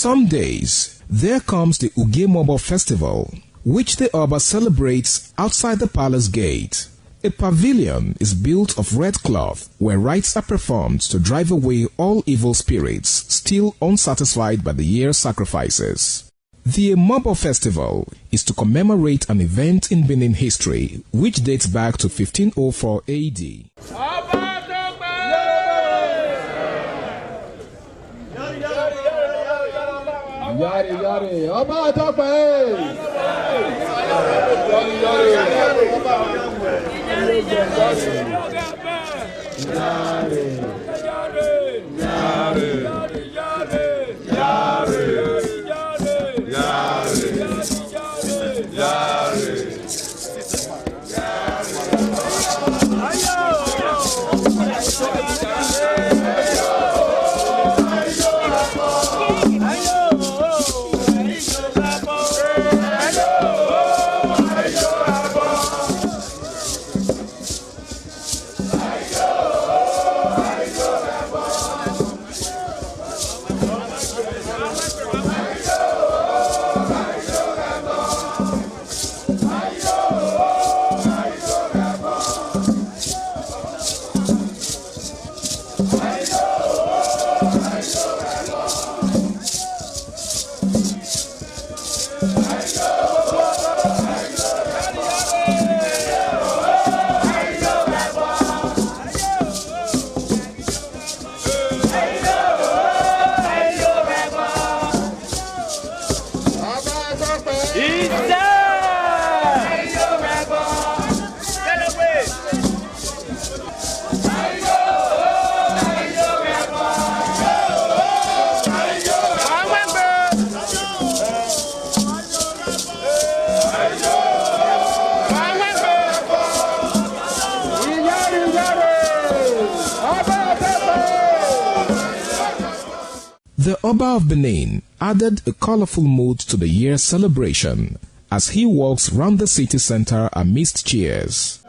some days, there comes the Ugemobo Festival, which the Oba celebrates outside the palace gate. A pavilion is built of red cloth where rites are performed to drive away all evil spirits still unsatisfied by the year's sacrifices. The Emobo Festival is to commemorate an event in Benin history which dates back to 1504 AD. Yari yari, Oba Tope! The Oba of Benin added a colorful mood to the year's celebration as he walks round the city center amidst cheers.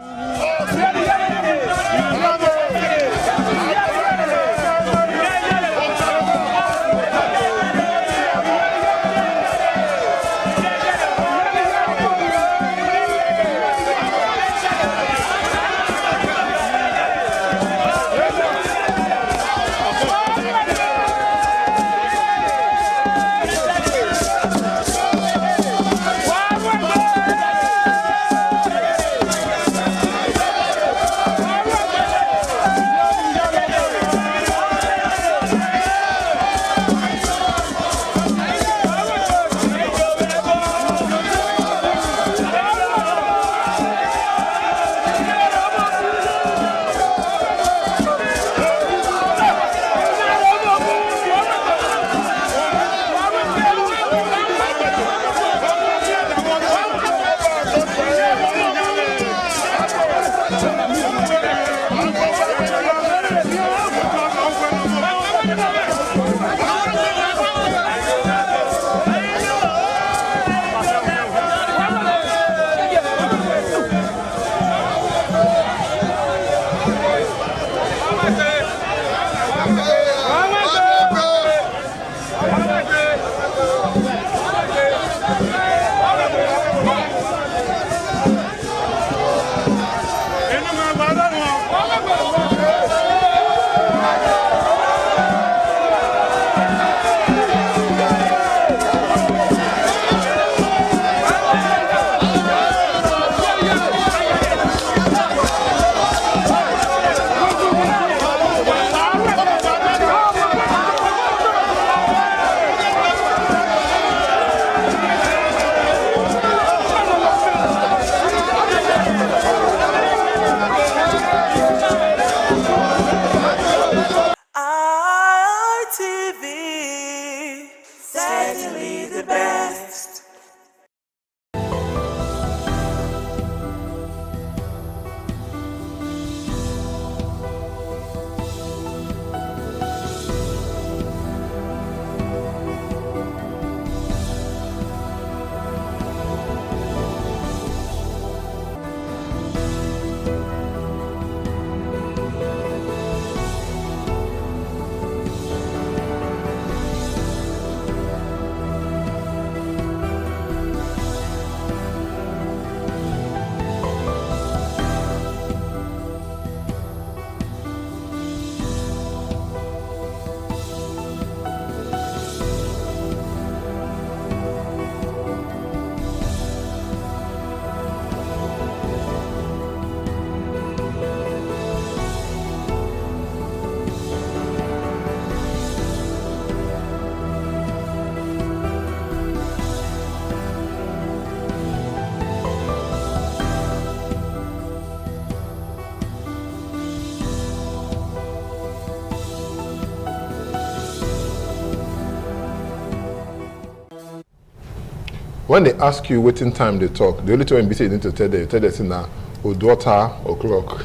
when they ask you waiting time they talk, the only time you need to tell them now, daughter o'clock.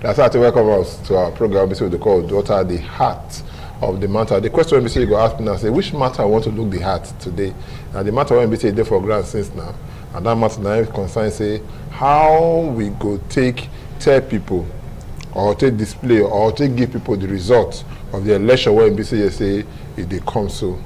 That's how to welcome us to our program. We call daughter the heart of the matter. The question we say you go ask me now, say which matter I want to look the heart today. And the matter when we say there for grand since now. And that matter now concern say how we go tell people or take display or take give people the results of the election when we say if they come so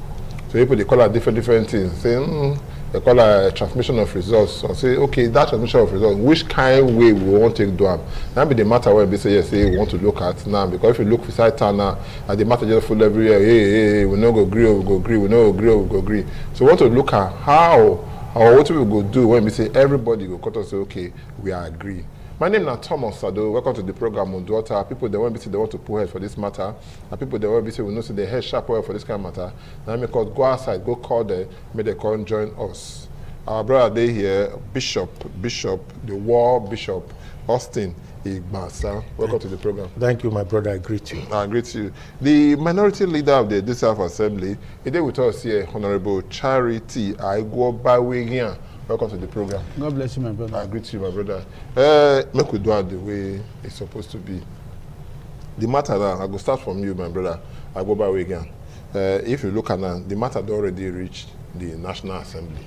people they call it different things. Say they call it transmission of results. Or say okay, that transmission of results, which kind of way we want to do them? That be the matter when we say we want to look at now. Because if you look beside town now, and the matter just full everywhere. Hey, we no go agree, we go agree, we no agree, we go agree. So we want to look at how or what we go do when we say everybody go cut us say okay, we are agree. My name is Thomas Sado. Welcome to the program on Daughter. People they want to say they want to pull head for this matter, and people they want to say we know say they head sharp well for this kind of matter. Now make us go outside, go call them, may they come join us. Our brother they here, Bishop, the War Bishop, Austin Igbasa. Welcome to the program. Thank you, my brother. I greet you. I greet you. The minority leader of the District Assembly, today with us here, Honorable Charity Aigwobawegian. Welcome to the program. God bless you, my brother. I greet you, my brother. Make we do it the way it's supposed to be. The matter now, I go start from you, my brother. I go back again. If you look at now, the matter already reached the National Assembly.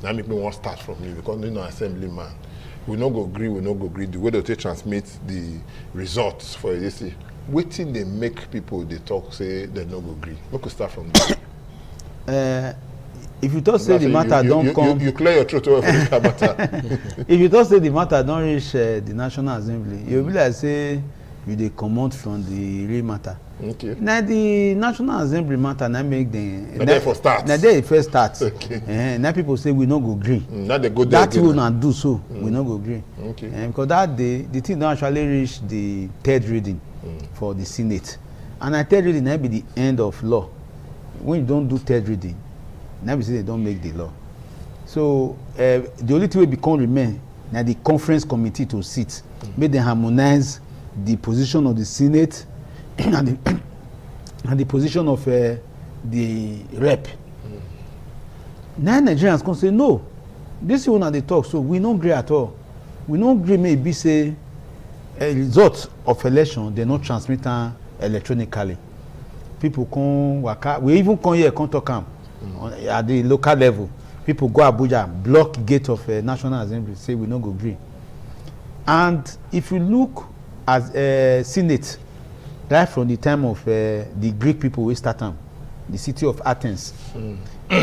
Now make me want to start from you because you're not assembly man. We no go agree, The way they transmit the results for this, waiting they make people they talk say they no go agree. We could start from there. If you talk say the matter don't come, you clear your throat for this matter. If you talk say the matter don't reach the National Assembly, you will be like say you dey comot from the real matter. Okay. Now the National Assembly matter now make them. Now they first start. Now they first start. Okay. Now people say we no go agree. Now they go there. That will not do so. We no go agree. Okay. Because that day the thing don't actually reach the third reading for the Senate, and the third reading now be the end of law. When you don't do third reading, now we say they don't make the law. So the only thing will become remain now the conference committee to sit, make them harmonize the position of the Senate and the position of the rep. Now Nigerians can say no, this is one they talk, so we don't agree at all. We don't agree maybe say a result of election they not transmit electronically. People come waka, we even come here come talk at the local level. People go Abuja, block gate of National Assembly, say we no go agree. And if you look at Senate, right from the time of the Greek people we start them, the city of Athens,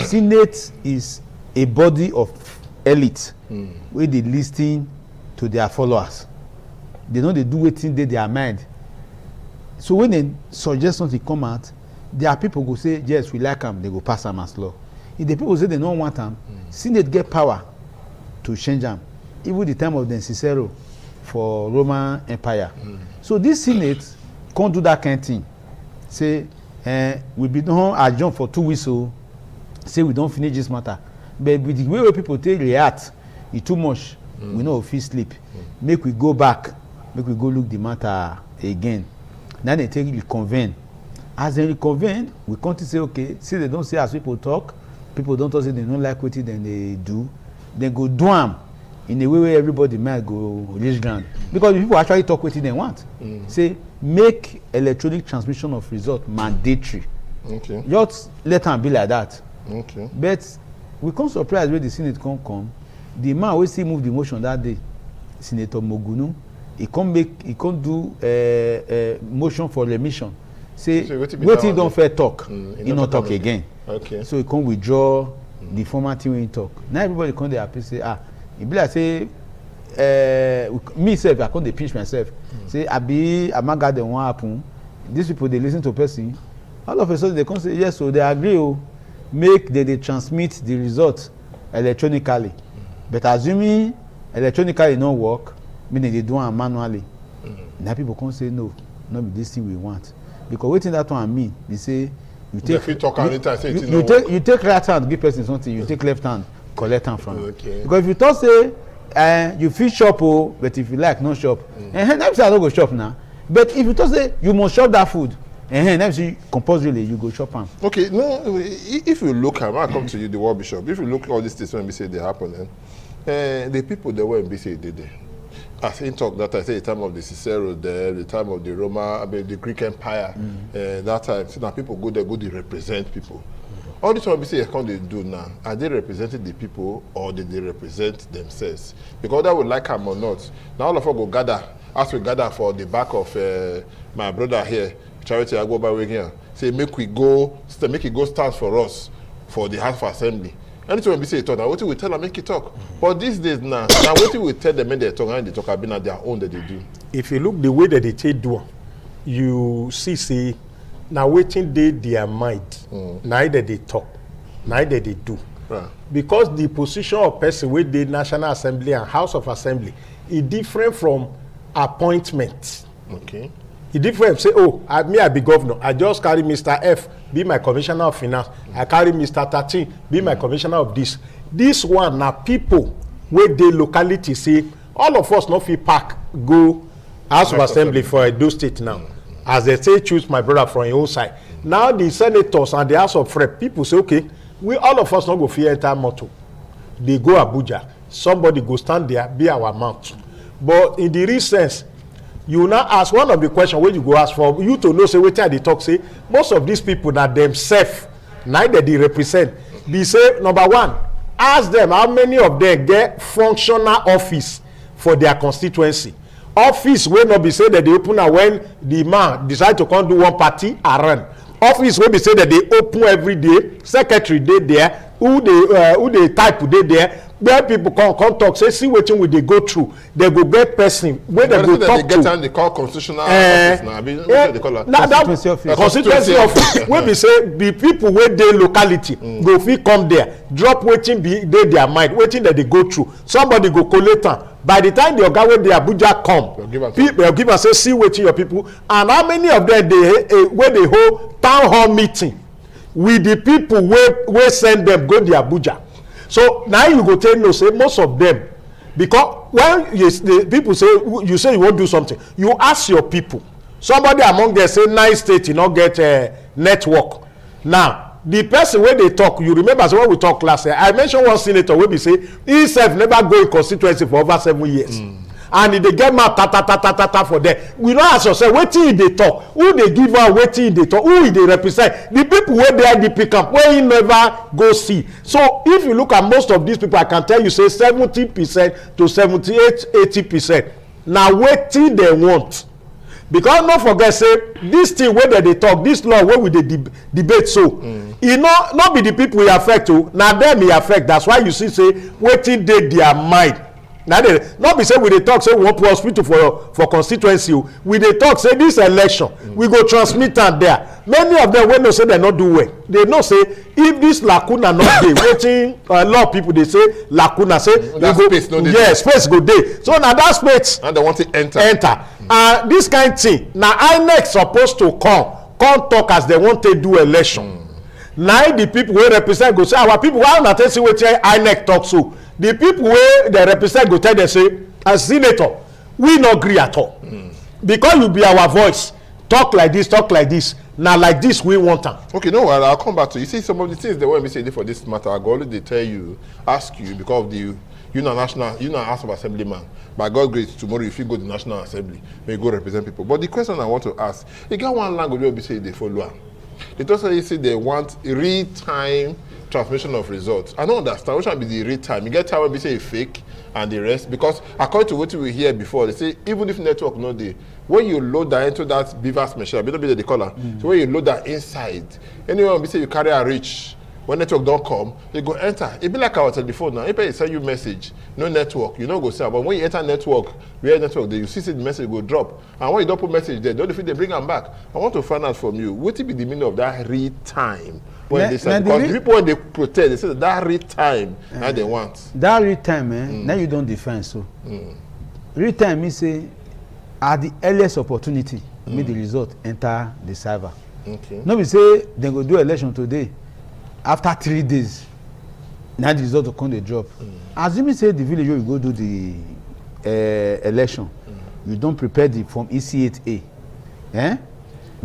Senate is a body of elite where they listen to their followers. They know they do wetin dey their mind. So when they suggest something come out, their people go say yes we like them, they go pass them as law. If the people say they don't want them, Senate get power to change them. Even the time of the Cicero for Roman Empire. So this Senate can't do that kind of thing. Say we be don't adjourn for 2 weeks, so say we don't finish this matter. But with the way people take react, it's too much. We know if we sleep. Make we go back, make we go look the matter again. Then they take reconvene. As they reconvene, we come to say okay, see they don't say as people talk, people don't talk say they don't like what then they do. Then go do them in a way where everybody might go reach ground. Because people actually talk what they want. Say make electronic transmission of result mandatory. Okay. Just let them be like that. Okay. But we come surprise where the Senate come. The man we see move the motion that day, Senator Mogunu, he can't do motion for remission. Say what he don't fair talk, he not talk again. Okay. So he can't withdraw the former thing when he talk. Now everybody come there happy say it be like say me self I can't pinch myself. Say abi amaga dem wan happen. These people they listen to person. All of a sudden they come say yes, so they agree make they transmit the result electronically. But assuming electronically no work, meaning they do it manually. Now people come say no, not be this thing we want. Because waiting that one mean, they say you take you take right hand give person something, you take left hand collect hand from okay. Because if you talk say you fit shop but if you like no shop, next time I don't go shop now. But if you talk say you must shop that food, Never see compulsorily you go shop am. Okay, no, if you look at, when I come to you, the World Bishop, if you look at all these things when we say they happen, the people that were in BC did it. As in talk that I say the time of the Cicero there, the time of the the Greek Empire, that time, so now people go there, they represent people. All this one we say how they do now, are they representing the people or did they represent themselves? Because that would like them or not. Now all of us go gather, as we gather for the back of my brother here, Charity I go by way here, say make it go stand for us for the House of Assembly. Anytime we say talk, now what we tell them make it talk. But these days now what we tell them when they talk and they talk about their own that they do. If you look the way that they take do, you see now waiting their mind, neither they talk, neither they do. Right. Because the position of person with the National Assembly and House of Assembly is different from appointment. Okay. It's different. Say, oh, I be governor. I just carry Mr. F, be my commissioner of finance. I carry Mr. 13, be my commissioner of this. This one now people where the locality say, all of us not feel pack go House of Assembly for Edo State now. As they say, choose my brother from your own side. Now the senators and the House of Rep, people say, okay, we all of us not go fear entire motto. They go Abuja. Somebody go stand there, be our mouth. But in the real sense, you now ask one of the questions where you go ask for you to know say what they talk say most of these people that themselves neither they represent. They say number one, ask them how many of them get functional office for their constituency. Office will not be say that they open when the man decide to come do one party and run. Office will be say that they open every day. Secretary dey there, who they type dey there. Where people come talk, say see wetin we dey go through. They go get person where they go talk they to. They call constitutional office now. They call Constituency constituency office. Wey be say the people wey dey locality go fit come there, drop wetin be dey their mind, wetin that they go through. Somebody go collate am. By the time the oga wey dey Abuja come, people give am say see wetin your people, and how many of them dey wey dey hold town hall meeting with the people wey send them go the Abuja. So now you go tell no say most of them, because when the people say you say you won't do something, you ask your people. Somebody among them say 9 states you not get network. Now the person where they talk, you remember so when we talk last year, I mentioned one senator where we say he self never go in constituency for over 7 years. And if they get mad ta for them, we don't ask yourself wetin they talk, who they give out, wetin they talk, who they represent, the people where they IDP camp where he never go see. So if you look at most of these people, I can tell you say 70% to 78-80% now wetin they want. Because don't forget say this thing where they talk, this law where we dey debate so e not be the people we affect o, na them e affect. That's why you see say wetin dey their mind. Now they not be say we dey talk say we wan put hospital for constituency o, we dey talk say this election we go transmit am there. Many of them wey know say dem no do well, they know say if this lacuna no dey wetin a lot of people dey say lacuna say space go dey, so na that space and they want to enter. And this kind thing na INEC suppose to come talk as they want to do election. Now the people wey represent go say our people why una take see wetin INEC talk so. The people wey they represent go tell them say as senator we no gree at all. Because you be our voice, talk like this na like this we want am. Okay, no, I'll come back to you. See some of the things they want me say for this matter, I go already tell you, ask you because of the House of Assemblyman. By God grace, tomorrow if you go to the National Assembly, may go represent people. But the question I want to ask, you got one language where we say they follow am. They also say they want real-time transmission of results. I don't understand which one be the real time. You get time when we say fake and the rest, because according to what we hear before, they say even if network no dey, when you load that into that beavers machine, I don't be the color. So when you load that inside, anyone we say you carry a reach, when network don't come, you go enter. It be like our telephone now. If I send you message, no network, you know go see. But when you enter network, where network, then you see the message go drop. And when you don't put message there, don't they bring them back. I want to find out from you, what will be the meaning of that real time? When they say, because the people when they protest, they say that real time and they want. That real time, now you don't defend so. Real time means say at the earliest opportunity, make the result enter the server. Okay. No, we say they go do election today. After 3 days, now the result will come the drop. Assuming say the village where you go do the election, you don't prepare the form EC8A.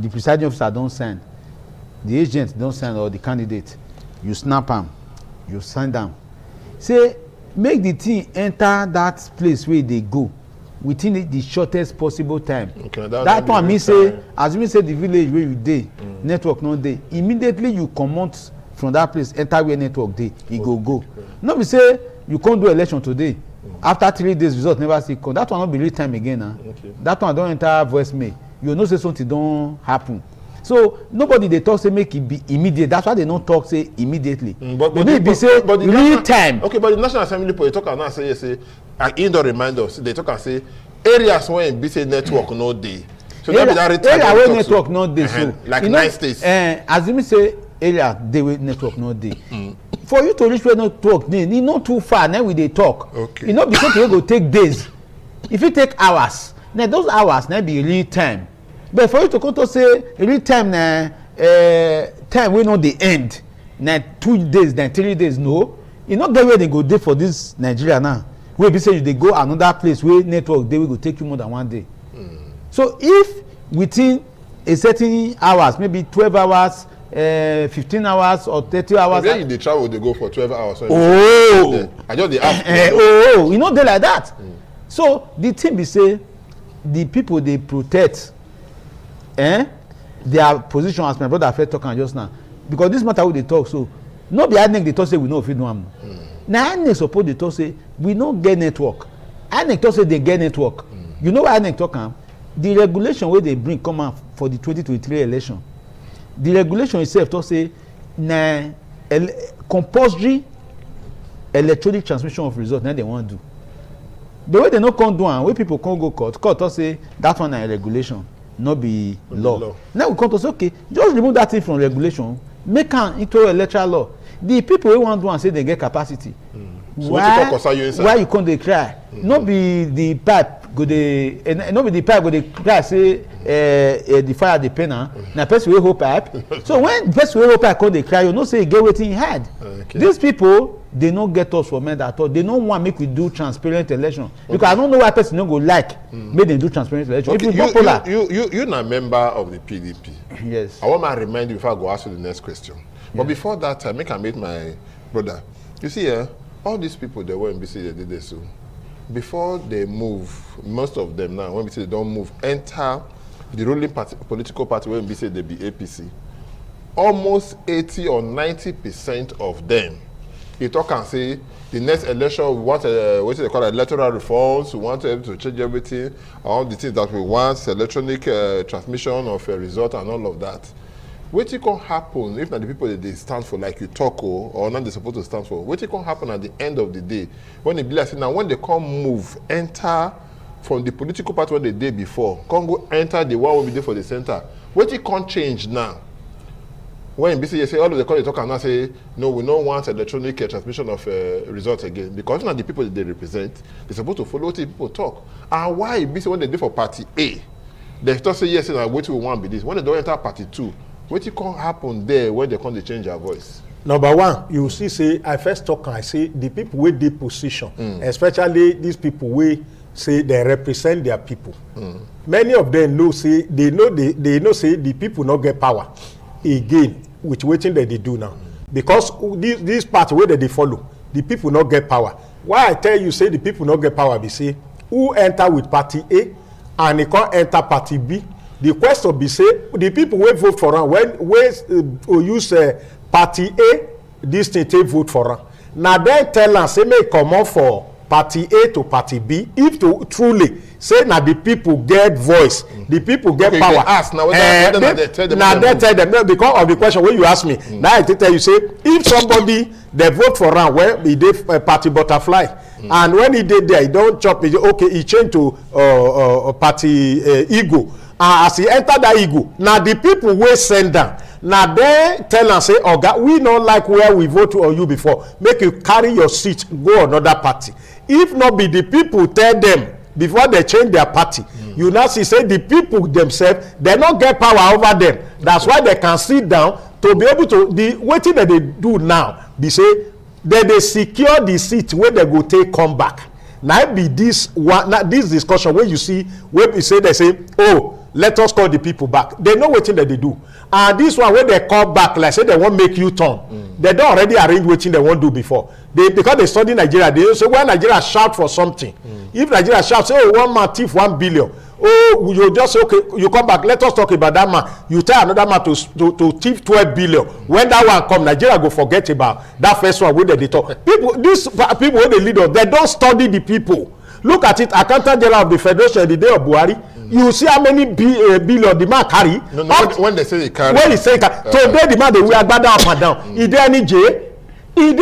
the presiding officer don sign, the agent don sign, or the candidate, you snap am, you send am, say make the thing enter that place wey dey go within the shortest possible time. Okay, that one mean say assuming say the village wey you dey network no dey, immediately you comot from that place enter where network dey, e go. No be say you come do election today, after 3 days result never still come, that one no be real time again na. That one don enter voicemail, you know say something don happen. So nobody dey talk say make e be immediate. That's why they no talk say immediately. But be say real time. Okay, but the National Assembly people talk and say he don remind us. They talk and say areas where be say network no dey. So area, that be that area where network no dey. So like 9 states. Assuming say area dey where network no dey. For you to reach where network dey, e no too far. Now we dey talk. Okay. E no be something wey go take days. If it take hours, now those hours now be real time. But for you to come to say real time na time wey no dey end na 2 days na 3 days, no, e no get where they go dey for this Nigeria now wey be say you dey go another place wey network dey wey go take you more than 1 day. So if within a certain hours, maybe 12 hours, 15 hours or 30 hours. Where you dey travel dey go for 12 hours. I just dey ask. You no dey like that. So the thing be say the people dey protect their position, as my brother first talk am just now, because this matter wey dey talk, so no be INEC dey talk say we no fit do am. Na INEC suppose dey talk say we no get network. INEC talk say they get network. You know why INEC talk am? The regulation wey they bring come out for the 2023 election, the regulation itself talk say na compulsory electronic transmission of result na they wan do. The way they no come do am, wey people come go court talk say that one na regulation, no be law. Now we come to say okay, just remove that thing from regulation, make am into electoral law. The people wey wan do am say they get capacity. So why you come dey cry? No be the pipe go dey cry say the fire dey pain am. Na person wey hold pipe. So when person wey hold pipe come dey cry, you know say e get wetin e hide. These people they no get us for men at all. They no want make we do transparent election, because I don't know why person no go like make dem do transparent election. Okay, you na member of the PDP. Yes. I want to remind you before I go ask you the next question. But before that, I make I meet my brother. You see, all these people they were in BC, they did this. So before they move, most of them now, when we say they don't move, enter the ruling party, political party, when we say they be APC. Almost 80 or 90% of them, they talk and say the next election we want what they call electoral reforms, we want to change everything, all the things that we want, electronic transmission of a result and all of that. What can happen if not the people that they stand for, like you talk or not they supposed to stand for? What can happen at the end of the day when they be like now when they come move enter from the political party when they did before, come go enter the one will be there for the center. What can change now? When BC say all of the call they talk and now say no, we don't want electronic transmission of results again, because not the people that they represent, they're supposed to follow what the people talk. And why BC when they do for party A, they talk say yes, and what we want be this. When they don't enter party 2. What can happen there when they come to change their voice? Number one, you see, say I first talk and I say the people with the position, especially these people we say they represent their people. Many of them know say they know say the people not get power again, which waiting that they do now. Because this party where they follow, the people not get power. Why I tell you say the people not get power, be say who enter with party A and they can't enter party B. The question be say the people wey vote for am when use party A, this thing take vote for am. Na then tell am say make comot for party A to party B. If to truly say na the people get voice, the people get power. Ask now whether they tell them. Na they tell them no, because of the question wey you ask me. Now I tell you say if somebody they vote for am when he dey party butterfly. And when he did there, he don't chop it. Okay, he changed to party ego. As he enter that ego, now the people wey send am, now they tell am say, oga, we no like where we vote on you before. Make you carry your seat, go another party. If not be the people tell them before they change their party, you now see say the people themselves, they not get power over them. That's why they can sit down to be able to the wetin that they do now. Be say that they secure the seat where they go take come back. Now be this one, this discussion where you see where we say they say, oh. let us call the people back. They know wetin dem dey do. And this one wey they call back, like say they wan make you turn, they don already arrange wetin they wan do before. Because they study Nigeria, they say when Nigeria shout for something, if Nigeria shout say, oh, one man thief 1 billion, oh, you just say, okay, you come back, let us talk about that man. You tell another man to thief 12 billion. When that one come, Nigeria go forget about that first one wey they talk. These people wey dey lead us, they don study the people. Look at it, Accountant General of the Federation the day of Buhari, you see how many billion the man carry. When they say he carry, when he say today the man dey wear agbada up and down. Is there any jail? He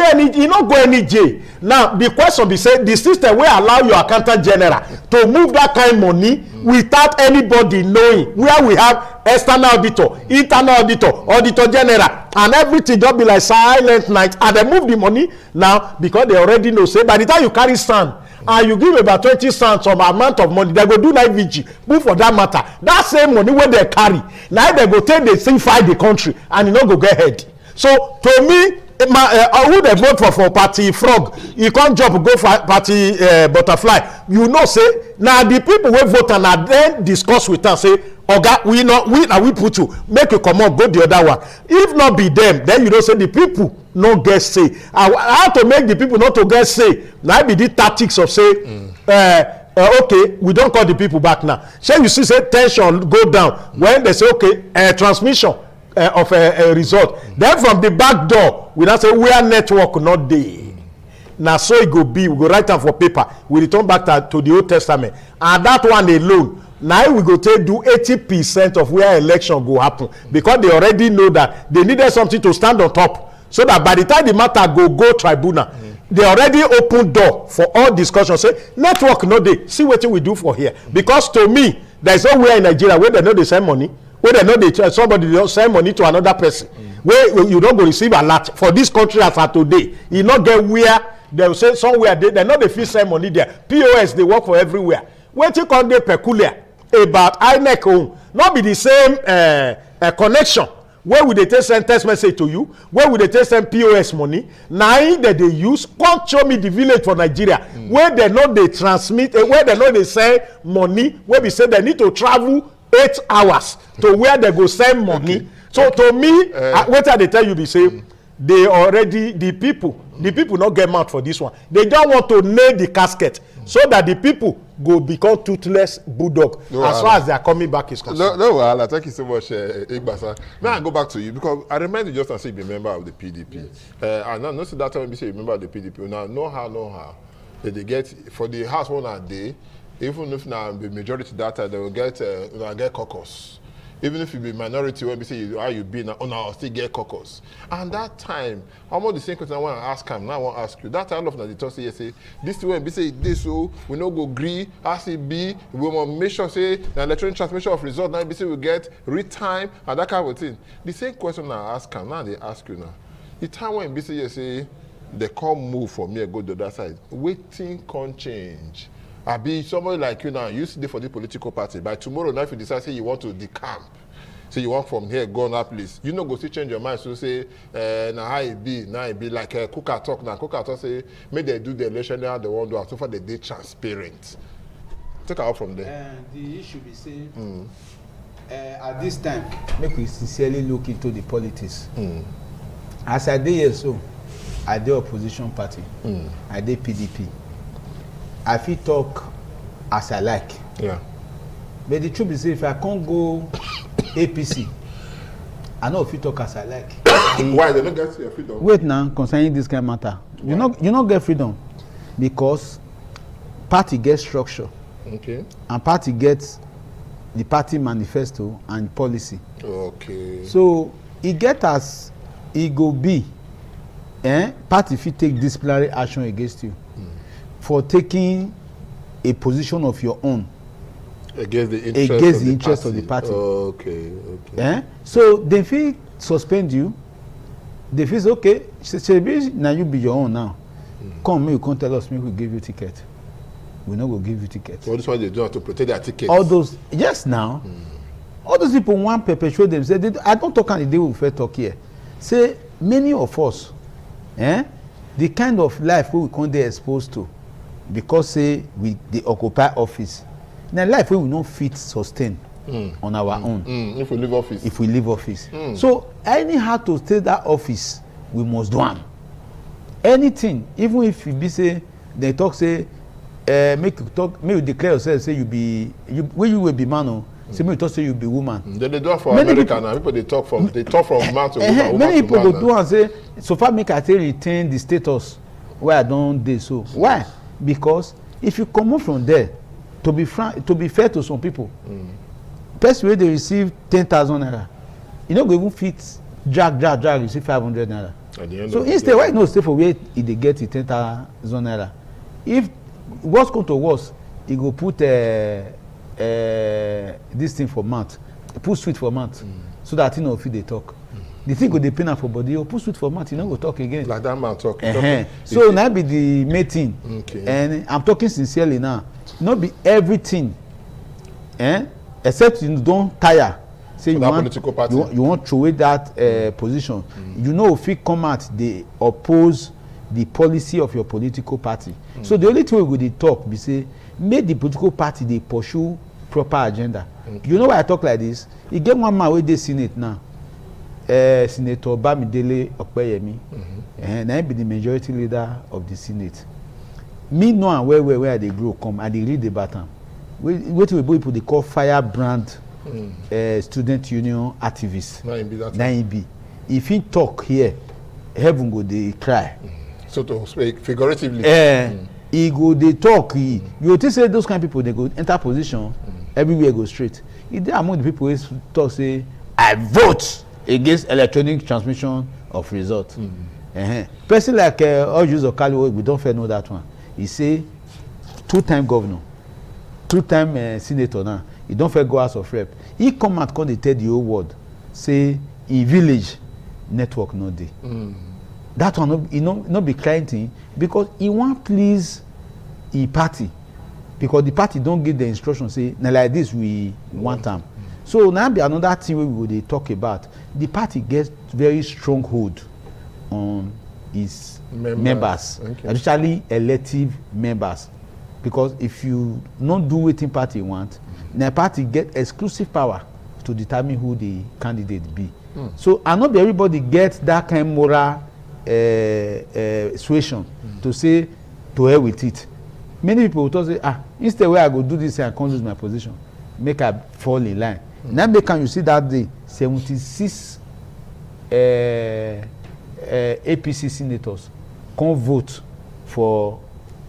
no go any jail. Now the question be say the system wey allow your Accountant General to move that kind money without anybody knowing, where we have external auditor, internal auditor, auditor general, and everything just be like silent night, and they move the money now because they already know say by the time you carry sand and you give about 20 cents some amount of money, they go do night vigil move for that matter. That same money wey they carry now they go take dey still fight the country and e no go get head. So to me, who dey vote for party frog, e come jump go for party butterfly, you know say na the people wey vote and na then discuss with am say oga we put you make you comot go the other one. If not be them, then you know say the people no get say. How to make the people not to get say na be the tactics of say okay, we don call the people back now. Shey you see say tension go down when they say okay, transmission of a result, then from the back door we now say where network not dey. Na so e go be, we go write am for paper, we return back to the Old Testament, and that one alone now we go take do 80% of where election go happen, because they already know that they needed something to stand on top, so that by the time the matter go tribunal, they already open door for all discussion. Say network no dey, see wetin we do for here. Because to me, there is nowhere in Nigeria where they know they send money, where they know they somebody dey send money to another person, where you don go receive alert for this country as at today. E no get where they say somewhere they know they fit send money there. POS dey work for everywhere. Wetin come dey peculiar about INEC own no be the same connection where we dey take send text message to you, where we dey take send POS money. Na im that they use come show me the village for Nigeria where they know they transmit, where they know they send money, where we say they need to travel 8 hours to where they go send money. So to me, wetin I dey tell you be say they already the people not get mouth for this one. They don't want to nail the casket so that the people go become toothless bulldog as far as they are coming back is concerned. No, well, thank you so much, Igbasa. Now I go back to you because I remind you just as you be a member of the PDP. And now not that time you say you remember the PDP. Now know how they get for the house one a day. Even if now the majority data, they will get caucus. Even if you be minority, when we say how you be now, I'll still get caucus. And that time, almost the same question I want to ask him. Now I want to ask you. That time of the talk say this when we say this, so we no go agree. As it be, we want to make sure say the electronic transmission of result. Now we say we get read time and that kind of thing. The same question I ask him. Now they ask you now. The time when we say they come move for me and go to the other side. Waiting can change. I be somebody like you now, you sit there for the political party. By tomorrow night, if you decide say you want to decamp, say you want from here, go on that place, you know go still change your mind. So say, now how it be like Kuka talk now. Kuka talk say, may they do the election now they want to do. So far they transparent. Take out from there. The issue be saying, at this time, make we sincerely look into the politics. As I did here, so I did opposition party, I did PDP. I fit talk as I like. Yeah. But the truth is, if I can't go APC, I know fit talk as I like. Why they don't get your freedom? Wait now, concerning this kind of matter, you not get freedom because party gets structure. Okay. And party gets the party manifesto and policy. Okay. So it get as it go be. Party fit take disciplinary action against you. For taking a position of your own against the interest of the party. Okay. So they feel suspend you. They feel okay. Now you be your own now. Come, you can't tell us. Make we give you ticket. We not go give you ticket. So this is why they do have to protect their tickets. All those now. All those people want perpetuate them. Say I don't talk on the day we first talk here. Say many of us, the kind of life we can't be exposed to. Because say we they occupy office, na life wey we no fit sustain on our own. If we leave office. If we leave office. So anyhow to take that office, we must do am. Anything, even if you be say they talk say make you declare yourself say when you will be man o, say make you talk say you be woman. They do it for America now. People they talk from man to woman. Many people go do and say so far make I take retain the status where I don dey so. Why? Because if you comot from there, to be fair to some people, person wey dey receive 10,000 naira, you no go even fit drag receive 500 naira. So instead why you no stay for where e dey get the 10,000 naira? If worst come to worst, e go put this thing for mouth, put sweet for mouth, so that you know fit dey talk. The thing go dey pain am for body, you put sweet for mouth, you no go talk again. Like that man talk. So na be the main thing. Okay. And I'm talking sincerely now. No be everything, except you don tire. Say you want throw away that position. You know if you come out, they oppose the policy of your political party. So the only thing we go dey talk be say make the political party dey pursue proper agenda. You know why I talk like this? E get one man wey dey Senate now, Senator Bamidele Opeyemi, and I be the majority leader of the Senate. Me know am well where I dey grow come, I dey read about am. Wetin people dey call firebrand student union activists. Na him be. If he talk here, heaven go dey cry. So to speak figuratively. He go dey talk. You think say those kind of people they go enter position, everywhere go straight. He dey among the people wey talk say I vote against electronic transmission of result. Person like Orji Okali, we don't fair know that one. He say 2-time governor, 2-time senator now. He don't fair go House of Rep. He come out come dey tell the whole world say in village network no dey. That one no be crying thing because he want please e party, because the party don't give the instruction say na like this we want am. So now be another thing we go dey talk about. The party gets very strong hold on its members, especially elective members, because if you not do wetin party want, the party get exclusive power to determine who the candidate be. So and not be everybody get that kind of moral suasion to say to hell with it. Many people will talk say instead where I go do this I can't lose my position, make I fall in line. Now make you see that day 76 APC senators come vote for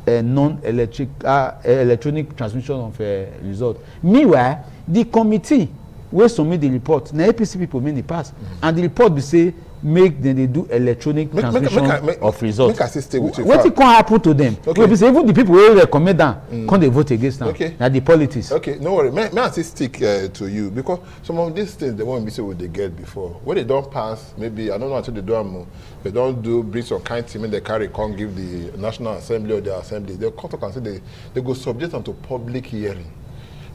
a electronic transmission of result. Meanwhile, the committee wey submit the report na APC people many pass, and the report be say make them they do electronic transmission of results. Wetin can happen to them? Okay. Be say even the people wey recommend am come dey vote against am. Okay. Na the politics. Okay, no worry. May I still stick to you, because some of these things they won't be say what they get before. When they don't pass, maybe I don't know until they do am. They don't do bring some kind of thing when they carry can't give the National Assembly or the Assembly. They come to and say they go subject them to public hearing.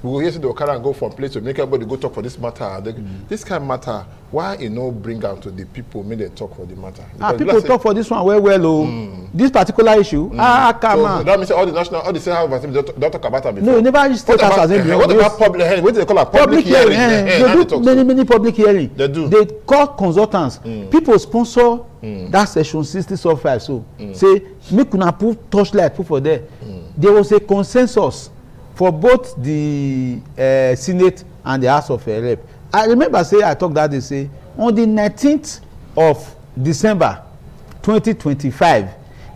We go hear say they will carry and go from place to make everybody go talk for this matter. This kind of matter, why you know bring out to the people make they talk for the matter? People talk for this one well. This particular issue. Come on. So that means all the state house assembly don't talk about it before. No, never state house assembly. What about public hearing? What do they call a public hearing? They do many public hearing. They do. They call consultants. People sponsor that section 60 software. So say make una put torchlight put for there. There was a consensus for both the Senate and the House of Rep. I remember say I talked that day say on the 19th of December 2025,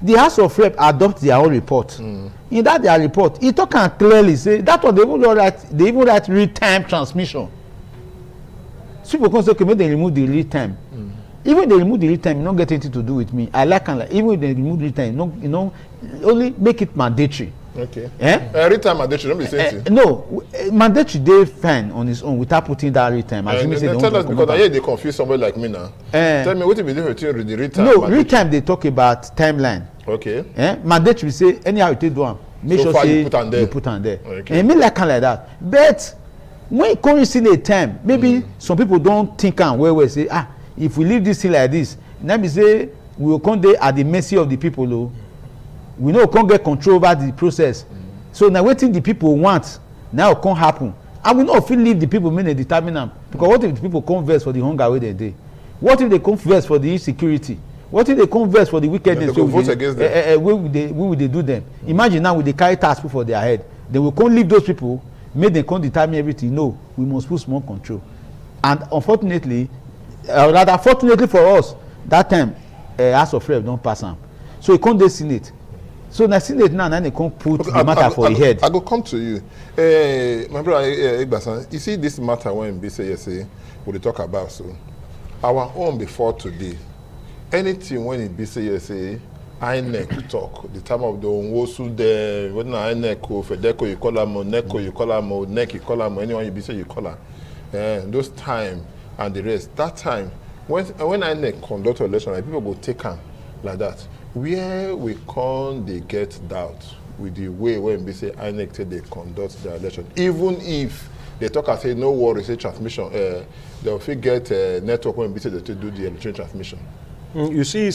the House of Rep adopt their own report. In that their report, it talk and clearly say that one they even write real-time transmission. So people can say okay, make they remove the real-time. Even if they remove the real-time, it don't get anything to do with me. I like even if they remove the real-time, only make it mandatory. Okay. Every time mandatory, don't be saying no, mandatory dey fine on its own without putting that real-time. Tell us, because I hear they confuse somebody like me now. Tell me what you be doing between the real-time. No, real-time they talk about timeline. Okay. Mandatory say anyhow you take do am, make sure say you put on there. Okay. And me like that. But when you come see the time, maybe some people don't think am well say if we leave this thing like this, now be say we will come there at the mercy of the people. We know can't get control over the process. So now wetin the people want now can't happen. I will not feel leave the people make they determine them. Because what if the people converse for the hunger where they dey? What if they converse for the insecurity? What if they converse for the wickedness? They vote against them. Where will they do them? Imagine now with the carry task for their head. They will come leave those people, make them come determine everything. No, we must put more control. And unfortunately, rather fortunately for us, that time House of Rep don't pass them. So it can't dey Senate. So na Senate now they can't put the matter for the head. I go come to you. My brother Igbasan, you see this matter when BCSA we talk about so our own before today. Anything when it BCSA, INEC talk, the time of the Onwosu there, when INEC, Fedeco you call them, NECO you call them, NEC you call them, anyone you BCSA you call them. Those time and the rest. That time when INEC conduct election, like, people go take them like that. Where we can't they get doubt with the way when we say INEC say they conduct the election, even if they talk and say no worry, say transmission, they'll get network when we say they do the electronic transmission. You see,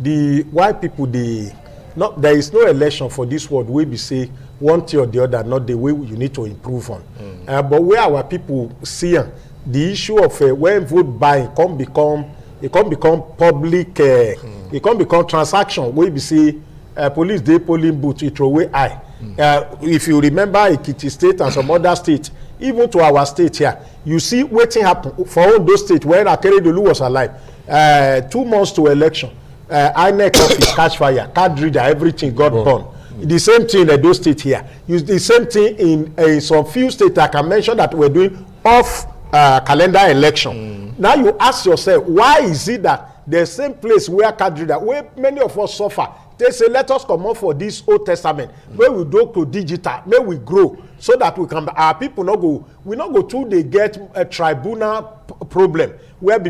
the white people there is no election for this world where we say one thing or the other, not the way you need to improve on. But where our people see the issue of when vote buying can become public. It can become transaction where we see police dey polling booth it throw away eye. If you remember Ekiti State and some other states, even to our state here, you see wetin happen for all those states where Akeredolu was alive. 2 months to election, INEC office catch fire, card reader, everything got burned. The same thing in those states here. The same thing in some few states I can mention that we're doing off calendar election. Now you ask yourself, why is it that the same place where card reader, where many of us suffer, they say let us come up for this Old Testament, where we go to digital, where we grow, so that we can our people not go, we not go to they get a tribunal problem where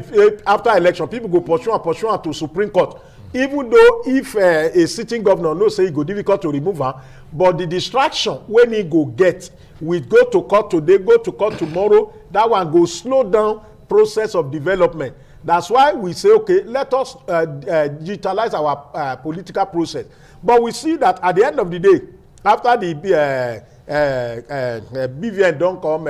after election people go pursue to Supreme Court. Even though if a sitting governor knows say it go difficult to remove her, but the distraction when he go get, we go to court today, go to court tomorrow, that one go slow down process of development. That's why we say, okay, let us digitalize our political process. But we see that at the end of the day, after the BVN don't come,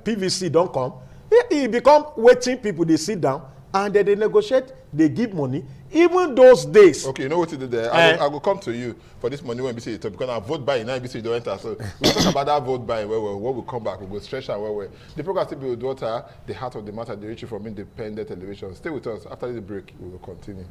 PVC don't come, it become waiting people, they sit down and then they negotiate, they give money. Even those days. Okay, you know what to do there? I will come to you for this money when we say it, because I vote buying, now BC don't enter. So we'll talk about that vote buying where we'll come back, we'll go stretch out where the program still be with daughter, the heart of the matter, they reach you from independent television. Stay with us. After the break, we will continue.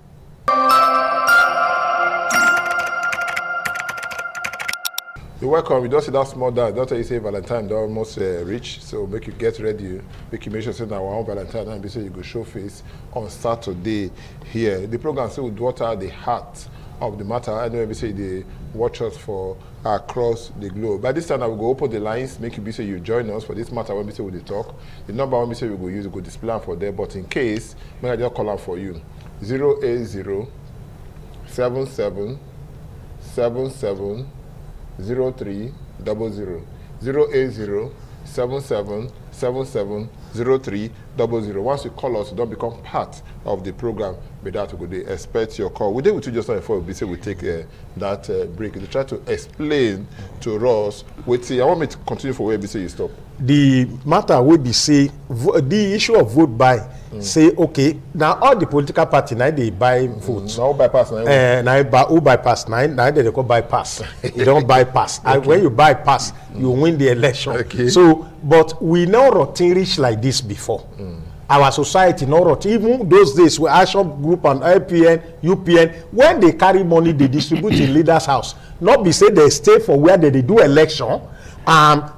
You're welcome. We just see that small dance. Doctor, you say Valentine don't almost reach, so make you get ready. Make you make sure say that our own Valentine and be say you go show face on Saturday here. The program say with daughter the heart of the matter. I know we say they watch us for across the globe. By this time, I will go open the lines. Make you be say you join us for this matter when we say we talk. The number when we say we go use, we go display for there. But in case, may I just call out for you 080 77 77 0300 080 77 77 0300. Once you call us, you don't become part of the program. With that, we could expect your call. We did with you just now before we say we take that break. You try to explain to us. Wait, see, I want me to continue for where we say you stop. The matter will be say the issue of vote buy. Say okay, now all the political party now they buy votes. Now bypass who bypass now they go bypass. You don't bypass. Okay. And when you bypass, you win the election. Okay. So, but we know routine reach like this before. Our society no routine. Even those days where Action Group and LPN, UPN, when they carry money, they distribute in leaders' house. Not be say they stay for where they do election.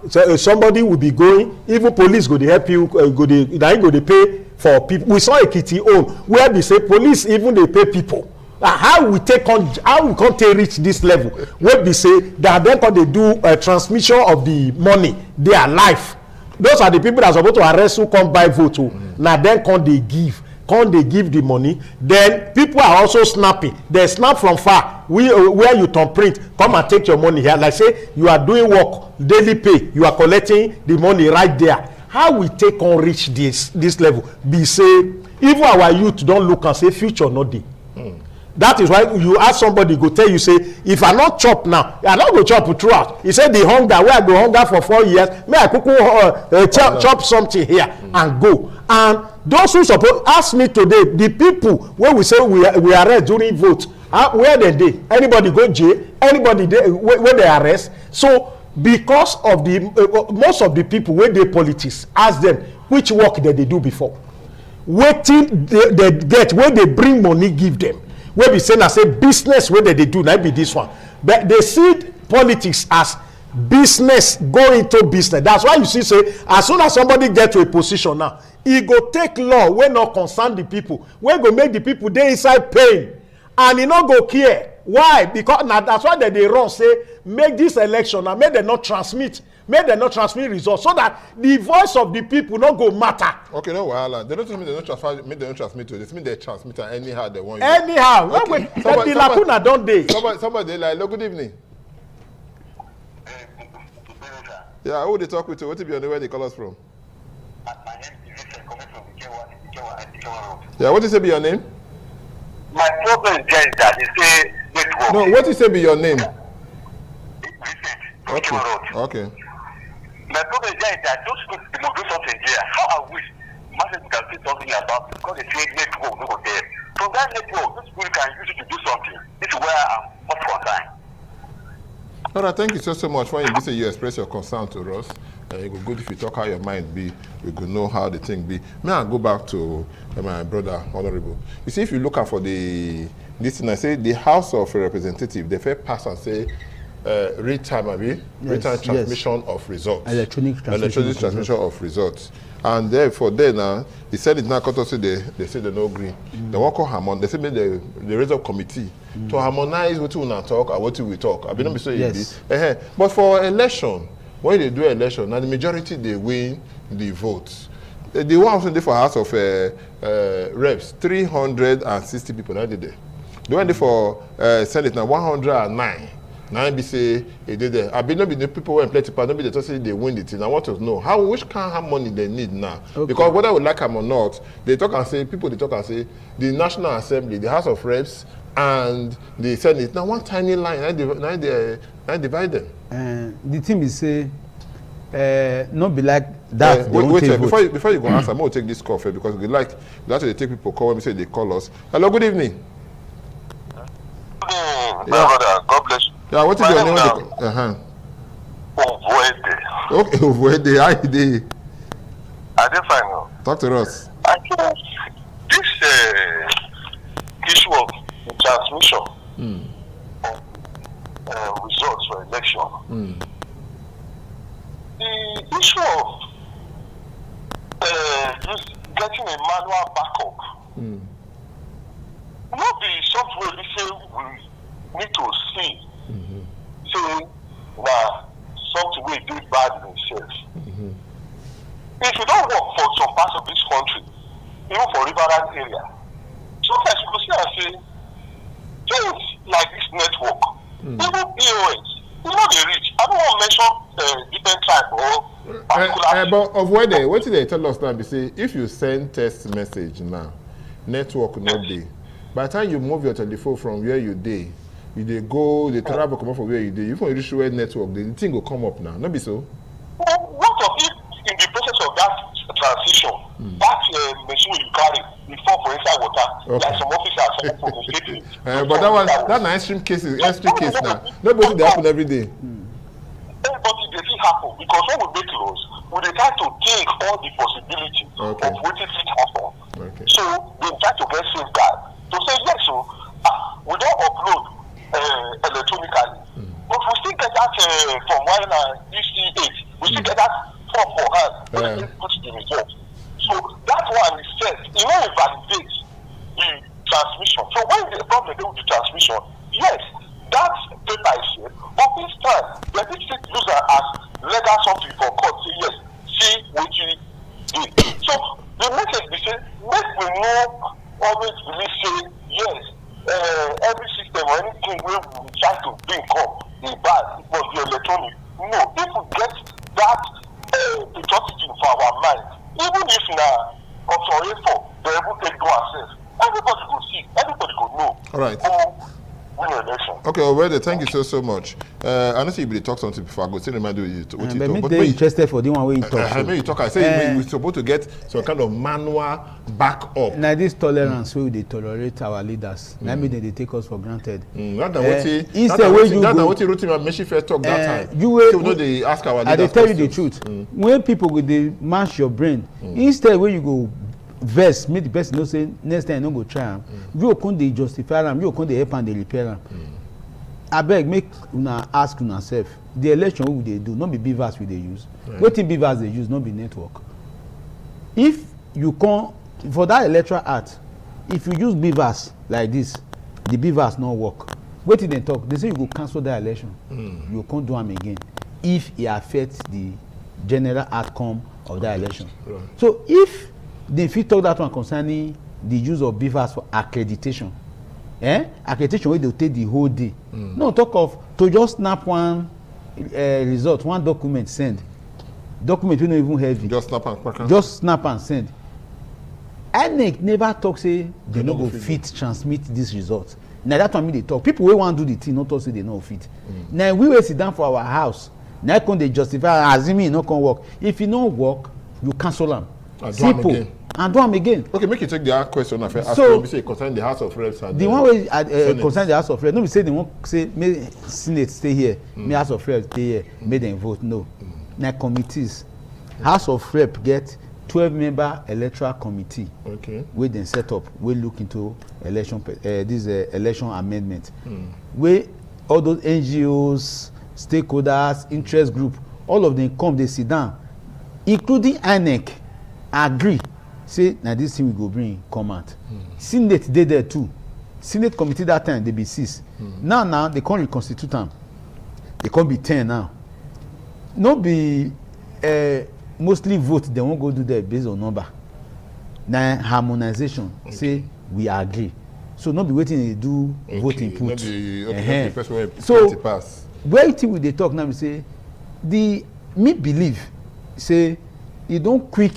So somebody will be going. Even police go to help you. Go to pay for people. We saw Ekiti own where they say police even they pay people. How we can't reach this level? Where they say that then they do a transmission of the money, their life. Those are the people that are supposed to arrest who come buy vote. Now then can't they give the money? Then people are also snapping. They snap from far. Where you turn print, come and take your money here. Like say you are doing work, daily pay. You are collecting the money right there. How we take on reach this level? Be say even our youth don't look and say future not dey. That is why you ask somebody go tell you say if I not chop now I not go chop throughout. He said the hunger where I go hunger for 4 years may I chop something here and go. And those who suppose ask me today, the people where we say we arrest during vote, where they dey? Anybody go jail? Anybody where they arrest? So because of the most of the people where they politics, ask them which work that they do before. Waiting they get where they bring money give them. Where we say business where they do not be this one, but they see politics as business go into business. That's why you see say as soon as somebody get to a position now, he go take law wey not concern the people, wey go make the people dey inside pain, and he no go care. Why? Because now that's why they run say make this election and make them not transmit results so that the voice of the people not go matter. Okay, no wahala. They don't mean they don't transfer, make them not transmit to. They mean they transmit anyhow they want. Anyhow, okay. The lacuna don't they? Somebody like, hello, good evening. Yeah, who they talk with you? What to be on the way they call us from? My name is Vincent, coming from Ikewa. Yeah, what is it be your name? My problem is just that they say network. No, what is it be your name? Vincent, okay. My problem is just that those people they must do something there. How I wish Martin can say something about it because they say network no go there. From that network, those people can use it to do something. This is where I'm not concerned. All right, thank you so much for you express your concern to us. It go good if you talk how your mind be, we go know how the thing be. May I go back to my brother, Honorable. You see, if you look at for this thing, I say the House of Representatives, they fair pass and say real-time transmission of results. Electronic transmission of results. And therefore, now, the Senate now cut us say they say they no agree. They won't call harmon. They say maybe the raise up committee to harmonize what we not talk and what we talk. I be not be so easy. But for election, when they do election, now the majority they win the votes. The one also for House of Reps, 360 people now did there. The one for Senate now 109. Now be say they did there. I be not be the people when play to part, not be the say they win the thing. I want to know which kind of money they need now. Okay. Because whether we like them or not, they talk and say the National Assembly, the House of Reps, and the Senate. Now one tiny line, I divide them. The thing is say, not be like that. Wait, before you go answer, I'm going to take this call because we like to take people call when we say they call us. Hello, good evening. My brother, God bless you. Yeah, what is your name? Okay, Ovuede, how you dey? I dey fine now. Talk to us. I think this issue of transmission of results for election, the issue of just getting a manual backup, not be something we say we need to see. Say something we do bad in itself. If you don't work for some parts of this country, even for riverine area, sometimes you go see and say things like this network, even POS, you know they reach. I don't want to mention different type or particular. But of what did they tell us now? They say if you send text message now, network no dey. By the time you move your telephone from where you dey, they travel come up from where you dey. If you reach where network, the thing will come up now. Not be so. What of it in the process of that transition? That machine you carry, you fall for inside water, like some officers for the state. But that extreme case now. Nobody they happen every day. But it doesn't happen because when we make laws, we try to take all the possibilities of what it happen. So they try to get safeguard to say yes, so we don't upload electronically, but we still get that from while EC8. We still get that form for hand when we put the result. So that one is set. It will validate the transmission. So when the problem with the transmission, yes, that paper is here. But this time, they did use that as legal something for court. Say yes, see what you did. So the message is say, make we know always really say yes. Every system or anything where we try to bring up is bad. It must be electronic. No, if we get that patriotism for our mind, even if now option A4, they're able to do ourselves. Everybody will see, everybody will know. All right. Okay, already. Thank you so much. I know you talk something before I go. Still remind you what you talk. But they're interested for the one way you talk. I mean, you talk. I say we're supposed to get some kind of manual backup. Now this tolerance wey they tolerate our leaders. Now mean they take us for granted. Not that what he. Instead when you go. What he wrote him Meshi first talk that time. You so they ask our leaders. I tell you the truth. When people go they mash your brain, instead when you go vex, make the person know say next time no go try am. You come dey justify am. You come dey help and dey repair am. Abeg make una ask una sef the election wey we dey do no be beavers we dey use wetin beavers dey use no be network. If you come for that electoral act, if you use beavers like this, the beavers no work. Wetin dem talk, they say you go cancel that election, you go come do am again if e affect the general outcome of that election. So if dem fit talk that one concerning the use of beavers for accreditation, accreditation wey dey take the whole day, no talk of to just snap one result, one document send, document wey no even heavy, just snap and send. INEC never talk say they no go fit transmit this result. Na that one me dey talk. People wey wan do the thing no talk say they no fit. Na we wey sit down for our house na come dey justify assuming e no come work. If e no work, you cancel am. Simple. And do am again. Okay, make you take the question of so say concern the House of Reps and the one wey concern the House of Reps. No be say they wan say make Senate stay here, make House of Reps stay here, make them vote. No, na committees. House of Reps get 12-member electoral committee. Okay. Wey dem set up, wey look into election this election amendment. Wey all those NGOs, stakeholders, interest group, all of them come, they sit down, including INEC, agree. Say na this thing we go bring come out. Senate dey there too. Senate committee that time they be 6. Now they can't reconstitute them. They can't be 10 now. No be mostly vote they won't go do that based on number. Now harmonization. Okay. Say we agree. So not be waiting to do voting put. So where till they talk now we say the me believe say you don't quick.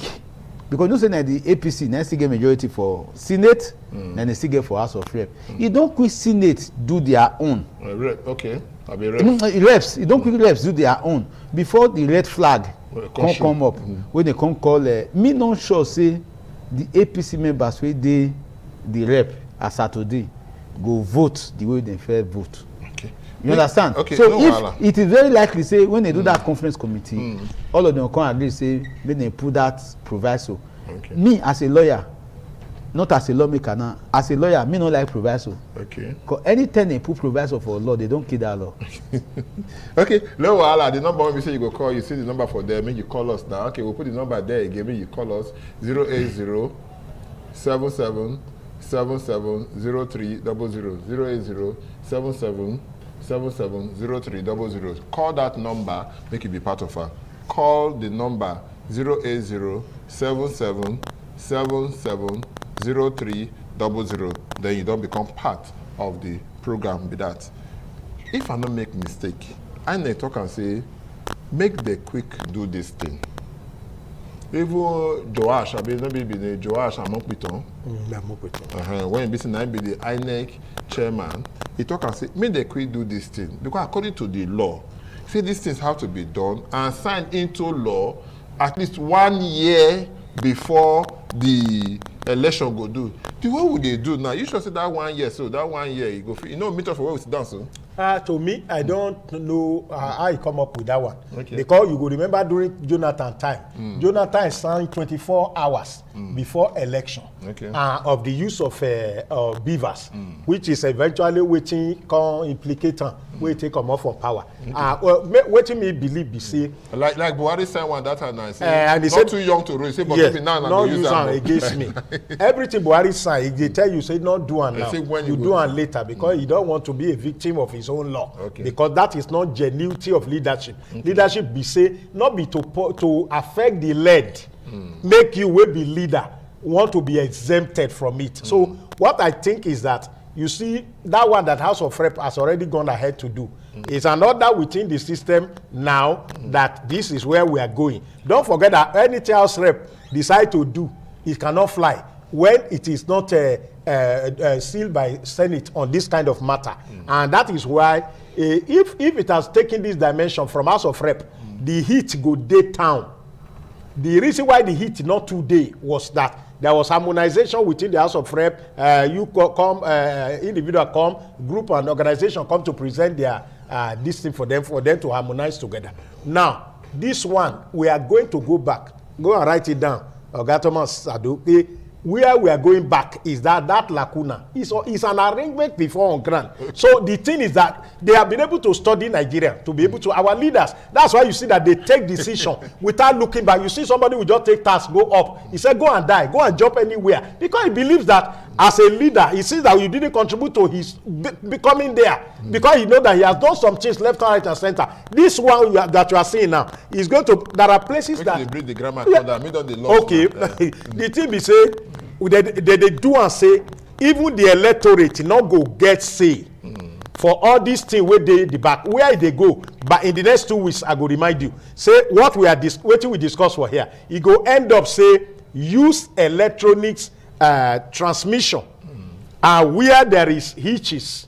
Because you know say that the APC now still get majority for Senate, and they still get for House of Reps. You don't quit Senate do their own. Okay, I'll be reps. You don't quit reps do their own before the red flag come up. When they come call me not sure say the APC members wey dey the rep as Saturday go vote the way they fair vote. You understand? Okay. So no, if it is very likely, say when they do that conference committee, all of them will come agree, say when they put that proviso. Okay. Me as a lawyer, not as a lawmaker now, as a lawyer, me not like proviso. Okay. Because anytime they put proviso for law, they don't kill that law. Okay. No, the number when we say you go call, you see the number for there, make you call us now. Okay, we'll put the number there again, make you call us 080 77 77 03 00 080 77 770300. Call that number, make it be part of her. Call the number 080 77 77 0300. Then you don't become part of the program with that. If I don't make mistake, I may talk and say, make the quick do this thing. Even Joash, I mean, maybe the Joash Amokpiton. When he be the INEC chairman, he talk and say, make the quick do this thing. Because according to the law, say these things have to be done and signed into law at least 1 year before the election go do. The way would they do now? You should say that 1 year, so that 1 year you go. You know, meet up for where we sit down, so. To me, I don't know how you come up with that one. Okay. Because you go remember during Jonathan time, Jonathan signed 24 hours before election of the use of beavers, which is eventually waiting can implicate we take come off for power. Waiting me believe be say like Buhari signed one that time and say not too young to rule. Say but yes, now not use them against me. Everything Buhari signed, they tell you say not do it now. You do it later because you don't want to be a victim of his own law. Because that is not genuinity of leadership. Leadership be say not be to affect the led, make you will be leader want to be exempted from it. So what I think is that you see that one that House of Rep has already gone ahead to do. It's another within the system now that this is where we are going. Don't forget that anything House Rep decide to do, it cannot fly when it is not sealed by Senate on this kind of matter. And that is why if it has taken this dimension from House of Rep, the heat go day town. The reason why the heat not today was that there was harmonization within the House of Rep. Individual come, group and organization come to present their this thing for them to harmonize together. Now, this one, we are going to go back. Go and write it down. Oga Thomas Sadu. Where we are going back is that lacuna is an arrangement before on ground. So the thing is that they have been able to study Nigeria to be able to, our leaders, that's why you see that they take decision without looking back. You see somebody will just take task, go up. He said, go and die, go and jump anywhere. Because he believes that as a leader, he sees that you didn't contribute to his becoming there. Because he knows that he has done some things left, right, and center. This one that you are seeing now is going to, there are places that. They bring the grammar okay, the thing be say, they do and say, even the electorate not go get say for all these things where they the back where they go. But in the next 2 weeks, I go remind you, say what we are waiting we discuss for here. It go end up say use electronics transmission. And where there is hitches,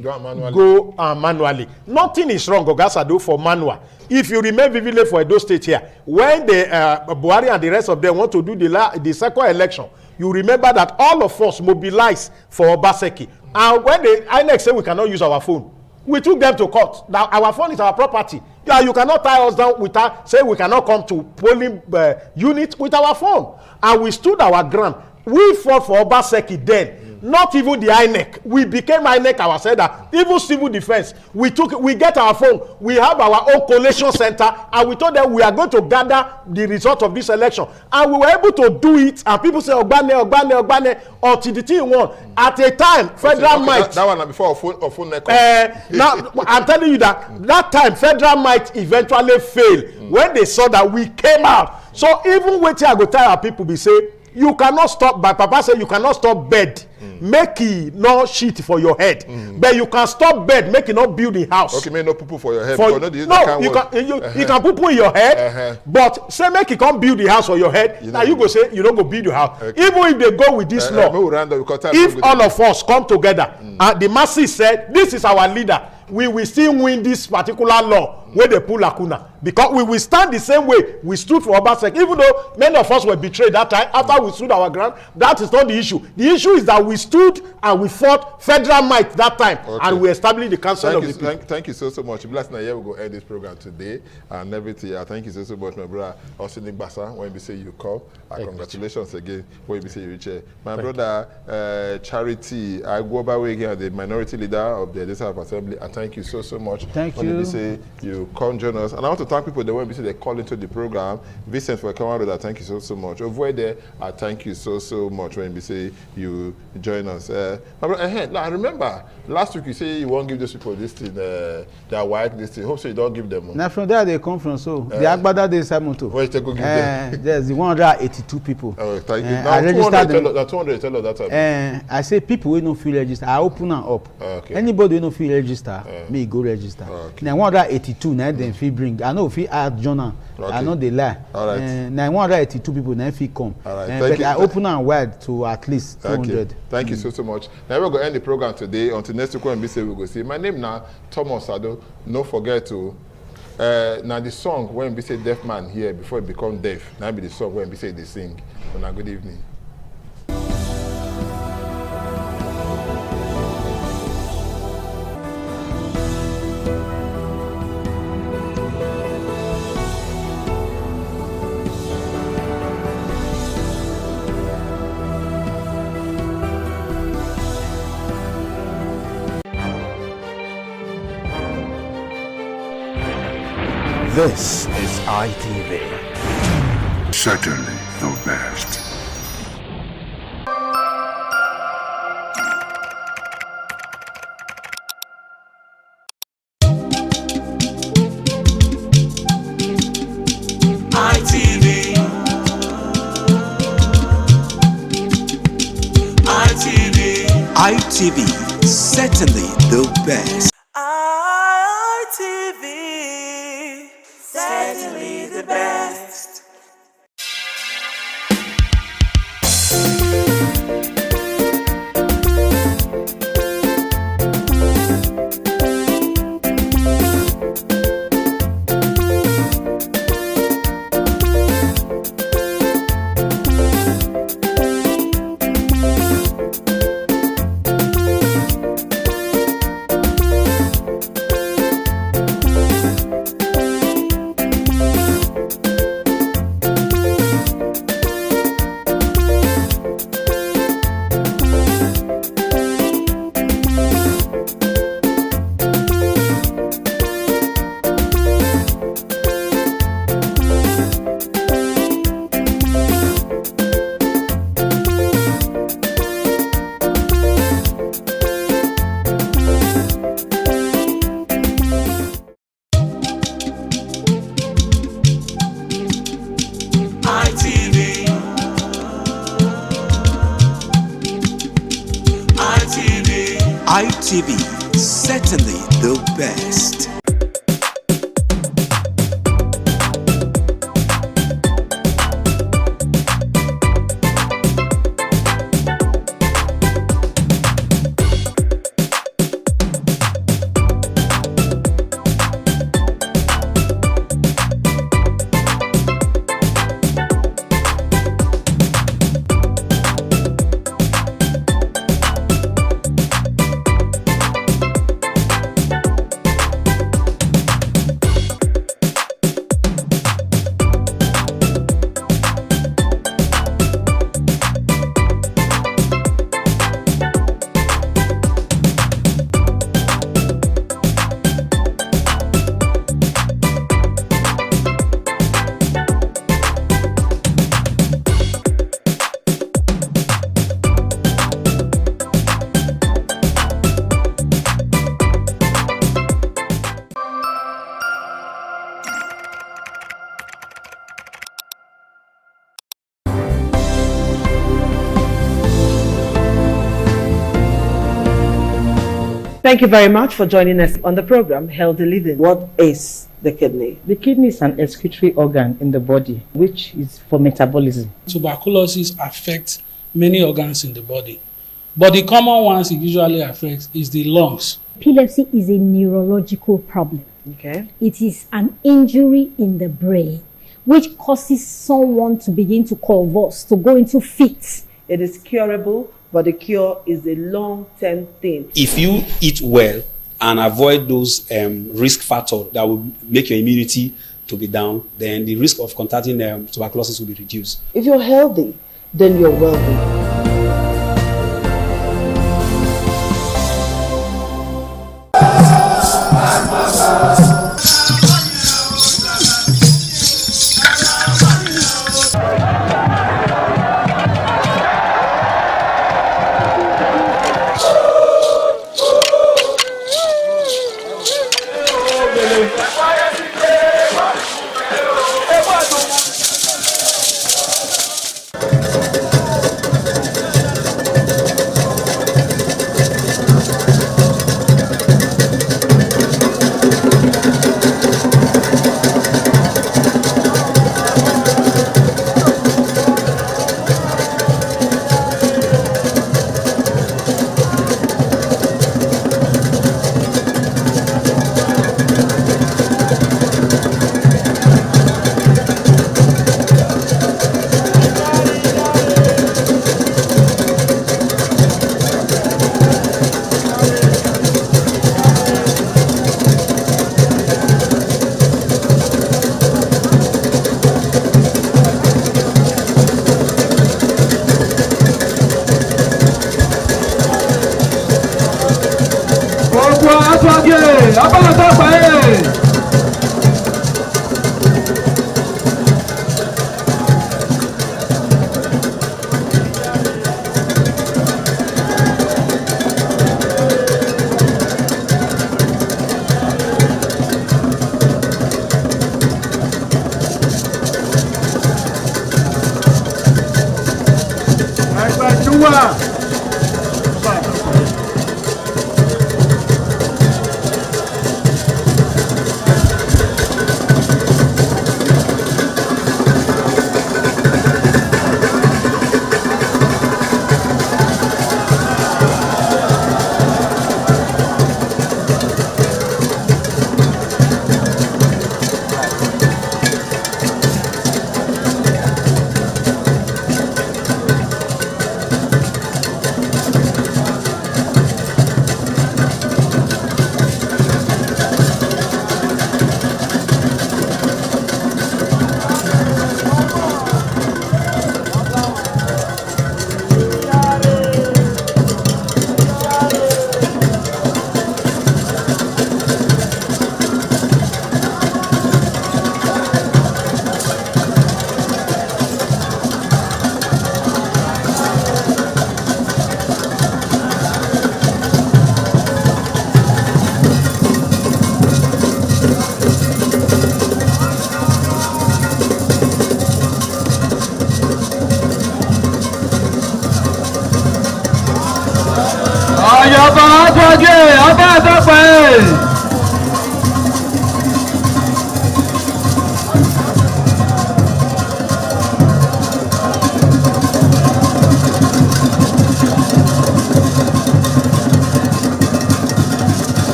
go manually. Nothing is wrong, Ogasado, for manual. If you remember vividly for Edo State here, when the Buhari and the rest of them want to do the second election, you remember that all of us mobilized for Obaseki. And when the INEC say we cannot use our phone, we took them to court. Now our phone is our property. Yeah, you cannot tie us down with that, say we cannot come to polling unit with our phone. And we stood our ground. We fought for Obaseki then. Not even the INEC. We became INEC ourselves. Even civil defense. We get our phone. We have our own collation center, and we told them we are going to gather the result of this election. And we were able to do it. And people say Ogbane until the thing won. At a time, federal might. That one before phone now I'm telling you that time federal might eventually fail when they saw that we came out. So even waiting, I go tell our people be say. You cannot stop, but Papa said you cannot stop bed. Make it not shit for your head. But you can stop bed, make it not build a house. Okay, make no poo for your head. You can poo in your head, but say make it can't build the house for your head. Now you go say you don't go build your house. Okay. Even if they go with this law, if all of us come together, and the masses said, this is our leader, we will still win this particular law where they pull lacuna. Because we will stand the same way we stood for Obaseki. Even though many of us were betrayed that time, after we stood our ground, that is not the issue. The issue is that we stood and we fought federal might that time, and we established the council of the people. Thank you so much. Bless Nigeria, we go end this program today and everything. Thank you so much, my brother Austin Basa. When we say you come, congratulations again. When we say you reach my brother Charity, I go by way again, the minority leader of the Legislative Assembly. And thank you so much. Thank you. When we say you come join us, and I want to thank people that when we say they call into the program. Vincent for coming out, thank you so much. Avoid there, thank you so much when we say you join us. My brother, now I remember last week you say you won't give those people this thing, their white this thing. Hope so you don't give them. Now from there they come from, so the Agbada de Samoto. Where you go give them? There's the 182 people. Oh, thank you. Now 200 tell us that time. I say people will not feel register. I open them up. Okay. Anybody will not feel register, me go register. Okay. Now 182 now then feel bring. I know if he add journal. Okay. I know they lie. All right. Now 182 people now if he come. All right. But I open them wide to at least 200. Thank you so much. Now we're going to end the program today. Until next week when we say we go see. My name now Thomas Sado. No forget to now the song when we say deaf man here before it become deaf. Now be the song when we say they sing. So now good evening. This is ITV. Certainly the best. ITV. ITV. ITV, certainly the best. ITV. Certainly the best. ITV, certainly the best. Thank you very much for joining us on the program, Healthy Living. What is the kidney? The kidney is an excretory organ in the body, which is for metabolism. Tuberculosis affects many organs in the body, but the common ones it usually affects is the lungs. Epilepsy is a neurological problem. Okay. It is an injury in the brain, which causes someone to begin to convulse, to go into fits. It is curable, but the cure is a long-term thing. If you eat well and avoid those risk factors that will make your immunity to be down, then the risk of contracting tuberculosis will be reduced. If you're healthy, then you're wealthy.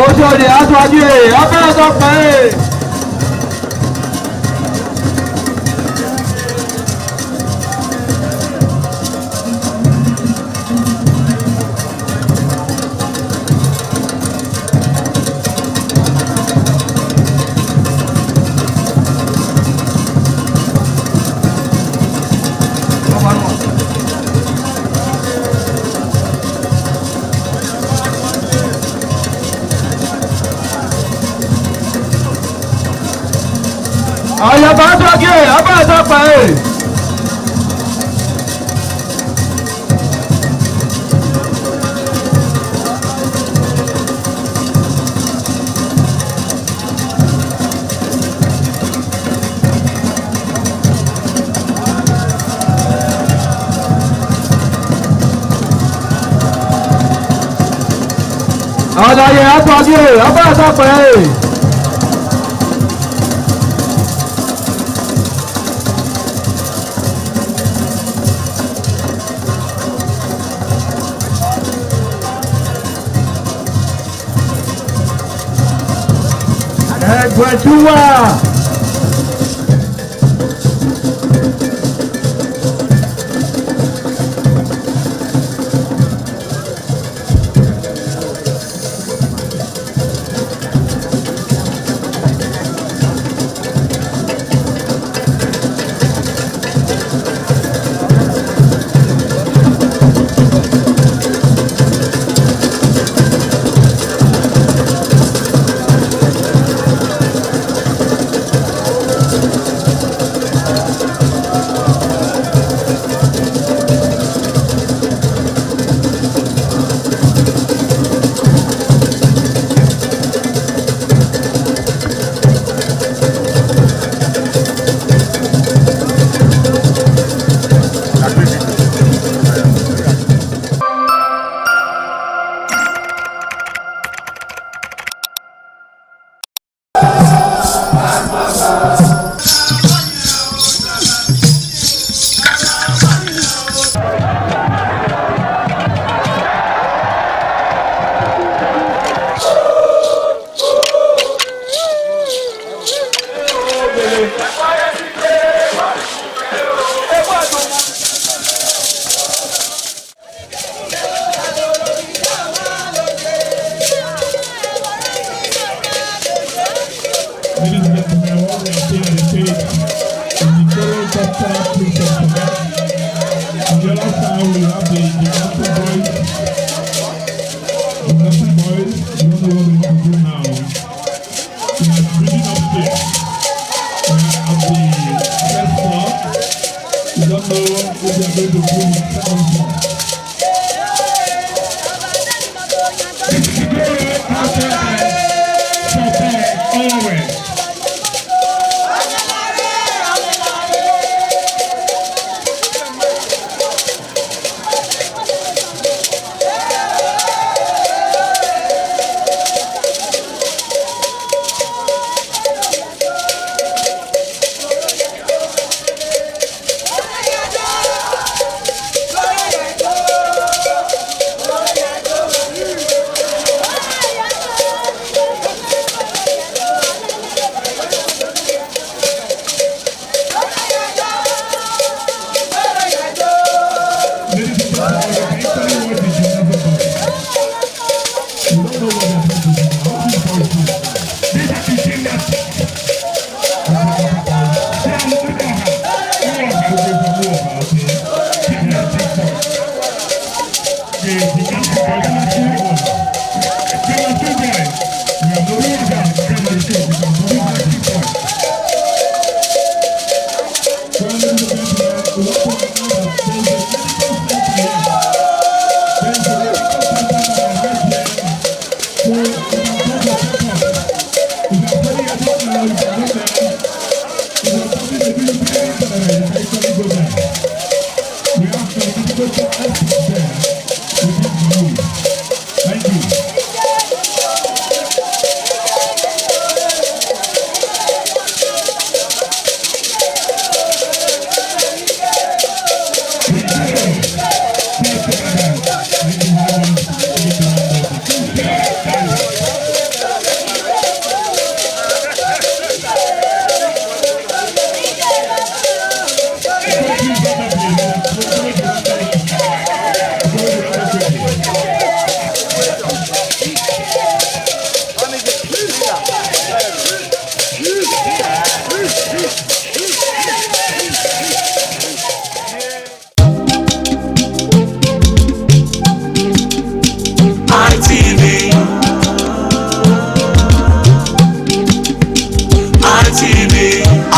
Ojúde aṣáájú ẹ̀ abẹ́rẹ́ tó pẹ́ ẹ̀. Àyàbá sọ́kì ẹ̀ abẹ́rẹ́ tó pẹ́ ẹ̀. Àdàyè àtọ́jú ẹ̀ abẹ́rẹ́ tó pẹ́ ẹ̀. Ẹgbẹ̀túwà.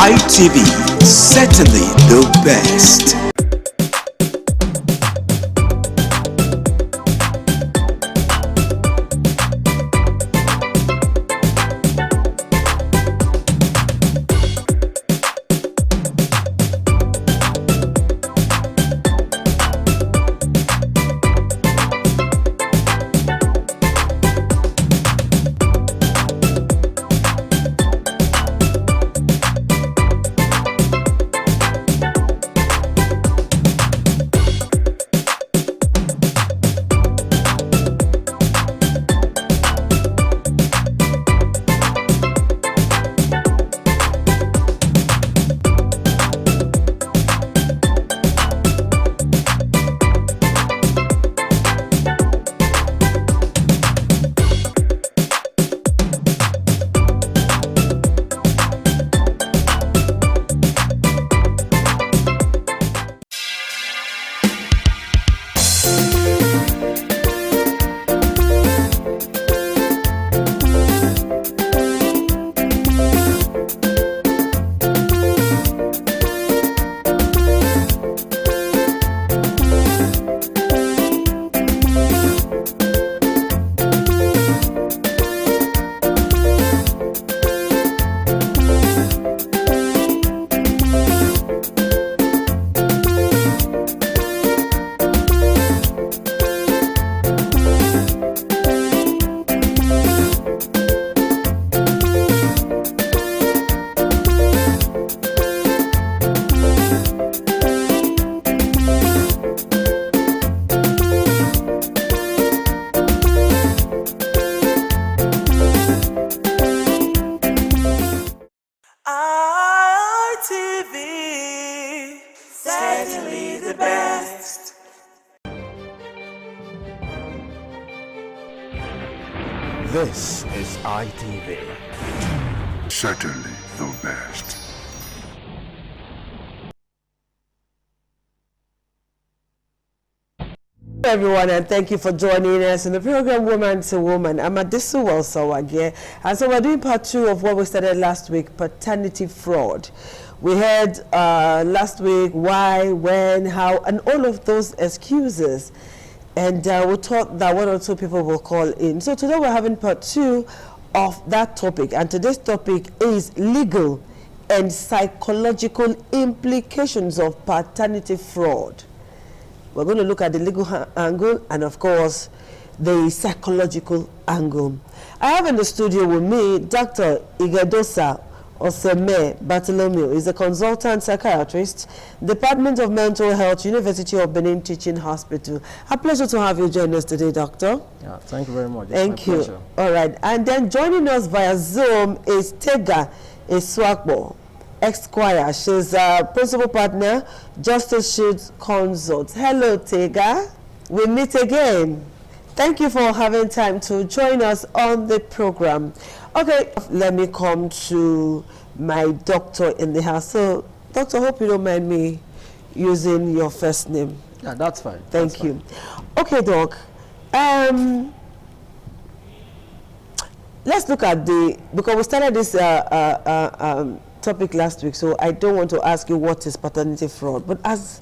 ITV, certainly the best. ITV, certainly the best. This is ITV. Certainly the best. Hello everyone, and thank you for joining us in the program Woman to Woman. I'm Adisu Welsawagye, and so we're doing part 2 of what we started last week, paternity fraud. We heard last week why, when, how, and all of those excuses, and we thought that 1 or 2 people will call in. So today we're having part 2 of that topic, and today's topic is legal and psychological implications of paternity fraud. We're going to look at the legal angle and, of course, the psychological angle. I have in the studio with me Dr. Igedosa Oseme Bartholomew. He's a consultant psychiatrist, Department of Mental Health, University of Benin Teaching Hospital. A pleasure to have you join us today, Doctor. Yeah, thank you very much. Thank you. Pleasure. All right. And then joining us via Zoom is Tega Eswakbo, Esquire. She's a principal partner, Justice Shields Consults. Hello, Tega. We meet again. Thank you for having time to join us on the program. Okay, let me come to my doctor in the house. So, Doctor, hope you don't mind me using your first name. Yeah, that's fine. Thank you. Okay, Doc. Let's look at because we started this topic last week, so I don't want to ask you what is paternity fraud, but as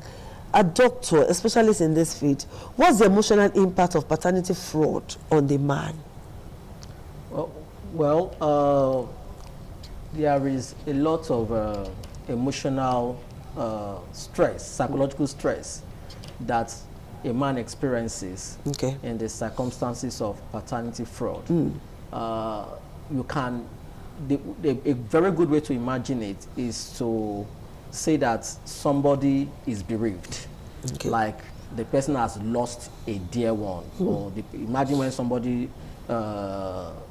a doctor, a specialist in this field, what's the emotional impact of paternity fraud on the man? There is a lot of emotional stress, psychological stress that a man experiences in the circumstances of paternity fraud. You can, a very good way to imagine it is to say that somebody is bereaved, like the person has lost a dear one. Or imagine when somebody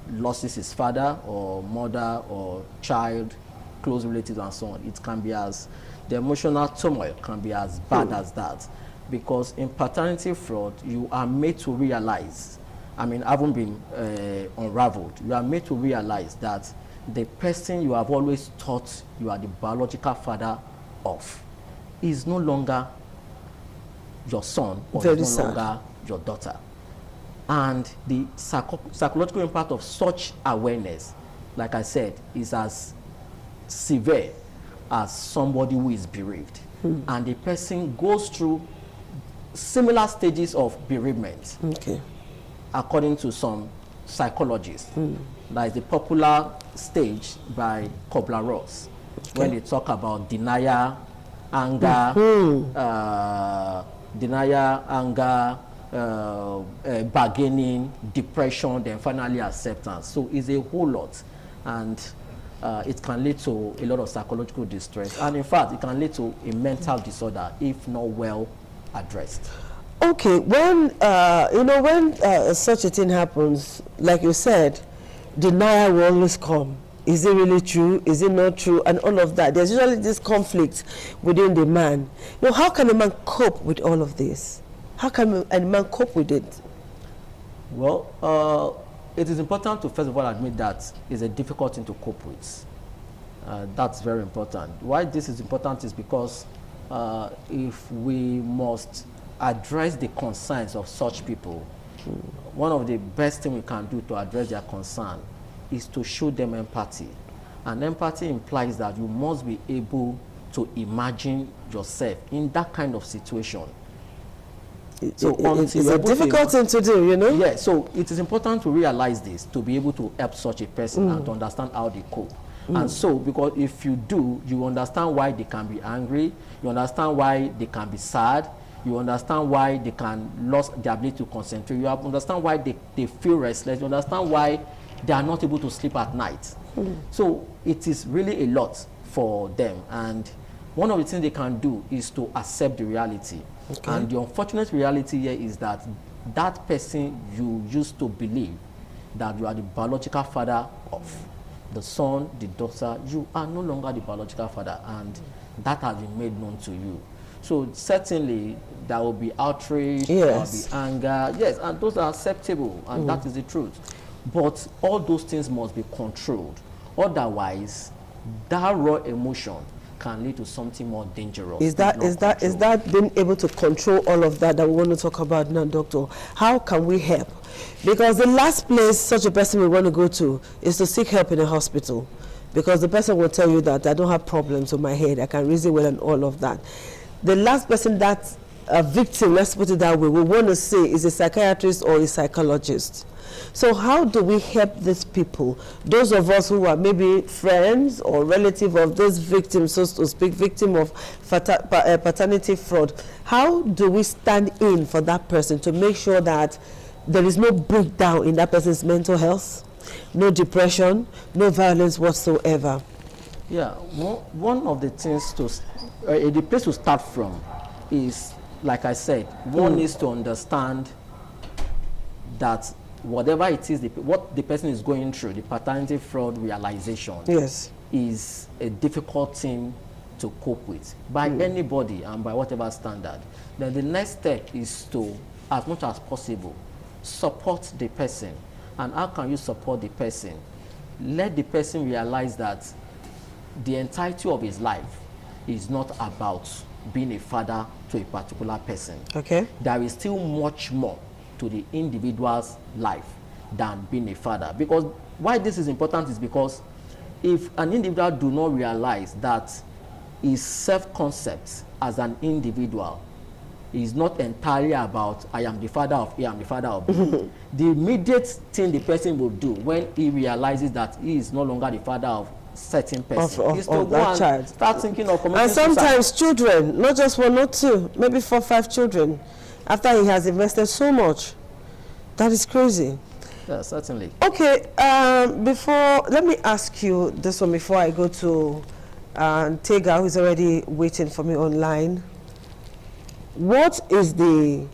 loses his father or mother or child, close relatives and so on. It can be as, the emotional turmoil can be as bad as that. Because in paternity fraud, you are made to realize, I mean, haven't been unraveled, you are made to realize that the person you have always thought you are the biological father of is no longer your son or is no longer your daughter. And the psychological impact of such awareness, like I said, is as severe as somebody who is bereaved. And the person goes through similar stages of bereavement, according to some psychologists. That is the popular stage by Kubler-Ross, when they talk about denial, anger, bargaining, depression, then finally acceptance. So it's a whole lot, and it can lead to a lot of psychological distress, and in fact it can lead to a mental disorder if not well addressed. Okay, when when such a thing happens, like you said, denial will always come. Is it really true? Is it not true? And all of that. There's usually this conflict within the man. Now, how can a man cope with all of this? How can a man cope with it? Well, it is important to first of all admit that it's a difficult thing to cope with. That's very important. Why this is important is because if we must address the concerns of such people, one of the best things we can do to address their concern is to show them empathy. And empathy implies that you must be able to imagine yourself in that kind of situation. So it's a difficult thing to do, you know? Yeah, so it is important to realize this, to be able to help such a person and to understand how they cope. And so, because if you do, you understand why they can be angry, you understand why they can be sad, you understand why they can lose the ability to concentrate, you understand why they feel restless, you understand why they are not able to sleep at night. So it is really a lot for them, and one of the things they can do is to accept the reality. And the unfortunate reality here is that that person you used to believe that you are the biological father of, the son, the daughter, you are no longer the biological father, and that has been made known to you. So certainly there will be outrage, there will be anger, and those are acceptable, and that is the truth. But all those things must be controlled. Otherwise, that raw emotion can lead to something more dangerous. Is that being able to control all of that we want to talk about now, Doctor? How can we help? Because the last place such a person will want to go to is to seek help in a hospital, because the person will tell you that I don't have problems with my head, I can reason well and all of that. The last person that a victim, let's put it that way, we want to see is a psychiatrist or a psychologist. So how do we help these people, those of us who are maybe friends or relative of those victims, so to speak, victim of paternity fraud? How do we stand in for that person to make sure that there is no breakdown in that person's mental health, no depression, no violence whatsoever? Yeah, one of the things the place to start from is, like I said, one needs to understand that whatever it is, what the person is going through, the paternity fraud realization, is a difficult thing to cope with by anybody and by whatever standard. Then the next step is to, as much as possible, support the person. And how can you support the person? Let the person realize that the entirety of his life is not about being a father to a particular person. There is still much more to the individual's life than being a father. Because why this is important is because if an individual do not realize that his self-concept as an individual is not entirely about I am the father of A, I am the father of B. The immediate thing the person will do when he realizes that he is no longer the father of certain person is to go and child. Start thinking of committing And sometimes suicide. children, not just one or two, maybe 4 or 5 children, after he has invested so much. That is crazy. Yeah, certainly. Okay, let me ask you this one before I go to Tega, who is already waiting for me online. What is the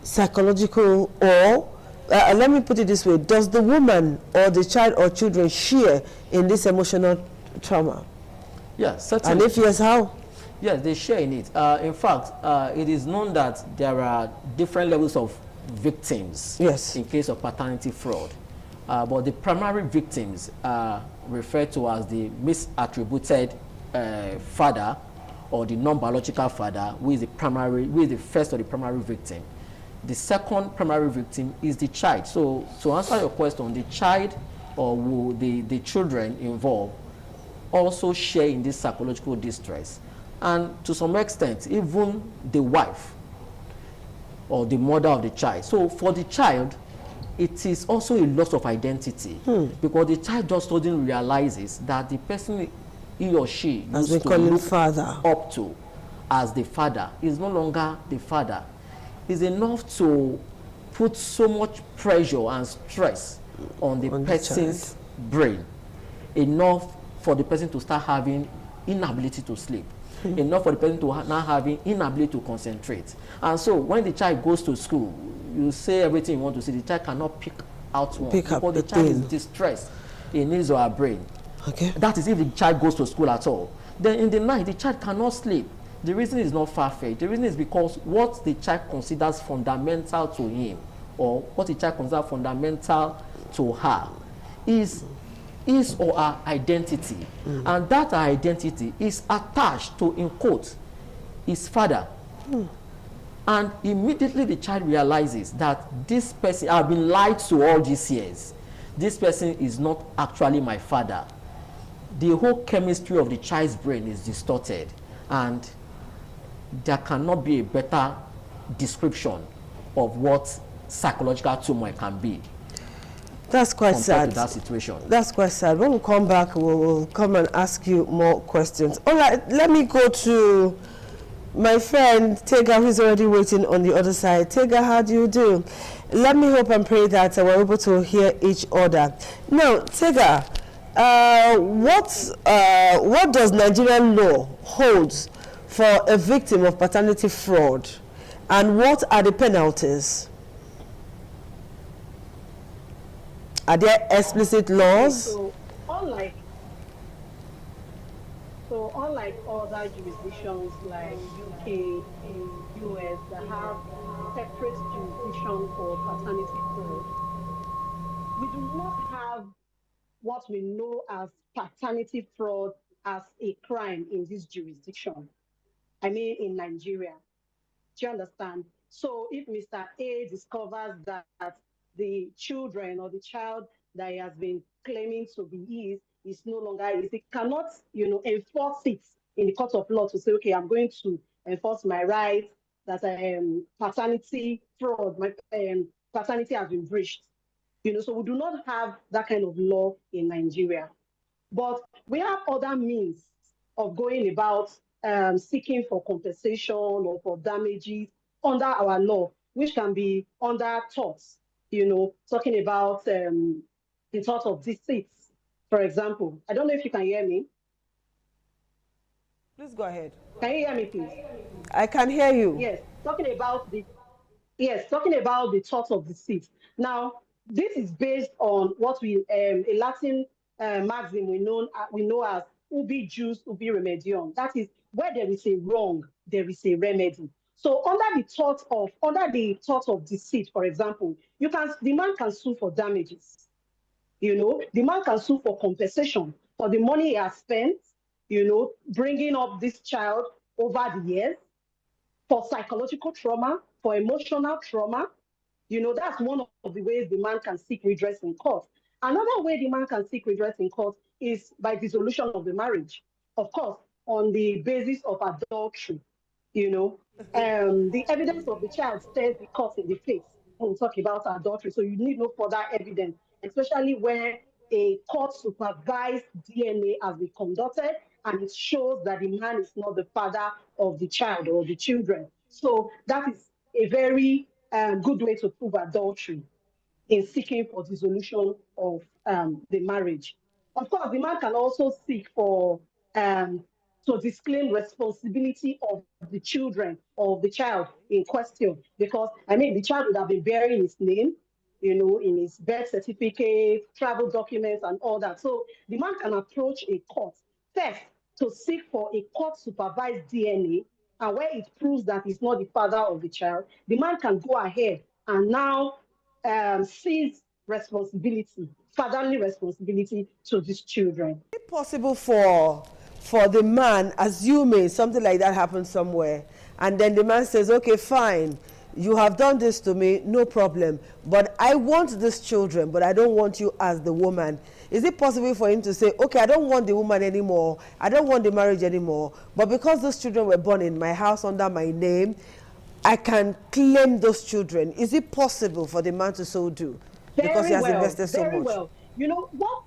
psychological, or let me put it this way, does the woman or the child or children share in this emotional trauma? Yes, certainly. And if yes, how? Yes, they share in it. In fact, it is known that there are different levels of victims in case of paternity fraud. But the primary victims are referred to as the misattributed father, or the non-biological father, who is the first or the primary victim. The second primary victim is the child. So to answer your question, the child or the children involved also share in this psychological distress. And to some extent, even the wife or the mother of the child. So for the child, it is also a loss of identity, because the child just doesn't realize that the person he or she used to look father up to as the father is no longer the father. Is enough to put so much pressure and stress on the person's brain, enough for the person to start having inability to sleep, enough for the person to now having inability to concentrate. And so when the child goes to school, you say everything you want to say, the child cannot pick out one because the child is distressed in his or her brain. Okay. That is if the child goes to school at all. Then in the night, the child cannot sleep. The reason is not far-fetched. The reason is because what the child considers fundamental to him, or what the child considers fundamental to her, is his or her identity. And that identity is attached to, in quote, his father. And immediately the child realizes that this person, I've been lied to all these years. This person is not actually my father. The whole chemistry of the child's brain is distorted, and there cannot be a better description of what psychological turmoil can be. That's quite sad. To that situation. That's quite sad. When we come back, we'll come and ask you more questions. All right, let me go to my friend Tega, who's already waiting on the other side. Tega, how do you do? Let me hope and pray that we're able to hear each other. Now, Tega, what does Nigerian law hold for a victim of paternity fraud, and what are the penalties? Are there explicit laws? So unlike other jurisdictions like UK and US that have separate jurisdiction for paternity fraud, we do not have what we know as paternity fraud as a crime in this jurisdiction. I mean, in Nigeria. Do you understand? So if Mr. A discovers that the children or the child that he has been claiming to be his is no longer his, he cannot, enforce it in the court of law to say, okay, I'm going to enforce my right that paternity fraud, my paternity has been breached. So we do not have that kind of law in Nigeria. But we have other means of going about seeking for compensation or for damages under our law, which can be under torts, talking about the tort of deceit, for example. I don't know if you can hear me. Please go ahead. Can you hear me, please? I can hear you. Yes, talking about the tort of deceit. Now, this is based on what we a Latin maxim we know as ubi jus, ubi remedium. That is, where there is a wrong, there is a remedy. So under the thought of deceit, for example, the man can sue for damages. The man can sue for compensation for the money he has spent, bringing up this child over the years, for psychological trauma, for emotional trauma. That's one of the ways the man can seek redress in court. Another way the man can seek redress in court is by dissolution of the marriage, of course, on the basis of adultery. The evidence of the child stares the court in the face when we talk about adultery. So you need no further evidence, especially where a court supervised DNA has been conducted and it shows that the man is not the father of the child or the children. So that is a very good way to prove adultery in seeking for dissolution of the marriage. Of course, the man can also seek for to disclaim responsibility of the children of the child in question, because the child would have been bearing his name, in his birth certificate, travel documents, and all that. So the man can approach a court first to seek for a court-supervised DNA, and where it proves that he's not the father of the child, the man can go ahead and now seize responsibility, fatherly responsibility to these children. Is it possible for the man, assuming something like that happens somewhere, and then the man says, okay, fine, you have done this to me, no problem, but I want these children, but I don't want you as the woman? Is it possible for him to say, okay, I don't want the woman anymore, I don't want the marriage anymore, but because those children were born in my house under my name, I can claim those children? Is it possible for the man to so do? Because he has invested so much. Well. You know what?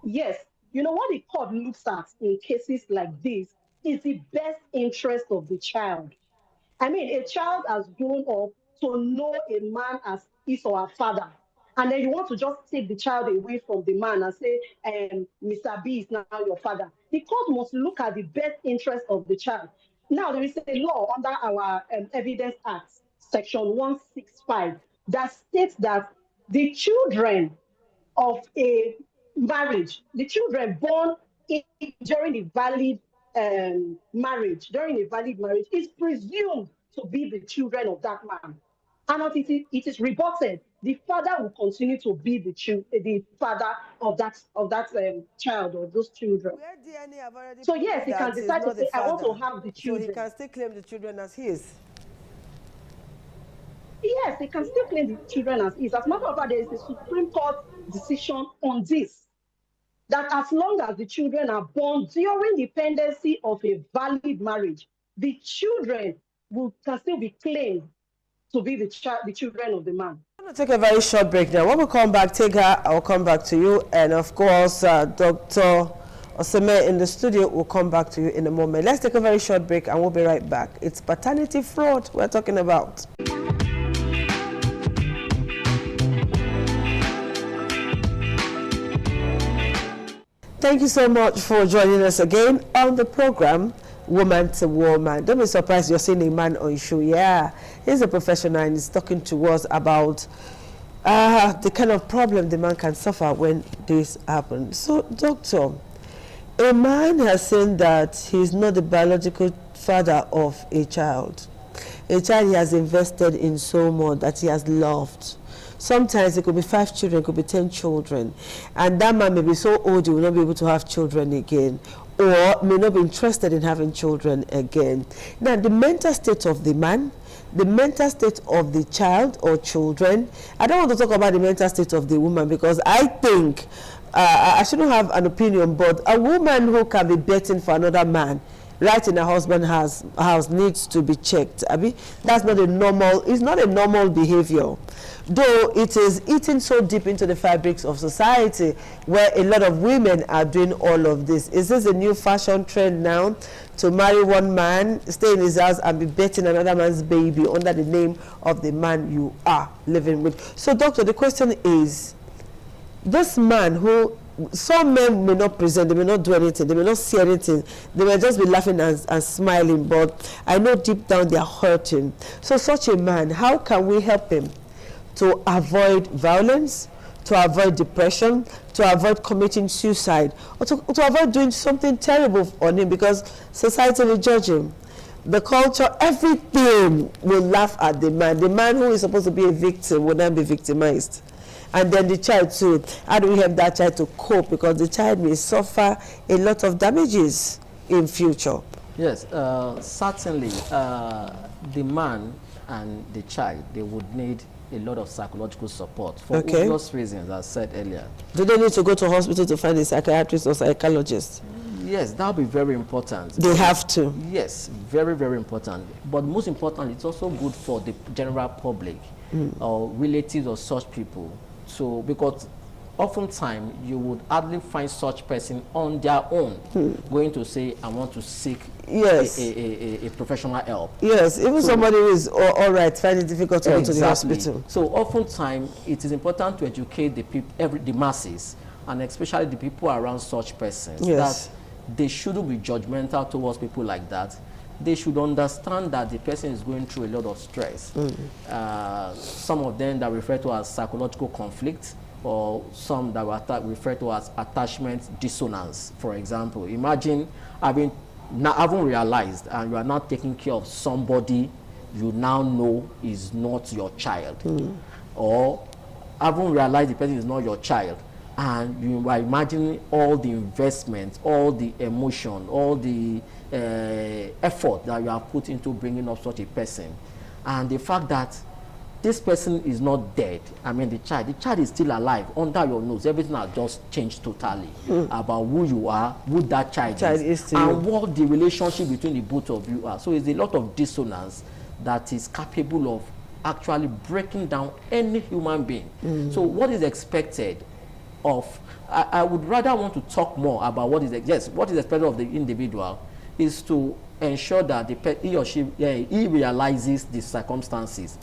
Yes. You know what the court looks at in cases like this is the best interest of the child. A child has grown up to know a man as his or her father. And then you want to just take the child away from the man and say, Mr. B is now your father. The court must look at the best interest of the child. Now, there is a law under our Evidence Act, Section 165, that states that the children of a marriage, the children born during a valid marriage, is presumed to be the children of that man. And until it is reported, the father will continue to be the father of that child or those children. So yes, he can decide to say, I want to have the children. So he can still claim the children as his. Yes, he can still claim the children as his. As a matter of fact, there is a Supreme Court decision on this, that as long as the children are born during the pendency of a valid marriage, the children can still be claimed to be the children of the man. I'm going to take a very short break now. When we come back, I'll come back to you. And of course, Dr. Oseme in the studio will come back to you in a moment. Let's take a very short break and we'll be right back. It's paternity fraud we're talking about. Thank you so much for joining us again on the program, Woman to Woman. Don't be surprised you're seeing a man on show. Yeah, he's a professional and he's talking to us about the kind of problem the man can suffer when this happens. So, doctor, a man has said that he's not the biological father of a child he has invested in so much, that he has loved. Sometimes it could be 5 children, it could be 10 children. And that man may be so old he will not be able to have children again, or may not be interested in having children again. Now, the mental state of the man, the mental state of the child or children, I don't want to talk about the mental state of the woman, because I think, I shouldn't have an opinion, but a woman who can be betting for another man right in her husband's house needs to be checked. I mean, that's not a normal, it's not a normal behavior. Though it is eating so deep into the fabrics of society, where a lot of women are doing all of this. Is this a new fashion trend now, to marry one man, stay in his house and be betting another man's baby under the name of the man you are living with? So, doctor, the question is, this man who, some men may not present, they may not do anything, they may not see anything, they may just be laughing and smiling, but I know deep down they are hurting. So such a man, how can we help him to avoid violence, to avoid depression, to avoid committing suicide, or to avoid doing something terrible on him, because society will judge him? The culture, everything will laugh at the man. The man who is supposed to be a victim will not be victimized. And then the child too. How do we help that child to cope? Because the child may suffer a lot of damages in future. Yes, certainly the man and the child, they would need a lot of psychological support for obvious reasons, as I said earlier. Do they need to go to hospital to find a psychiatrist or psychologist? Yes, that'll be very important. They have to. Yes, very, very important. But most importantly, it's also good for the general public or relatives of such people. So, because oftentimes you would hardly find such person on their own going to say, I want to seek a professional help. Yes, even somebody who is all right find it difficult to go to the hospital. So oftentimes it is important to educate the people, the masses, and especially the people around such persons, that they shouldn't be judgmental towards people like that. They should understand that the person is going through a lot of stress. Some of them that refer to as psychological conflict, or some that were referred to as attachment dissonance, for example. Imagine having realized and you are not taking care of somebody you now know is not your child, or having realized the person is not your child, and you are imagining all the investment, all the emotion, all the effort that you have put into bringing up such a person, and the fact that this person is not dead. I mean, the child is still alive under your nose. Everything has just changed totally about who you are, who that child is and what the relationship between the both of you are. So it's a lot of dissonance that is capable of actually breaking down any human being. So what is expected of, I would rather want to talk more about what is expected of the individual is to ensure that he or she he realizes the circumstances.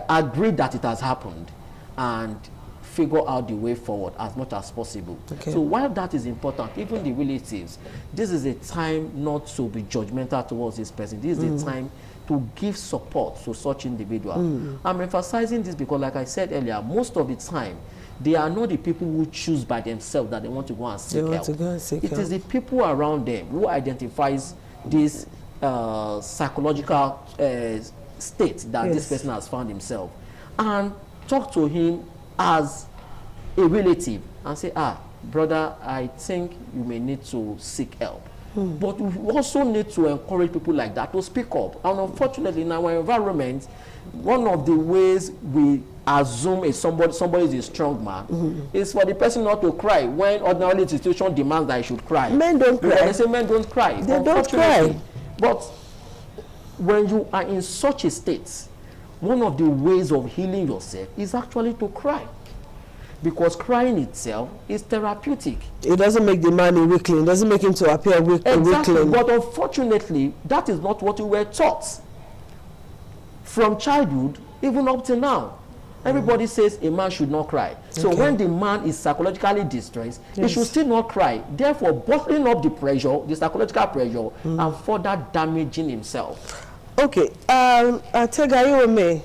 Agree that it has happened and figure out the way forward as much as possible. So while that is important, even the relatives, this is a time not to be judgmental towards this person. This is a time to give support to such individual. I'm emphasizing this because, like I said earlier, most of the time they are not the people who choose by themselves that they want to go and seek help. It is the people around them who identifies this psychological state that this person has found himself, and talk to him as a relative and say, brother, I think you may need to seek help. But we also need to encourage people like that to speak up. And unfortunately, in our environment, one of the ways we assume somebody is a strong man is for the person not to cry when ordinarily the situation demands that he should cry. Men don't cry. They say men don't cry. They don't cry. But when you are in such a state, one of the ways of healing yourself is actually to cry. Because crying itself is therapeutic. It doesn't make the man a weakling. It doesn't make him to appear weak. Exactly. But unfortunately, that is not what we were taught. From childhood, even up to now. Everybody says a man should not cry. So when the man is psychologically distressed, he should still not cry. Therefore, bottling up the pressure, the psychological pressure, and further damaging himself. Okay. Tega, are you with me?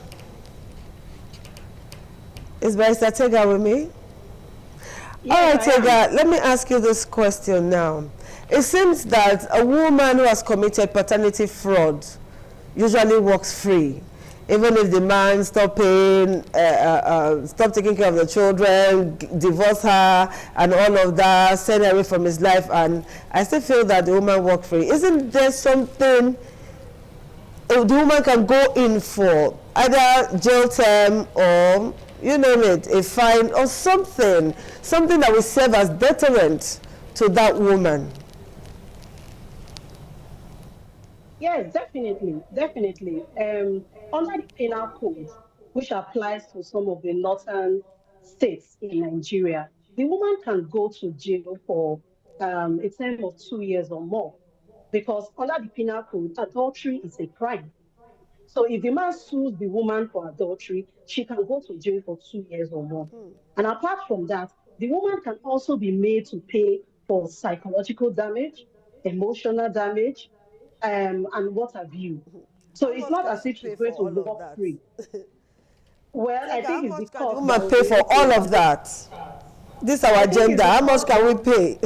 Is Barrister Tega with me? All right, Tega, let me ask you this question now. It seems that a woman who has committed paternity fraud usually walks free. Even if the man stop paying, stop taking care of the children, divorce her, and all of that, send her away from his life, and I still feel that the woman walk free. Isn't there something the woman can go in for, either jail term or, you name it, a fine or something that will serve as deterrent to that woman? Yes, definitely. Under the penal code, which applies to some of the northern states in Nigeria, the woman can go to jail for a term of 2 years or more, because under the penal code, adultery is a crime. So if the man sues the woman for adultery, she can go to jail for 2 years or more. And apart from that, the woman can also be made to pay for psychological damage, emotional damage, and what have you. So it's not as if she's going to walk free. Well, I think it's because woman pay for all of that. This is our agenda. How much can we pay?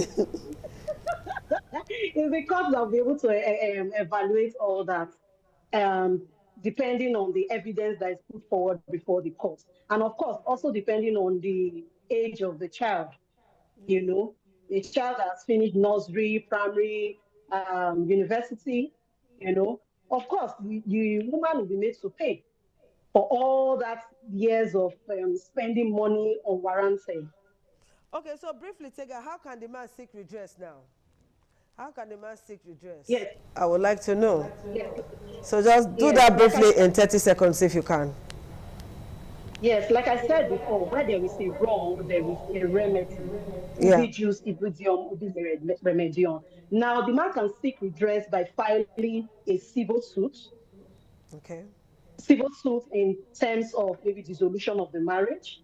It's because they'll be able to evaluate all that, depending on the evidence that is put forward before the court. And of course, also depending on the age of the child. You know, the child has finished nursery, primary, university, you know. Of course, the woman will be made to pay for all that years of spending money unwarranted. Okay, so briefly, Tega, how can the man seek redress now? How can the man seek redress? Yes. I would like to know. Yes. So just do that briefly in 30 seconds if you can. Yes, like I said before, where there is a wrong, there is a remedy. Yeah. Jus ibidium, remedium. Now, the man can seek redress by filing a civil suit. Okay. Civil suit in terms of maybe dissolution of the marriage,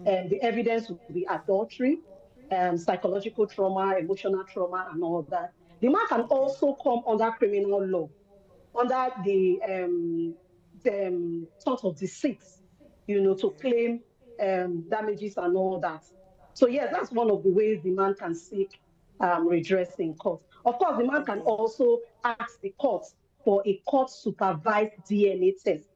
and the evidence would be adultery, psychological trauma, emotional trauma, and all that. The man can also come under criminal law, under the sort of deceit, to claim damages and all that. So yes, that's one of the ways the man can seek redress in court. Of course, the man can also ask the court for a court-supervised DNA test,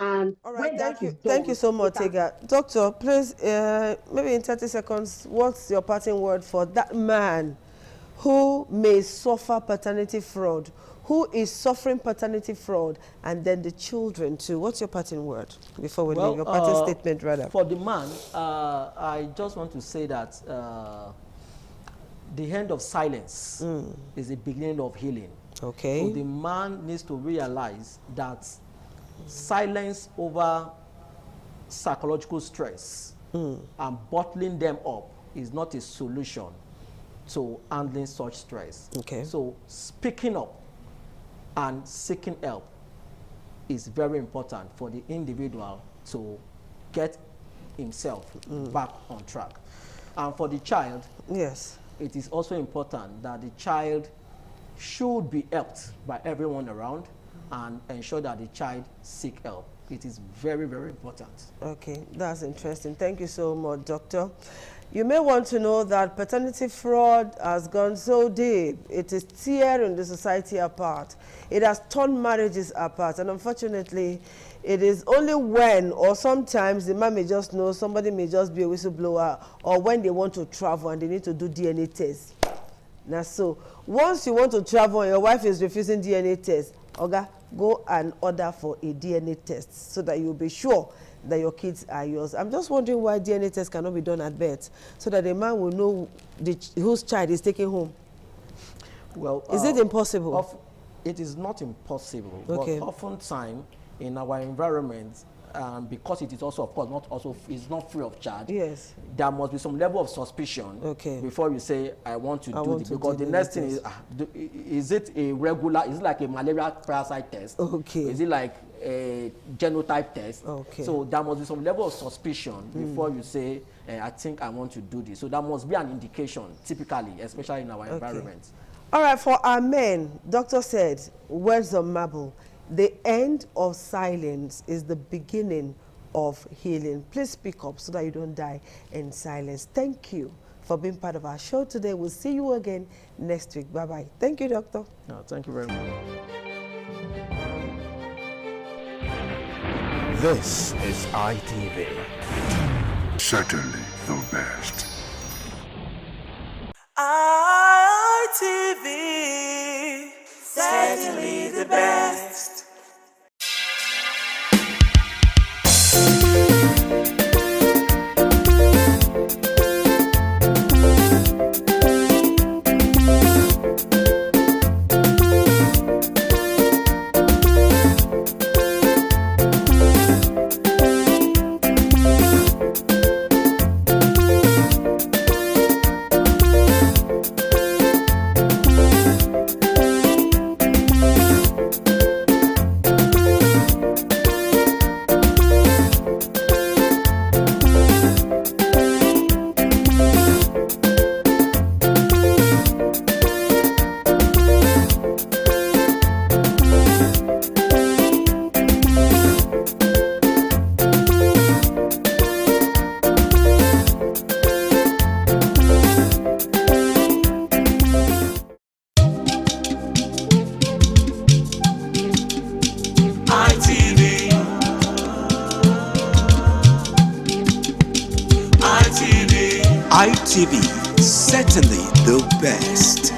and all right, thank you. Thank you so much, Tega. Doctor, please, maybe in 30 seconds, what's your parting word for that man who may suffer paternity fraud, who is suffering paternity fraud, and then the children too? What's your parting word before we leave? Your parting statement, rather. For the man, I just want to say that the end of silence is the beginning of healing. Okay. So the man needs to realize that silence over psychological stress and bottling them up is not a solution to handling such stress. Okay. So speaking up and seeking help is very important for the individual to get himself back on track. And for the child, yes, it is also important that the child should be helped by everyone around and ensure that the child seek help. It is very, very important. Okay, that's interesting. Thank you so much, Doctor. You may want to know that paternity fraud has gone so deep. It is tearing the society apart. It has torn marriages apart. And unfortunately, it is only when, or sometimes the man may just know, somebody may just be a whistleblower, or when they want to travel and they need to do DNA tests. Now, so once you want to travel and your wife is refusing DNA tests, Oga, go and order for a DNA test so that you'll be sure that your kids are yours. I'm just wondering why DNA tests cannot be done at birth, so that the man will know whose child is taking home. Well, is it impossible? It is not impossible, okay, but oftentimes in our environment, because it is also, of course, it's not free of charge. Yes. There must be some level of suspicion. Okay. Before you say, I want to do this, because the next thing is it a regular? Is it like a malaria parasite test? Okay. Is it like a genotype test? Okay. So there must be some level of suspicion before you say, I think I want to do this. So there must be an indication, typically, especially in our environment. All right, for our men, doctor said, words of marble. The end of silence is the beginning of healing. Please speak up so that you don't die in silence. Thank you for being part of our show today. We'll see you again next week. Bye-bye. Thank you, doctor. No, thank you very much. This is ITV. Certainly the best. ITV, certainly the best. ITV, certainly the best.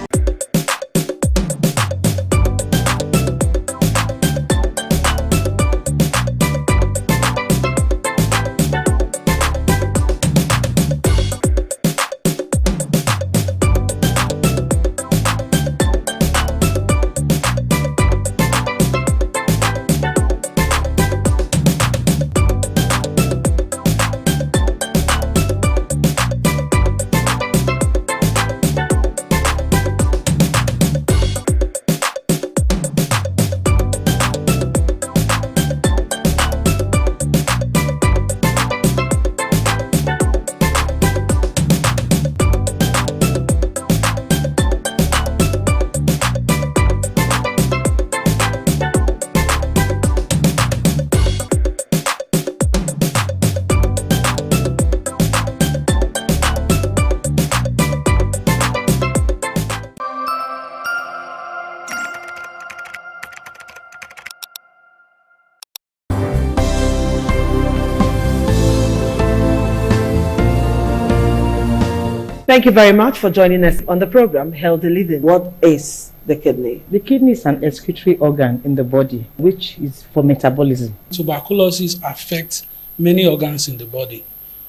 Thank you very much for joining us on the program, Healthy Living. What is the kidney? The kidney is an excretory organ in the body, which is for metabolism. Tuberculosis affects many organs in the body,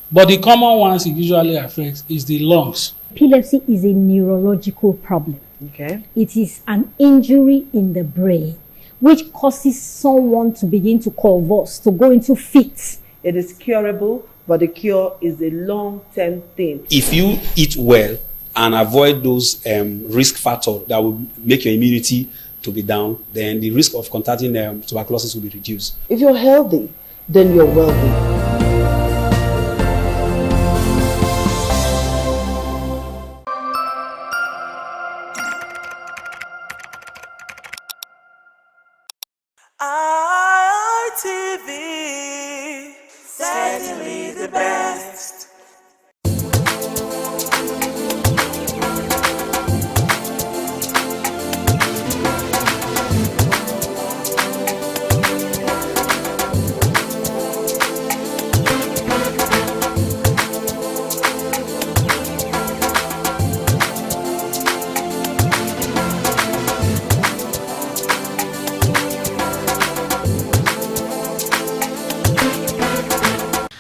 but the common ones it usually affects is the lungs. Epilepsy is a neurological problem. Okay. It is an injury in the brain which causes someone to begin to convulse, to go into fits. It is curable, but the cure is a long-term thing. If you eat well and avoid those risk factors that will make your immunity to be down, then the risk of contracting tuberculosis will be reduced. If you're healthy, then you're wealthy. ITV, certainly the best.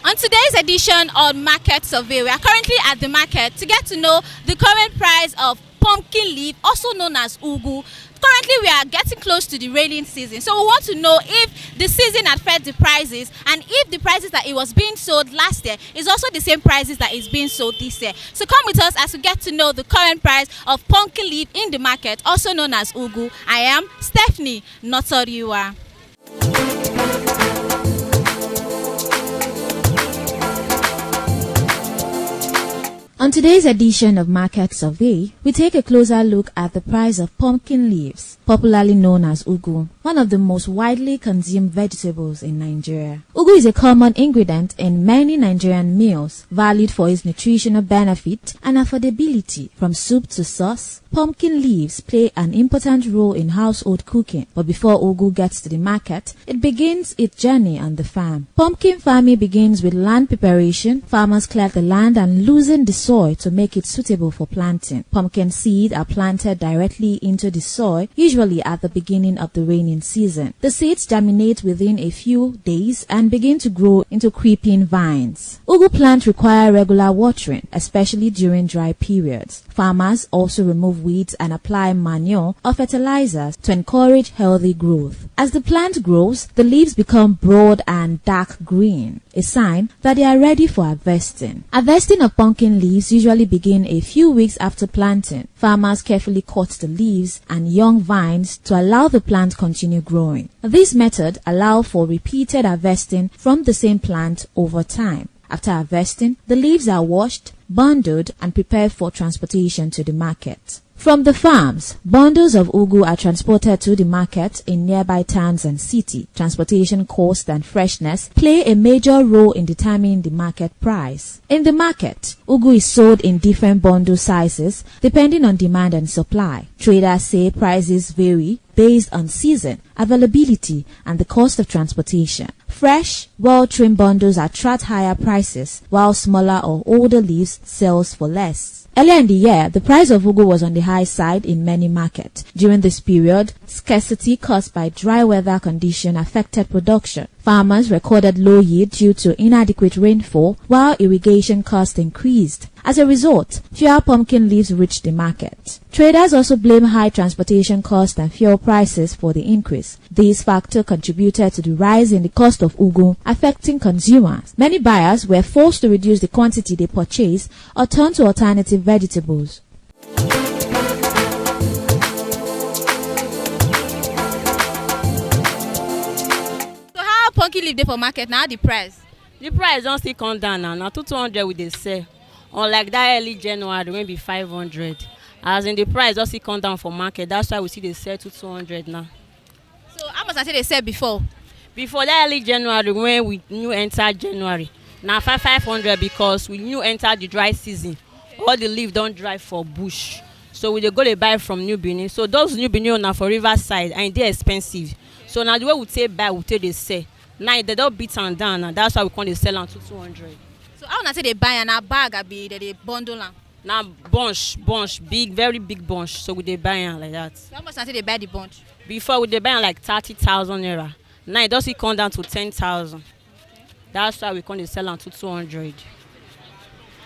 On today's edition on Market Survey, we are currently at the market to get to know the current price of pumpkin leaf, also known as ugu. Currently, we are getting close to the raining season, so we want to know if the season affects the prices and if the prices that it was being sold last year is also the same prices that is being sold this year. So come with us as we get to know the current price of pumpkin leaf in the market, also known as ugu. I am Stephanie Notoriwa. On today's edition of Market Survey, we take a closer look at the price of pumpkin leaves, popularly known as ugu, one of the most widely consumed vegetables in Nigeria. Ugu is a common ingredient in many Nigerian meals, valued for its nutritional benefit and affordability. From soup to sauce, pumpkin leaves play an important role in household cooking. But before ugu gets to the market, it begins its journey on the farm. Pumpkin farming begins with land preparation. Farmers clear the land and loosen the soil to make it suitable for planting. Pumpkin seeds are planted directly into the soil, usually at the beginning of the rainy season. The seeds germinate within a few days and begin to grow into creeping vines. Ugu plants require regular watering, especially during dry periods. Farmers also remove weeds and apply manure or fertilizers to encourage healthy growth. As the plant grows, the leaves become broad and dark green, a sign that they are ready for harvesting. Harvesting of pumpkin leaves usually begin a few weeks after planting. Farmers carefully cut the leaves and young vines to allow the plant continue growing. This method allows for repeated harvesting from the same plant over time. After harvesting, the leaves are washed, bundled, and prepared for transportation to the market. From the farms, bundles of ugu are transported to the market in nearby towns and cities. Transportation cost and freshness play a major role in determining the market price. In the market, ugu is sold in different bundle sizes depending on demand and supply. Traders say prices vary based on season, availability, and the cost of transportation. Fresh, well-trimmed bundles attract higher prices, while smaller or older leaves sells for less. Earlier in the year, the price of ugu was on the high side in many markets. During this period, scarcity caused by dry weather conditions affected production. Farmers recorded low yield due to inadequate rainfall, while irrigation costs increased. As a result, fewer pumpkin leaves reached the market. Traders also blame high transportation costs and fuel prices for the increase. These factors contributed to the rise in the cost of ugu, affecting consumers. Many buyers were forced to reduce the quantity they purchase or turn to alternative vegetables. Pumpkin leaf dey for market now the price don still come down now 200 we dey sell, unlike that early January when be 500. As in the price don still come down for market, that's why we see dey sell to 200 now. So how much I say they sell before that early January when we new enter January na 500 because we new enter the dry season. All the leaf don dry for bush, so we dey go dey buy from New Benin. So those New Benin na for river side and e dey expensive, so na the way we take buy we take dey sell. Now they don't beat am down, and that's why we come dey sell am to 200. So how una say they buy am na bag abi they dey bundle am? Now bunch, big, very big bunch. So we dey buy am like that. So how much until they buy the bunch? Before we dey buy am like 30,000 naira. Now it does come down to 10,000. That's why we come dey sell am to 200.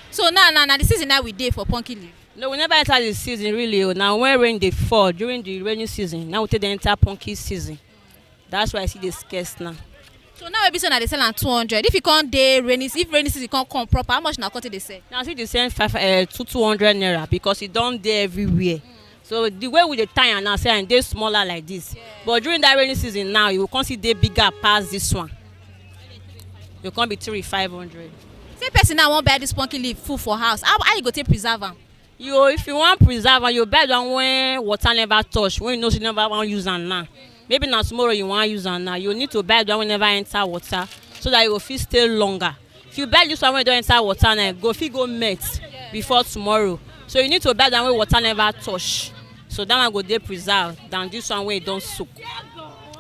So now the season now we dey for pumpkin leaf. No, we never enter the season really. Now when rain dey fall during the rainy season, now we take the enter pumpkin season. That's why I see the scarce now. So now we be so now they sell am 200. If you can't dey if rainy season can't come proper, how much now can't they sell? Now see they sell 200 naira because it don't dey everywhere. So the way we dey tie am now say and dey smaller like this. Yeah. But during that rainy season now you will come see dey bigger past this one. You can't be 3,500. Say person now won't buy this pumpkin leaf full for house. How you go take preserve am? If you want preserve am, you buy that when water never touch, when you know you never want use am now. Maybe now tomorrow you want use am now. You need to buy that when never enter water so that you will feel stay longer. If you buy this one when you don't enter water now, go melt before tomorrow. So you need to buy that when water never touch. So that one go dey preserve than this one when you don't soak.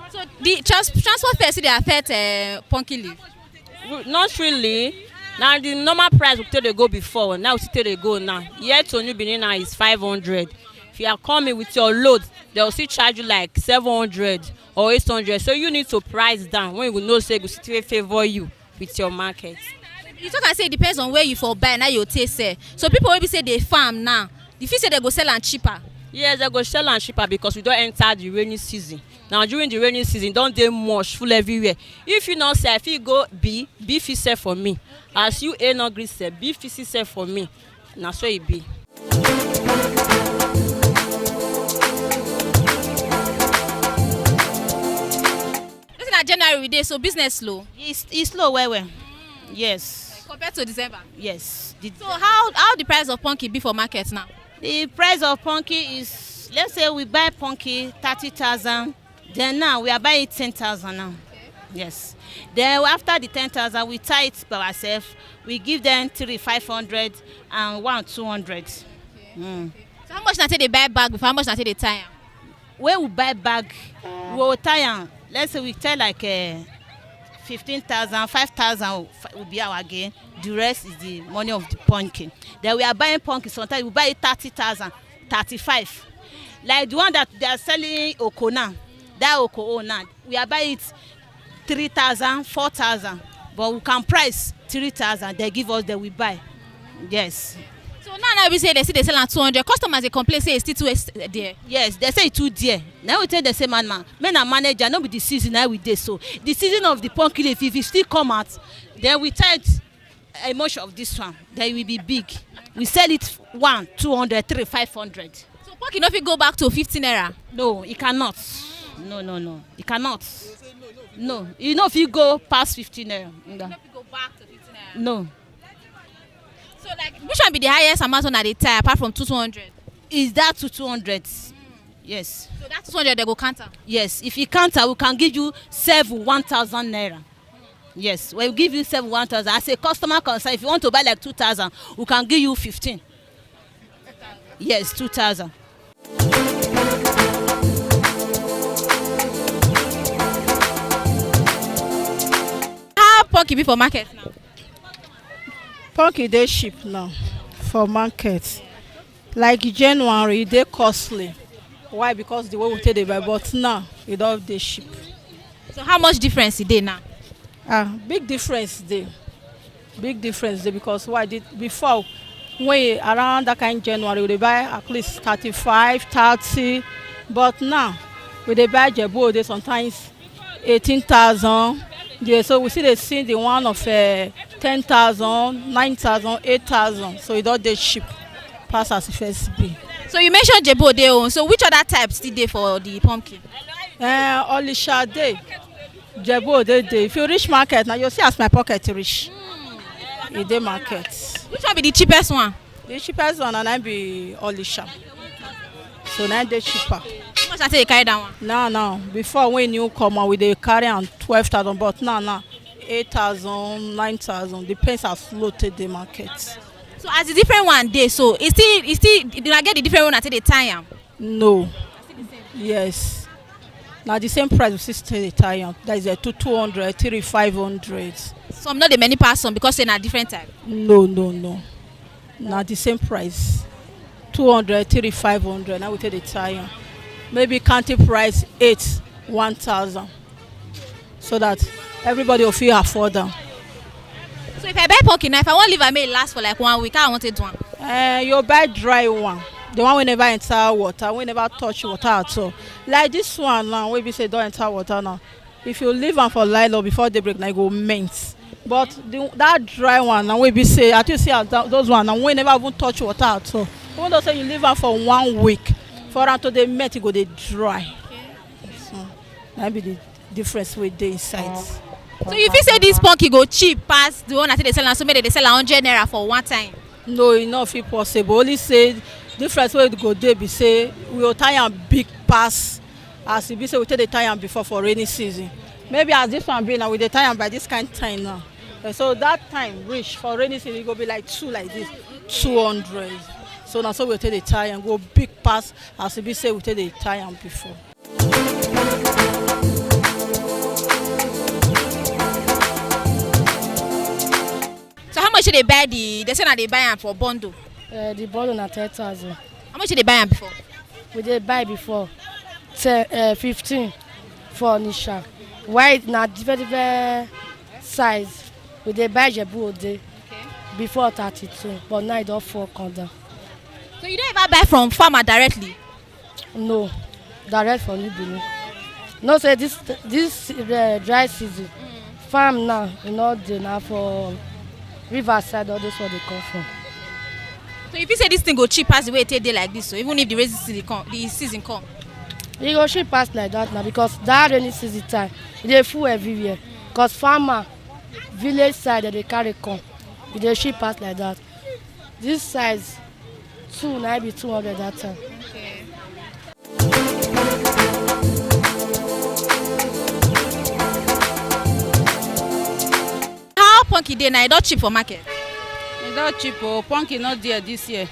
So the transport fare dey affect pumpkin leaf? Not really. Now the normal price we take dey go before, now we still dey go now. Here to New Benin now is 500. If you are coming with your load, they will still charge you like 700 or 800. So you need to price down when you know say go still favor you with your market. You talk and say it depends on where you for buy now you take sell. So people will be say they farm now. If you say they go sell am cheaper. Yes, they go sell am cheaper because we don't enter the rainy season. Now during the rainy season, don't dey much full everywhere. If you not sell, if you go B fit sell for me. As you ain't not gree sell, B fit sell for me. Now so it be. January we dey so business slow. It's slow well. Yes. Compared to December. Yes. So how the price of pumpkin be for market now? The price of pumpkin is, let's say we buy pumpkin 30,000. Then now we are buying 10,000 now. Okay. Yes. Then after the 10,000 we tie it by ourselves. We give them 3,500 and 200. Okay. Okay. So how much na take they buy bag before how much na take they tie am? When we buy bag, we will tie am. Let's say we tell like 15,000, 5,000 will be our gain. The rest is the money of the pumpkin. Then we are buying pumpkin. Sometimes we buy it 30,000, 35. Like the one that they are selling Oko now, that Oko now, we are buying it 3,000, 4,000. But we can price 3,000. They give us, then we buy. Yes. So now we say they sell at 200. Customers they complain say it's still too dear. Yes, they say it's too dear. Now we tell the same man, men and manager, not be the season now we dey. So the season of the pumpkin leaf, if it still come out, then we tell a much of this one, then it will be big. We sell it 1, 200, 3, 500. So pumpkin no fit go back to 15 naira? No, it cannot. No, it cannot. No, you know if you go past 15 naira. You no fit go back to 15 naira? No. So like which one be the highest amount on the tie apart from 200? Is that to 200? Yes. So that 200 they go counter? Yes. If you counter, we can give you 1,000 naira. Yes. When we give you 1,000, as a customer concern, if you want to buy like 2,000, we can give you 15. Yes, 2,000. How pumpkin be for market now? Pumpkin dey cheap now for market. Like January, they costly. Why? Because the way we take dey buy, but now it all dey cheap. So how much difference is there now? Big difference dey. Big difference dey because why? Before when around that kind of January we dey buy at least 35, 30, but now we dey buy Jebu dey sometimes 18,000. Yeah, so we see the one of 10,000, 9,000, 8,000. So it all dey cheap. Pass as first be. So you mentioned Jebu dey own. So which other types still dey for the pumpkin? Olisha dey. Jebu dey. If you reach market now, you see as my pocket reach. E dey market. Which one be the cheapest one? The cheapest one and I be Olisha. So now they cheaper. How much I say you carry that one? No. Before when you come out, we dey carry on 12,000, but now 8,000, 9,000. Depends how slow to the market. So as the different one dey, so it still did I get the different one at the time? No. Yes. Now the same price we still the time. That is a 200, 3,500. So I'm not the many person because they're not different type. No. na the same price. 200, 3, 500. Now we take the tie. Maybe county price 8, 1,000. So that everybody will feel afford them. So if I buy pumpkin now, if I want leave, I may last for like 1 week. I want it one. You buy dry one. The one we never enter water, we never touch water at all. Like this one now, we say don't enter water now. If you leave them for light before they break, now go mint. But that dry one, now we be say, I think see those ones, and we never even touch water at all. Even though say you leave them for 1 week, for until they melt, it go they dry. Okay. So that be the difference with the inside. So if you say this pumpkin go cheap past the one that they sell, so maybe they sell 100 naira for one time. No, it's not fit possible. Only say difference wey go dey be say we go tie am big pass as e be say we take the tie am before for rainy season. Maybe as this one be now we dey tie am by this kind time now. So that time reach for rainy season, it go be like 2 like this, 200. So now so we take the tie and go big pass as e be say we take the tie am before. So how much should they buy they say that they buy am for bundle? The bundle na 10,000. How much did they buy am before? We did buy before 15 for Nisha. White na different size. We did buy Jebu Ode before 32, but now it don't fall down. So you don't ever buy from farmer directly? No, direct from New Benin. No, say this dry season, farm now, you know, they now for riverside, all this where they come from. So if you say this thing go cheap as the way it take day like this, so even if the rainy season come, it go cheap pass like that now because that rainy season time, they full everywhere. Because farmer, village side they carry come, they cheap pass like that. This size 2 now be 200 that time. Okay. How pumpkin dey now? It not cheap for market. It's not cheap. Pumpkin not there this year.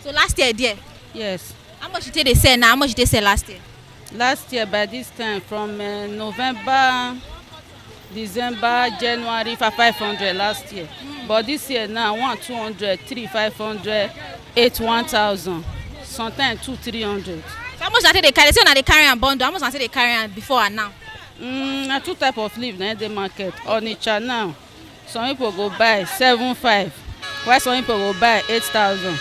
So last year there? Yes. How much did they sell now? How much did they sell last year? Last year by this time from November, December, January for 500 last year. But this year now 1, 200, 3, 500, 8, 1,000. Sometimes 2, 300. So how much did they carry? Say now they carry and bundle. How much did they carry and before and now? 2 type of leaf na the market. Onitsha now, some people go buy 7,500, while some people go buy 8,000.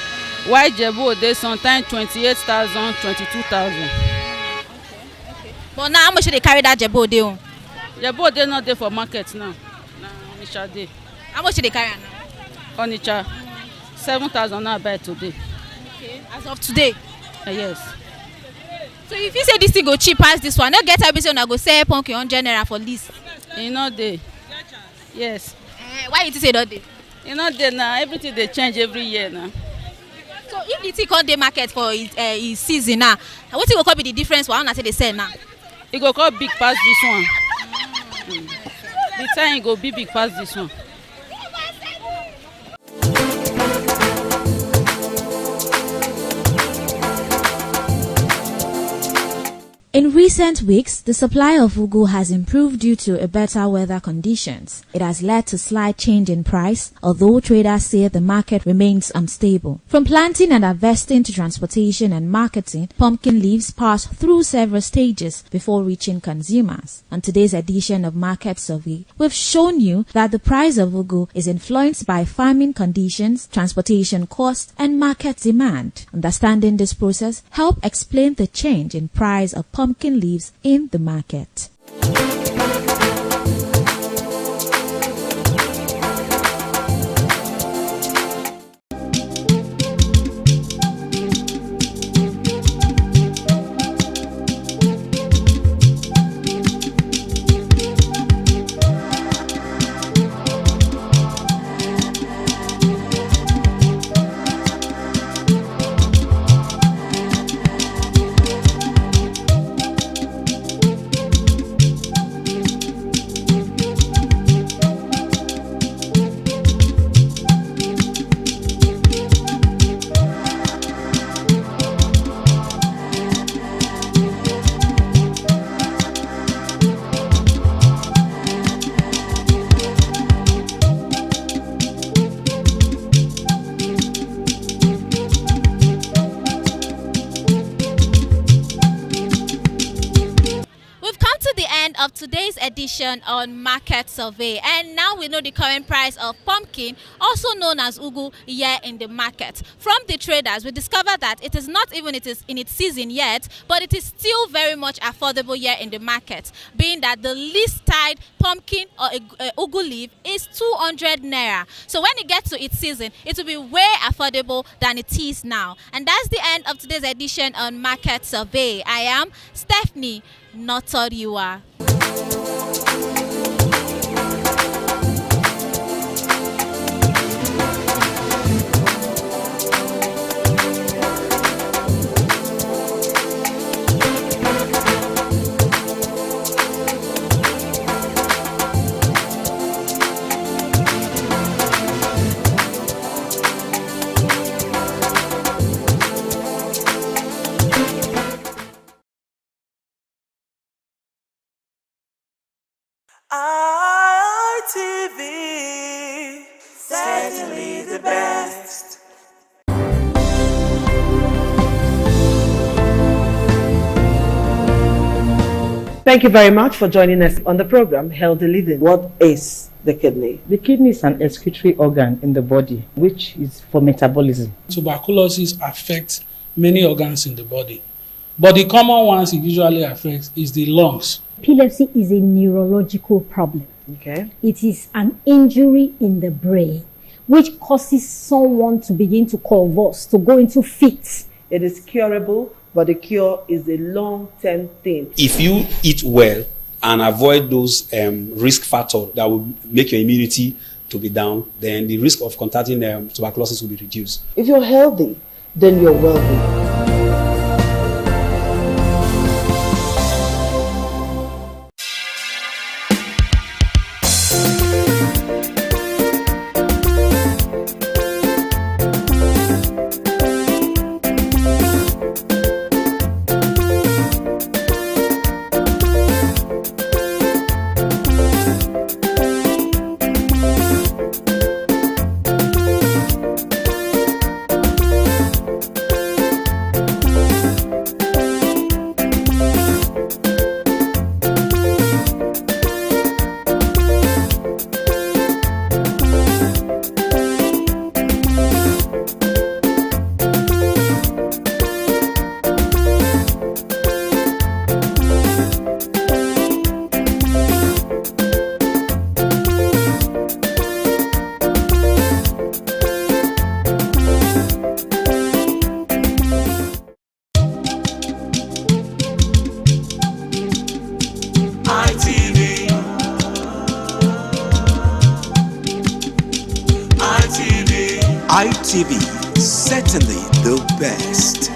While Jebu Ode sometimes 28,000, 22,000. Okay. But now how much they carry that Jebu Ode on? Jebu Ode not there for market now. Now Onitsha dey. How much they carry now? Onitsha 7,000 now buy today. Okay. As of today? Yes. So if you say this thing go cheap as this one, no get everything I go sell pumpkin 100 naira for least. E no dey. Yes. Why you say not dey? E no dey now. Everything they change every year now. So if the thing come dey market for its season now, what will come be the difference for how much they sell now? It go come big past this one. The time it go be big past this one. In recent weeks, the supply of ugu has improved due to better weather conditions. It has led to slight change in price, although traders say the market remains unstable. From planting and harvesting to transportation and marketing, pumpkin leaves pass through several stages before reaching consumers. On today's edition of Market Survey, we've shown you that the price of ugu is influenced by farming conditions, transportation costs, and market demand. Understanding this process help explain the change in price of pumpkin leaves in the market. edition on Market Survey. And now we know the current price of pumpkin, also known as ugu, here in the market. From the traders, we discovered that it is not even in its season yet, but it is still very much affordable here in the market, being that the least tied pumpkin or ugu leaf is 200 naira. So when it gets to its season, it will be way affordable than it is now. And that's the end of today's edition on Market Survey. I am Stephanie Notoriua. ITV, certainly the best. Thank you very much for joining us on the program Healthy Living. What is the kidney? The kidney is an excretory organ in the body which is for metabolism. Tuberculosis affects many organs in the body, but the common ones it usually affects is the lungs. Epilepsy is a neurological problem. Okay. It is an injury in the brain which causes someone to begin to convulse, to go into fits. It is curable, but the cure is a long-term thing. If you eat well and avoid those risk factors that will make your immunity to be down, then the risk of contracting tuberculosis will be reduced. If you're healthy, then you're wealthy. ITV, certainly the best.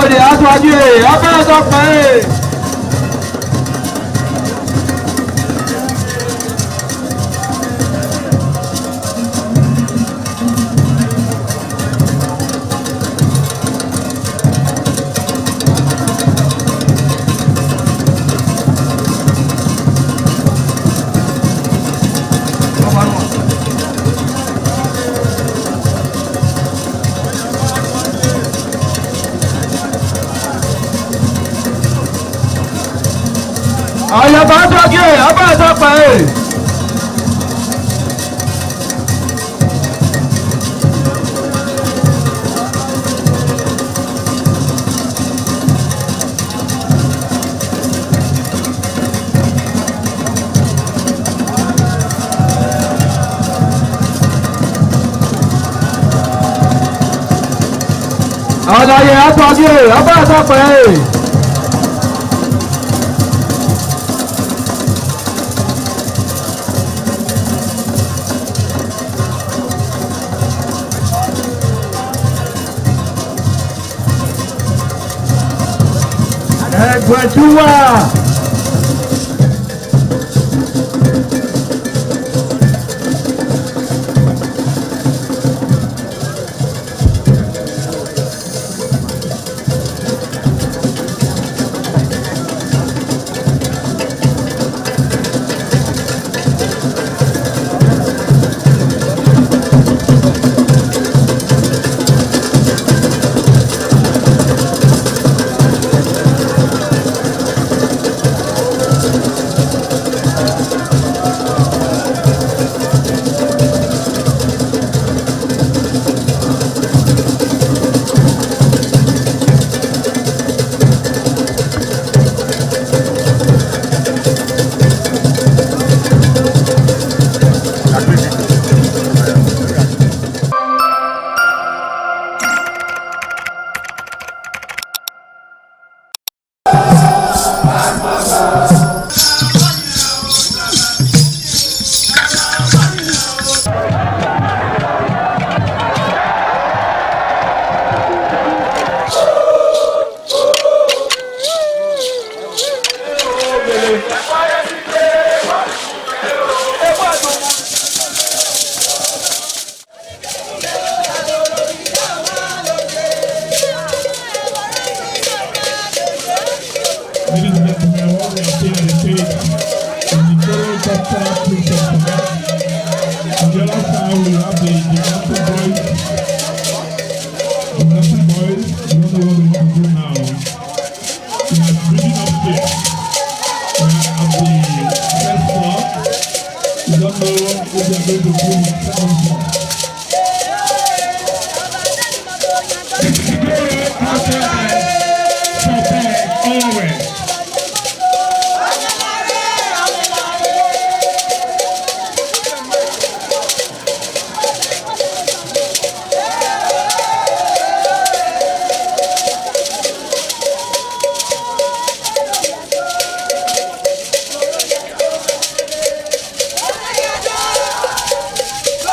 òde aṣáájú ẹ̀ abẹ́ ẹ̀dọ́pẹ́ ẹ̀. Àyàbá aṣáájú ẹ̀ abẹ́ ẹ̀dọ́pẹ́ ẹ̀. Àlàyé aṣáájú ẹ̀ abẹ́ ẹ̀dọ́pẹ́ ẹ̀. Ẹgbẹ̀dúwà.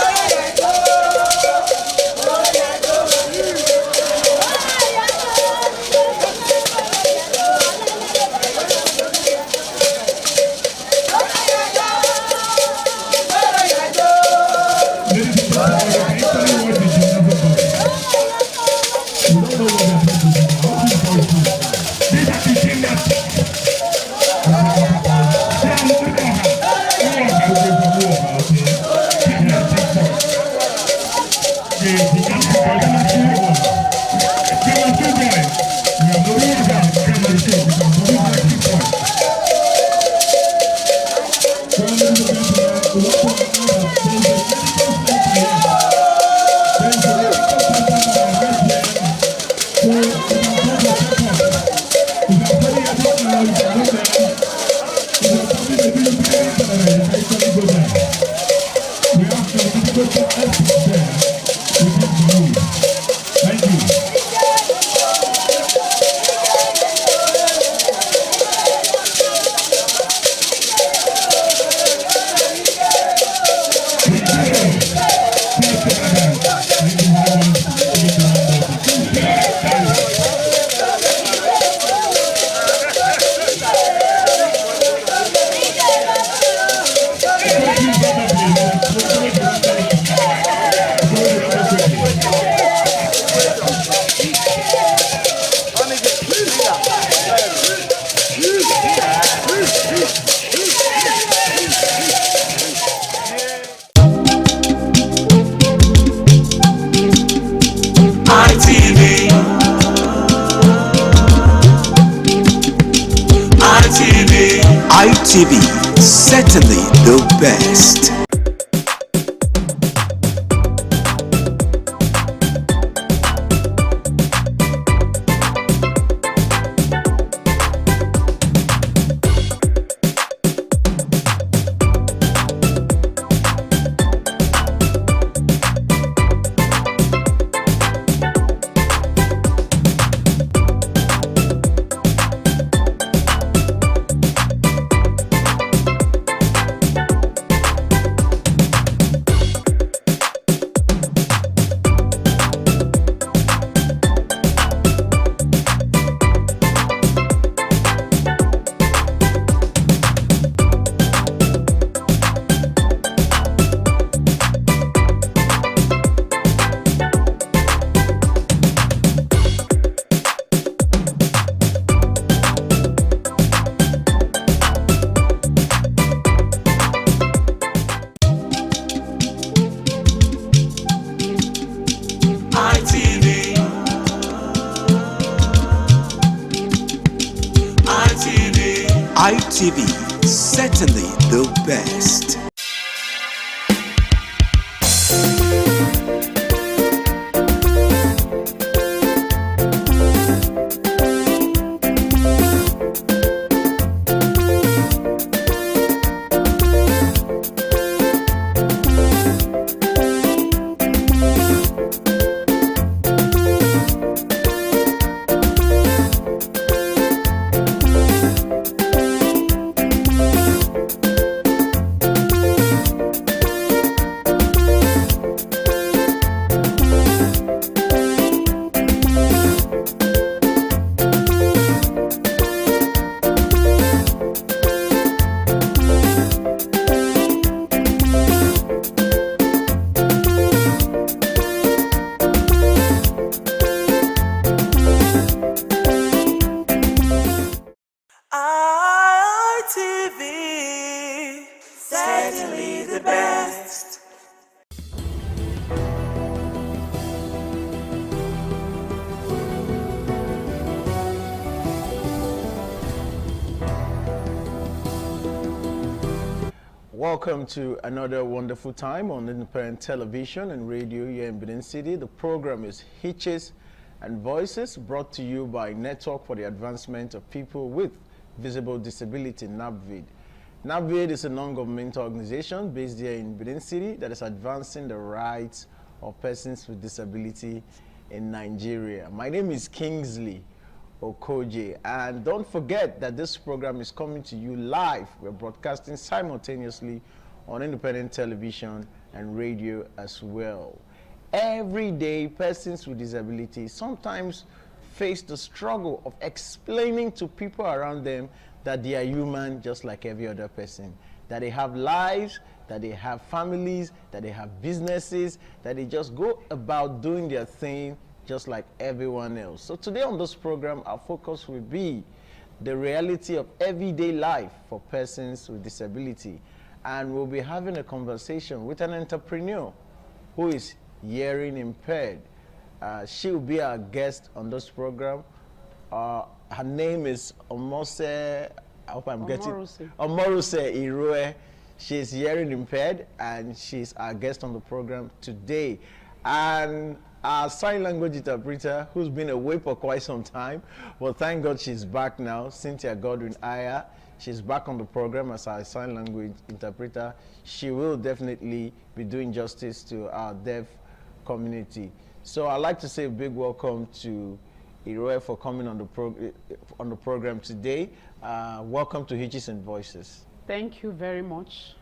Gloria ITV, certainly the best. ITV, certainly the best. ITV, certainly the best. Welcome to another wonderful time on independent television and radio here in Benin City. The program is Hitches and Voices, brought to you by Network for the Advancement of People with Visible Disability, NAPVID. NAPVID is a non-governmental organization based here in Benin City that is advancing the rights of persons with disability in Nigeria. My name is Kingsley Okoje, and don't forget that this program is coming to you live. We're broadcasting simultaneously on independent television and radio as well. Every day, persons with disability sometimes face the struggle of explaining to people around them that they are human just like every other person, that they have lives, that they have families, that they have businesses, that they just go about doing their thing just like everyone else. So today on this program, our focus will be the reality of everyday life for persons with disability. And we'll be having a conversation with an entrepreneur who is hearing impaired. She will be our guest on this program. Her name is Omorose, I hope I'm getting Omorose Irue. She is hearing impaired and she's our guest on the program today. And our sign language interpreter, who's been away for quite some time, well, thank God she's back now. Cynthia Godwin Aya, she's back on the program as our sign language interpreter. She will definitely be doing justice to our deaf community. So I'd like to say a big welcome to Irue for coming on the program today. Welcome to Hitches and Voices. Thank you very much.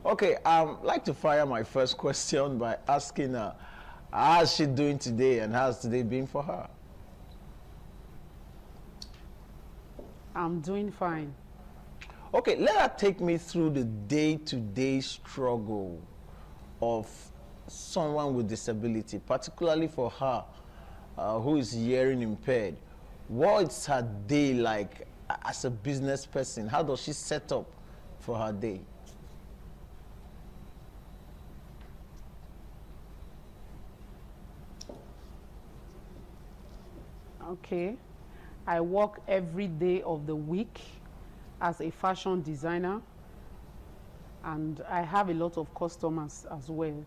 Okay, I'd like to fire my first question by asking her, how's she doing today and how's today been for her? I'm doing fine. Okay, let her take me through the day-to-day struggle of someone with disability, particularly for her who is hearing impaired. What's her day like as a business person? How does she set up for her day? Okay, I work every day of the week as a fashion designer, and I have a lot of customers as well,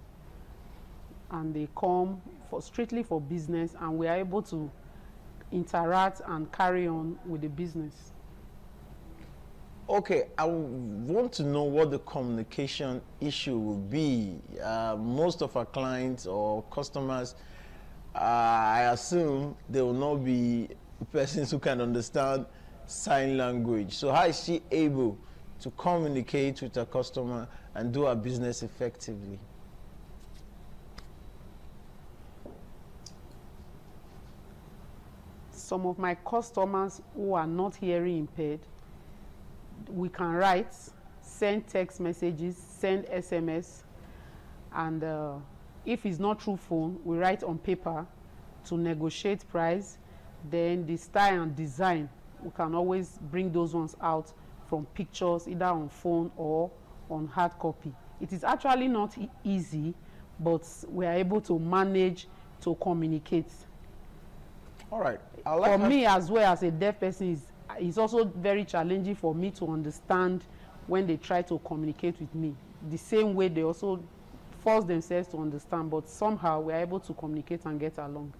and they come strictly for business, and we are able to interact and carry on with the business. Okay, I want to know what the communication issue will be. Most of our clients or customers, I assume they will not be persons who can understand sign language. So how is she able to communicate with her customer and do her business effectively? Some of my customers who are not hearing impaired, we can write, send text messages, send SMS, and if it's not through phone, we write on paper to negotiate price. Then the style and design, we can always bring those ones out from pictures, either on phone or on hard copy. It is actually not easy, but we are able to manage to communicate. All right. For me as well as a deaf person, it's also very challenging for me to understand when they try to communicate with me. The same way they also force themselves to understand, but somehow we are able to communicate and get along.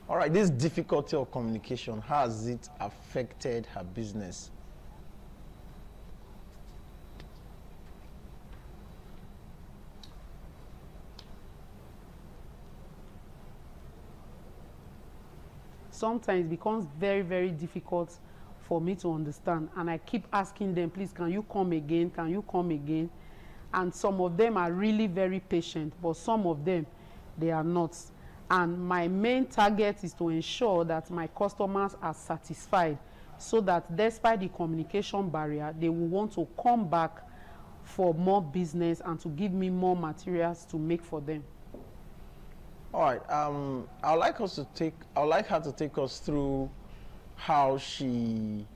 All right, this difficulty of communication, how has it affected her business? Sometimes it becomes very, very difficult for me to understand, and I keep asking them, please, can you come again? Can you come again? And some of them are really very patient, but some of them, they are not. And my main target is to ensure that my customers are satisfied, so that despite the communication barrier, they will want to come back for more business and to give me more materials to make for them. All right. I'd like her to take us through how she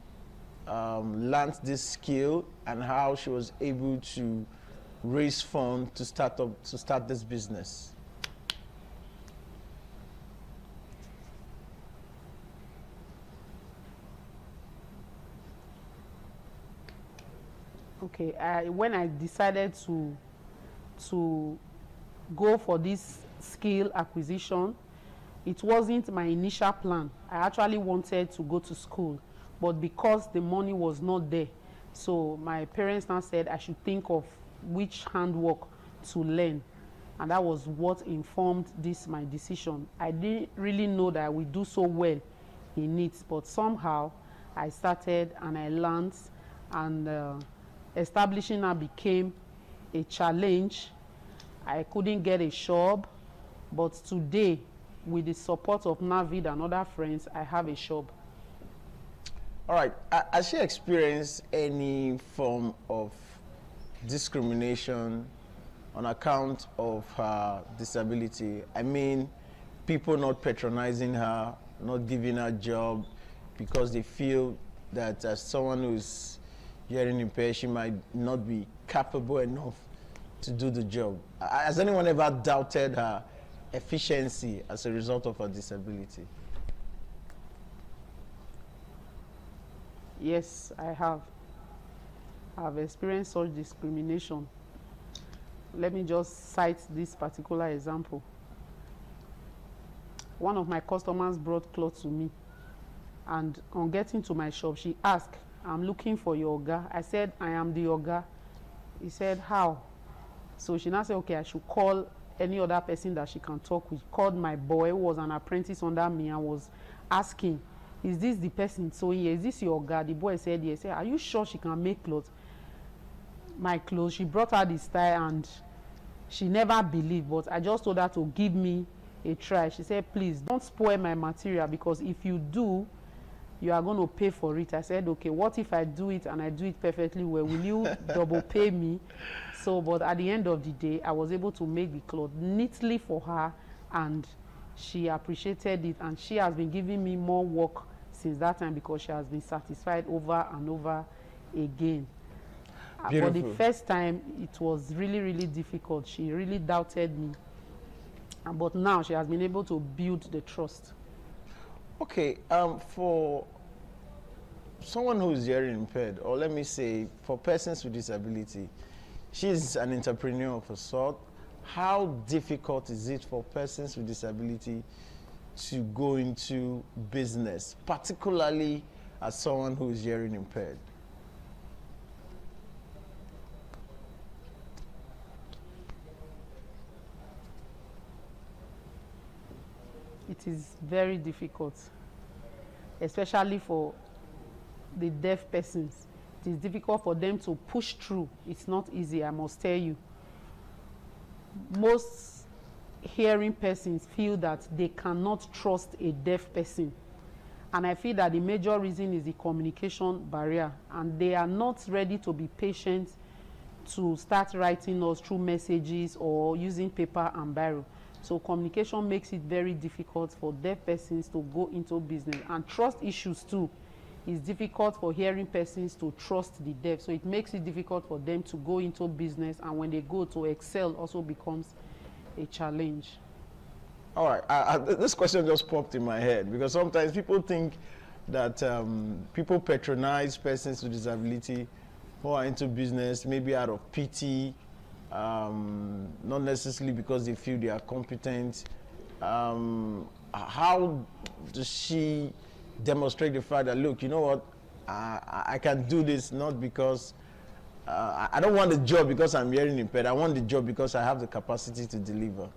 learned this skill and how she was able to raise funds to start this business. Okay, when I decided to go for this skill acquisition, it wasn't my initial plan. I actually wanted to go to school, but because the money was not there, so my parents now said I should think of which handwork to learn, and that was what informed my decision. I didn't really know that I would do so well in it, but somehow I started and I learned, and establishing now became a challenge. I couldn't get a shop, but today, with the support of Navid and other friends, I have a shop. All right. Has she experienced any form of discrimination on account of her disability? I mean, people not patronizing her, not giving her a job because they feel that as someone who's hearing impaired, she might not be capable enough to do the job. Has anyone ever doubted her efficiency as a result of her disability? Yes, I have. I've experienced such discrimination. Let me just cite this particular example. One of my customers brought clothes to me, and on getting to my shop, she asked, I'm looking for your Oga. I said, I am the Oga. He said, how? So she now said, okay, I should call any other person that she can talk with. Called my boy, who was an apprentice under me, and was asking, is this the person? So is this your Oga? The boy said, yes. Said, are you sure she can make clothes? My clothes. She brought out the style, and she never believed, but I just told her to give me a try. She said, please don't spoil my material, because if you do, you are going to pay for it. I said, okay, what if I do it and I do it perfectly well? Will you double pay me? So, but at the end of the day, I was able to make the cloth neatly for her, and she appreciated it, and she has been giving me more work since that time, because she has been satisfied over and over again. For the first time, it was really, really difficult. She really doubted me. But now she has been able to build the trust. Okay, someone who is hearing impaired, or let me say for persons with disability, she's an entrepreneur of a sort. How difficult is it for persons with disability to go into business, particularly as someone who is hearing impaired? It is very difficult, especially for the deaf persons. It is difficult for them to push through. It's not easy, I must tell you. Most hearing persons feel that they cannot trust a deaf person. And I feel that the major reason is the communication barrier. And they are not ready to be patient to start writing us through messages or using paper and biro. So communication makes it very difficult for deaf persons to go into business. And trust issues too. It's difficult for hearing persons to trust the deaf. So it makes it difficult for them to go into business. And when they go to excel, also becomes a challenge. All right, this question just popped in my head because sometimes people think that people patronize persons with disability who are into business, maybe out of pity, not necessarily because they feel they are competent. How does she demonstrate the fact that, look, you know what, I can do this not because I don't want the job because I'm hearing impaired. I want the job because I have the capacity to deliver.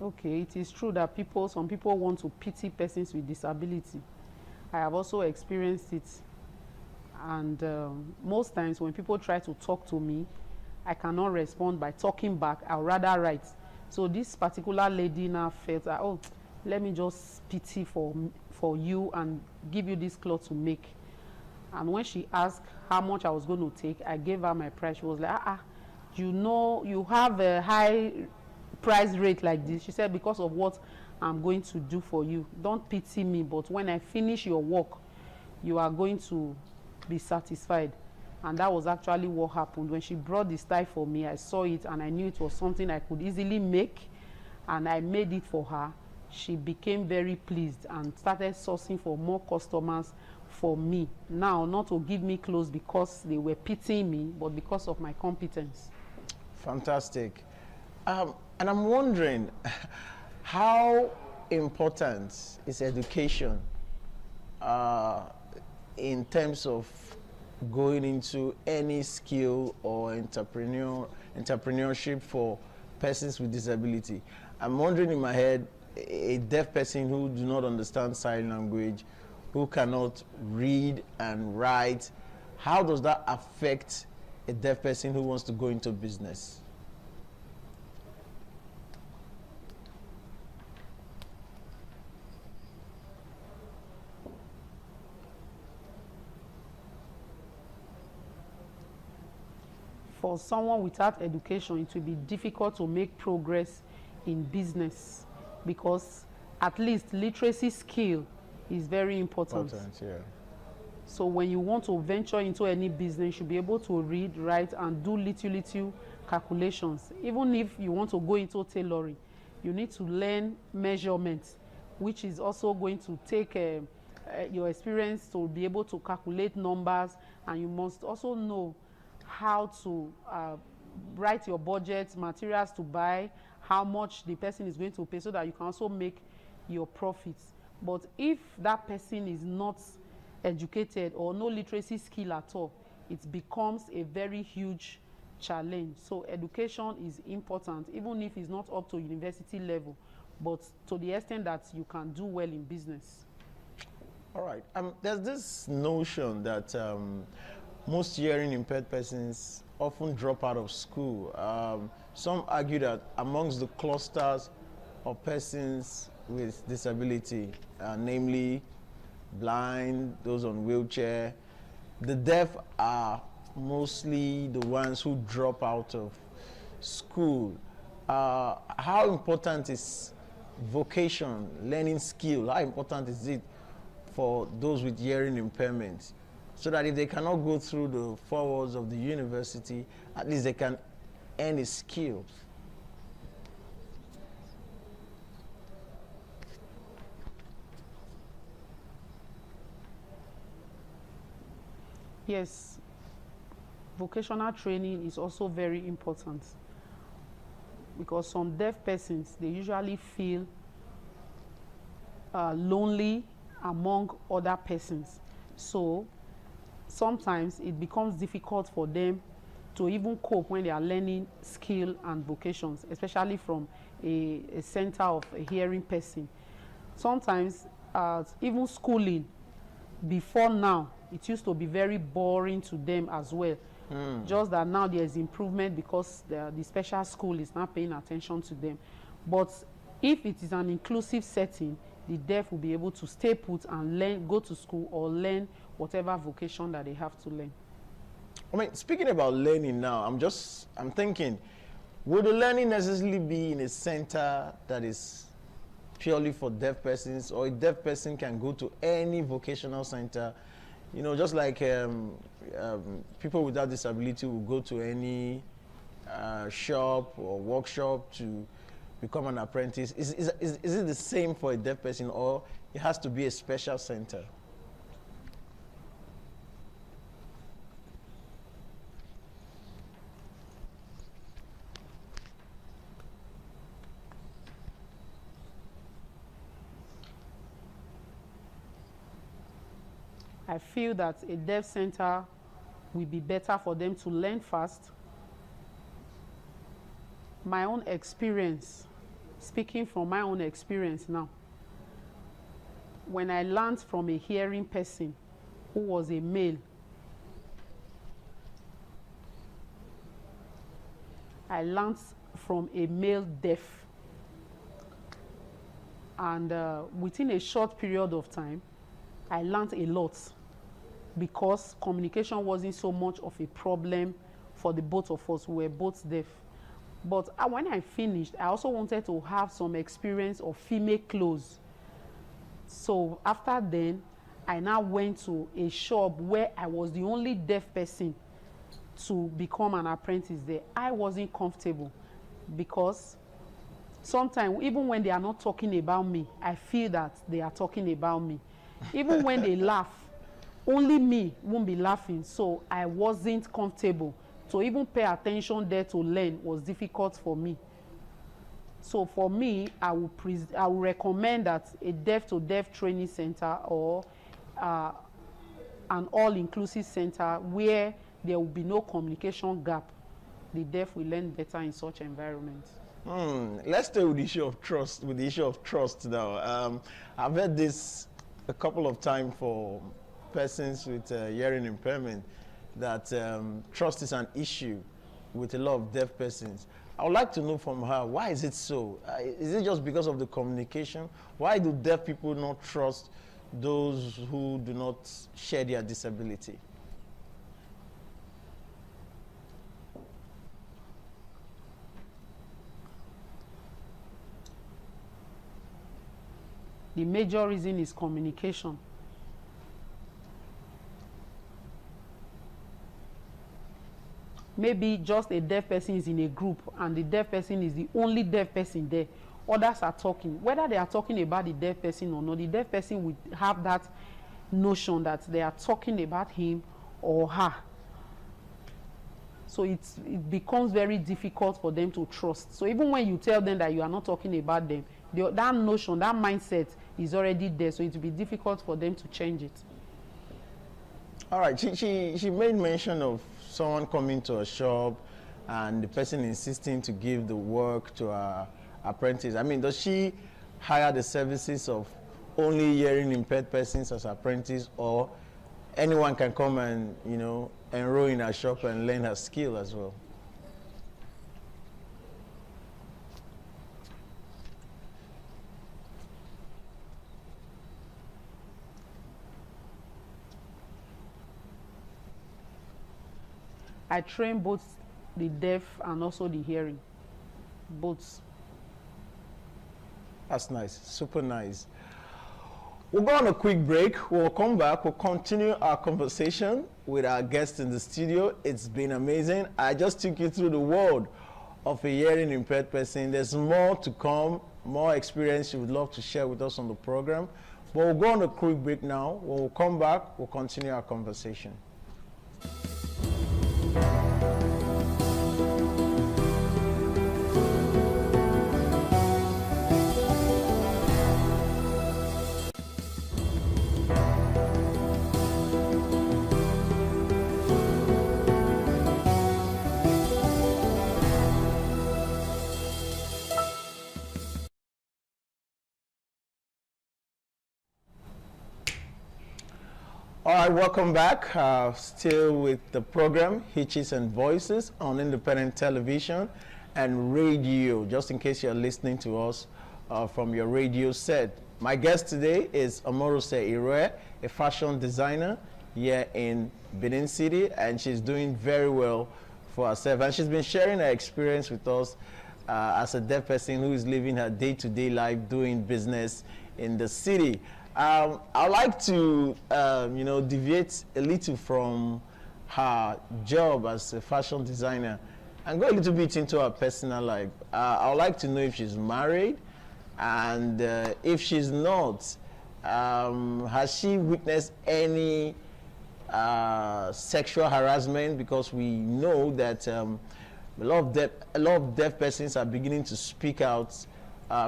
Okay, it is true that some people want to pity persons with disability. I have also experienced it. And most times when people try to talk to me, I cannot respond by talking back. I'll rather write. So this particular lady now felt that, oh, let me just pity for you and give you this cloth to make. And when she asked how much I was going to take, I gave her my price. She was like, you know, you have a high price rate like this. She said, because of what I'm going to do for you. Don't pity me, but when I finish your work, you are going to be satisfied. And that was actually what happened. When she brought the style for me, I saw it and I knew it was something I could easily make, and I made it for her. She became very pleased and started sourcing for more customers for me. Now, not to give me clothes because they were pitying me, but because of my competence. Fantastic. And I'm wondering, how important is education in terms of going into any skill or entrepreneurship for persons with disability? I'm wondering in my head, a deaf person who do not understand sign language, who cannot read and write, how does that affect a deaf person who wants to go into business? For someone without education, it will be difficult to make progress in business because at least literacy skill is very important. Yeah. So when you want to venture into any business, you should be able to read, write, and do little calculations. Even if you want to go into tailoring, you need to learn measurements, which is also going to take your experience to be able to calculate numbers, and you must also know how to write your budget, materials to buy, how much the person is going to pay, so that you can also make your profits. But if that person is not educated or no literacy skill at all, it becomes a very huge challenge. So education is important, even if it's not up to university level, but to the extent that you can do well in business. All right. There's this notion that most hearing impaired persons often drop out of school. Some argue that amongst the clusters of persons with disability, namely blind, those on wheelchair, the deaf are mostly the ones who drop out of school. How important is vocation, learning skill? How important is it for those with hearing impairment, so that if they cannot go through the 4 walls of the university, at least they can earn a skill? Yes, vocational training is also very important because some deaf persons, they usually feel lonely among other persons. So sometimes it becomes difficult for them to even cope when they are learning skill and vocations, especially from a center of a hearing person. Sometimes even schooling before now, it used to be very boring to them as well. Just that now there is improvement because the special school is now paying attention to them. But if it is an inclusive setting, the deaf will be able to stay put and learn, go to school or learn whatever vocation that they have to learn. I mean, speaking about learning now, I'm thinking, would the learning necessarily be in a center that is purely for deaf persons, or a deaf person can go to any vocational center? You know, just like people without disability will go to any shop or workshop to become an apprentice. Is it the same for a deaf person, or it has to be a special center? I feel that a deaf center will be better for them to learn fast. My own experience, speaking from my own experience now, when I learned from a hearing person who was a male, I learned from a male deaf, and within a short period of time, I learned a lot because communication wasn't so much of a problem for the both of us. We were both deaf. But when I finished, I also wanted to have some experience of female clothes. So after then, I now went to a shop where I was the only deaf person to become an apprentice there. I wasn't comfortable because sometimes, even when they are not talking about me, I feel that they are talking about me. Even when they laugh, only me won't be laughing. So I wasn't comfortable. So even pay attention there to learn was difficult for me. So for me, I will recommend that a deaf-to-deaf training center or an all-inclusive center where there will be no communication gap. The deaf will learn better in such environments. Let's stay with the issue of trust. With the issue of trust now, I've heard this a couple of times for persons with hearing impairment, that trust is an issue with a lot of deaf persons. I would like to know from her, why is it so? Is it just because of the communication? Why do deaf people not trust those who do not share their disability? The major reason is communication. Maybe just a deaf person is in a group and the deaf person is the only deaf person there. Others are talking. Whether they are talking about the deaf person or not, the deaf person will have that notion that they are talking about him or her. So it becomes very difficult for them to trust. So even when you tell them that you are not talking about them, that notion, that mindset is already there. So it will be difficult for them to change it. All right, she made mention of someone coming to a shop and the person insisting to give the work to her apprentice. I mean, does she hire the services of only hearing impaired persons as apprentice, or anyone can come and, you know, enroll in her shop and learn her skill as well? I train both the deaf and also the hearing, both. That's nice, super nice. We'll go on a quick break. We'll come back. We'll continue our conversation with our guest in the studio. It's been amazing. I just took you through the world of a hearing impaired person. There's more to come, more experience you would love to share with us on the program. But we'll go on a quick break now. When we come back, we'll continue our conversation. All right, welcome back. Still with the program Hitches and Voices on independent television and radio, just in case you're listening to us from your radio set. My guest today is Omorose Iroe, a fashion designer here in Benin City, and she's doing very well for herself. And she's been sharing her experience with us as a deaf person who is living her day-to-day life doing business in the city. I'd like to, deviate a little from her job as a fashion designer and go a little bit into her personal life. I'd like to know if she's married, and if she's not, has she witnessed any sexual harassment? Because we know that a lot of deaf persons are beginning to speak out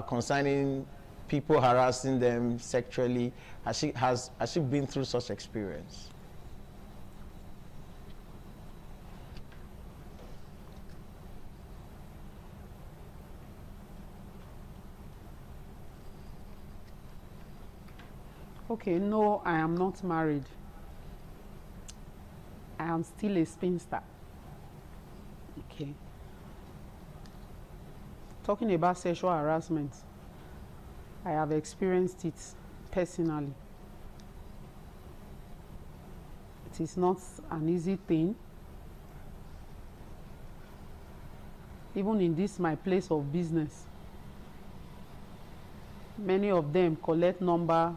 concerning people harassing them sexually. Has she been through such experience? Okay, no, I am not married. I am still a spinster. Okay. Talking about sexual harassment, I have experienced it personally. It is not an easy thing. Even in this, my place of business, many of them collect number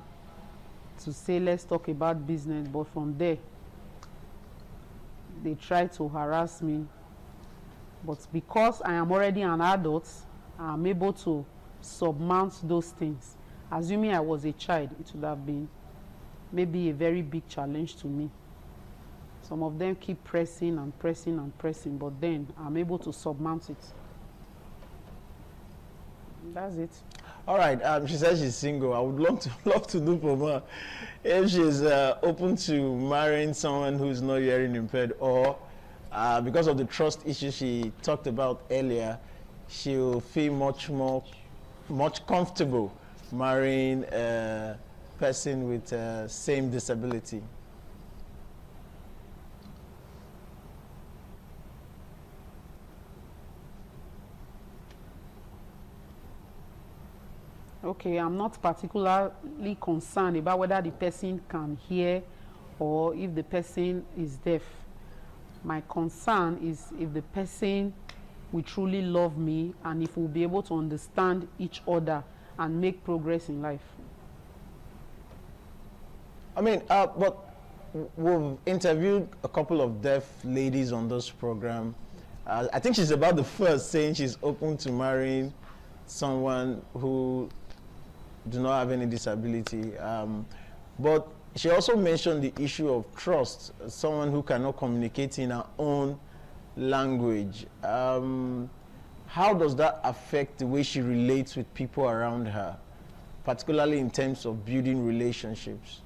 to say, let's talk about business, but from there, they try to harass me. But because I am already an adult, I'm able to surmount those things. Assuming I was a child, it would have been maybe a very big challenge to me. Some of them keep pressing and pressing and pressing, but then I'm able to surmount it. That's it. All right. She says she's single. I would love to know from her if she's open to marrying someone who's not hearing impaired, or because of the trust issue she talked about earlier, she'll feel much comfortable marrying a person with same disability. Okay, I'm not particularly concerned about whether the person can hear or if the person is deaf. My concern is if the person will truly love me and if we'll be able to understand each other and make progress in life. I mean, but we've interviewed a couple of deaf ladies on this program. I think she's about the first saying she's open to marrying someone who do not have any disability. But she also mentioned the issue of trust, someone who cannot communicate in her own language. How does that affect the way she relates with people around her, particularly in terms of building relationships?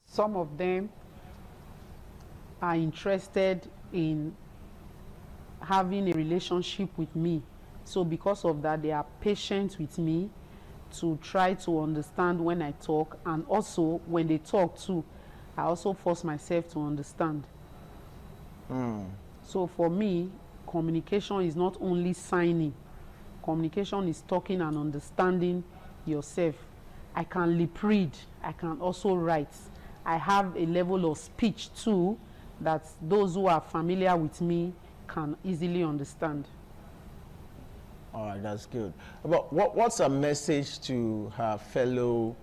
Some of them are interested in having a relationship with me. So because of that, they are patient with me to try to understand when I talk, and also when they talk too, I also force myself to understand. So for me, communication is not only signing. Communication is talking and understanding yourself. I can lip read, I can also write. I have a level of speech too that those who are familiar with me can easily understand. All right, that's good. But what's a message to her fellow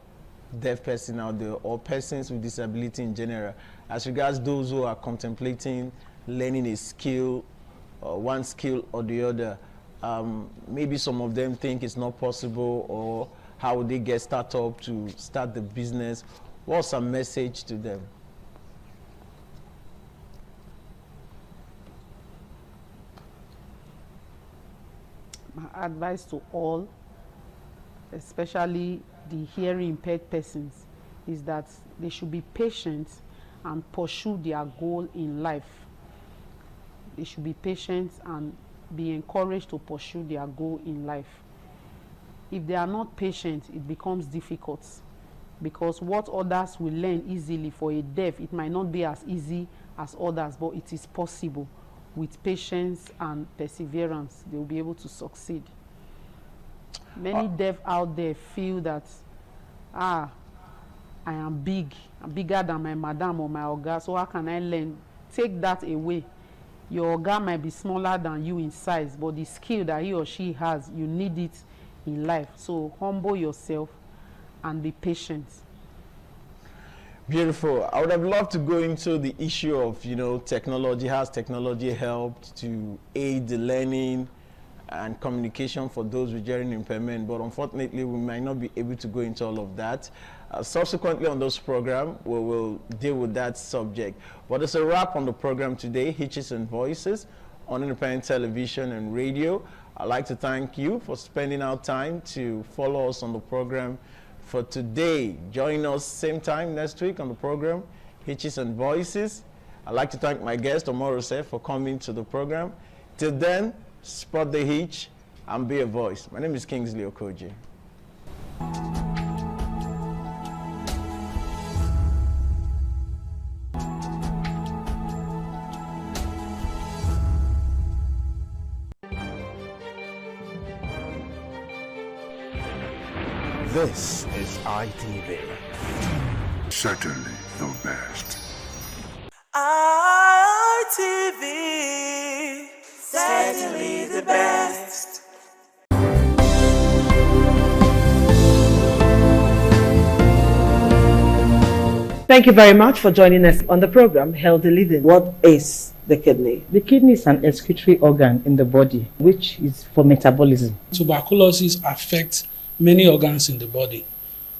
deaf person out there, or persons with disability in general, as regards those who are contemplating learning a skill, one skill or the other? Maybe some of them think it's not possible, or how would they get started up to start the business? What's a message to them? My advice to all, especially the hearing impaired persons, is that they should be patient and pursue their goal in life. They should be patient and be encouraged to pursue their goal in life. If they are not patient, it becomes difficult, because what others will learn easily for a deaf, it might not be as easy as others, but it is possible. With patience and perseverance, they will be able to succeed. Many deaf out there feel that, I am big, I'm bigger than my madam or my oga, so how can I learn? Take that away. Your oga might be smaller than you in size, but the skill that he or she has, you need it in life. So humble yourself and be patient. Beautiful. I would have loved to go into the issue of, technology. Has technology helped to aid the learning and communication for those with hearing impairment? But unfortunately, we might not be able to go into all of that. Subsequently on this program, we will deal with that subject. But it's a wrap on the program today, Hitches and Voices, on Independent Television and Radio. I'd like to thank you for spending our time to follow us on the program for today. Join us same time next week on the program, Hitches and Voices. I'd like to thank my guest, Omorose, for coming to the program. Till then, spot the hitch and be a voice. My name is Kingsley Okoji. This is ITV. Certainly the best. ITV, certainly the best. Thank you very much for joining us on the program, Healthy Living. What is the kidney? The kidney is an excretory organ in the body, which is for metabolism. Tuberculosis affects many organs in the body,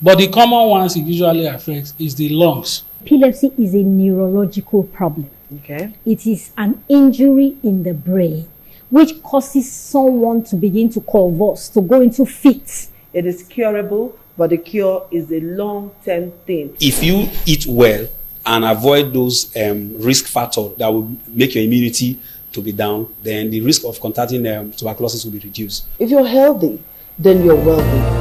but the common ones it usually affects is the lungs. Epilepsy is a neurological problem. Okay. It is an injury in the brain which causes someone to begin to convulse, to go into fits. It is curable, but the cure is a long-term thing. If you eat well and avoid those risk factors that will make your immunity to be down, then the risk of contracting tuberculosis will be reduced. If you're healthy, then you're wealthy.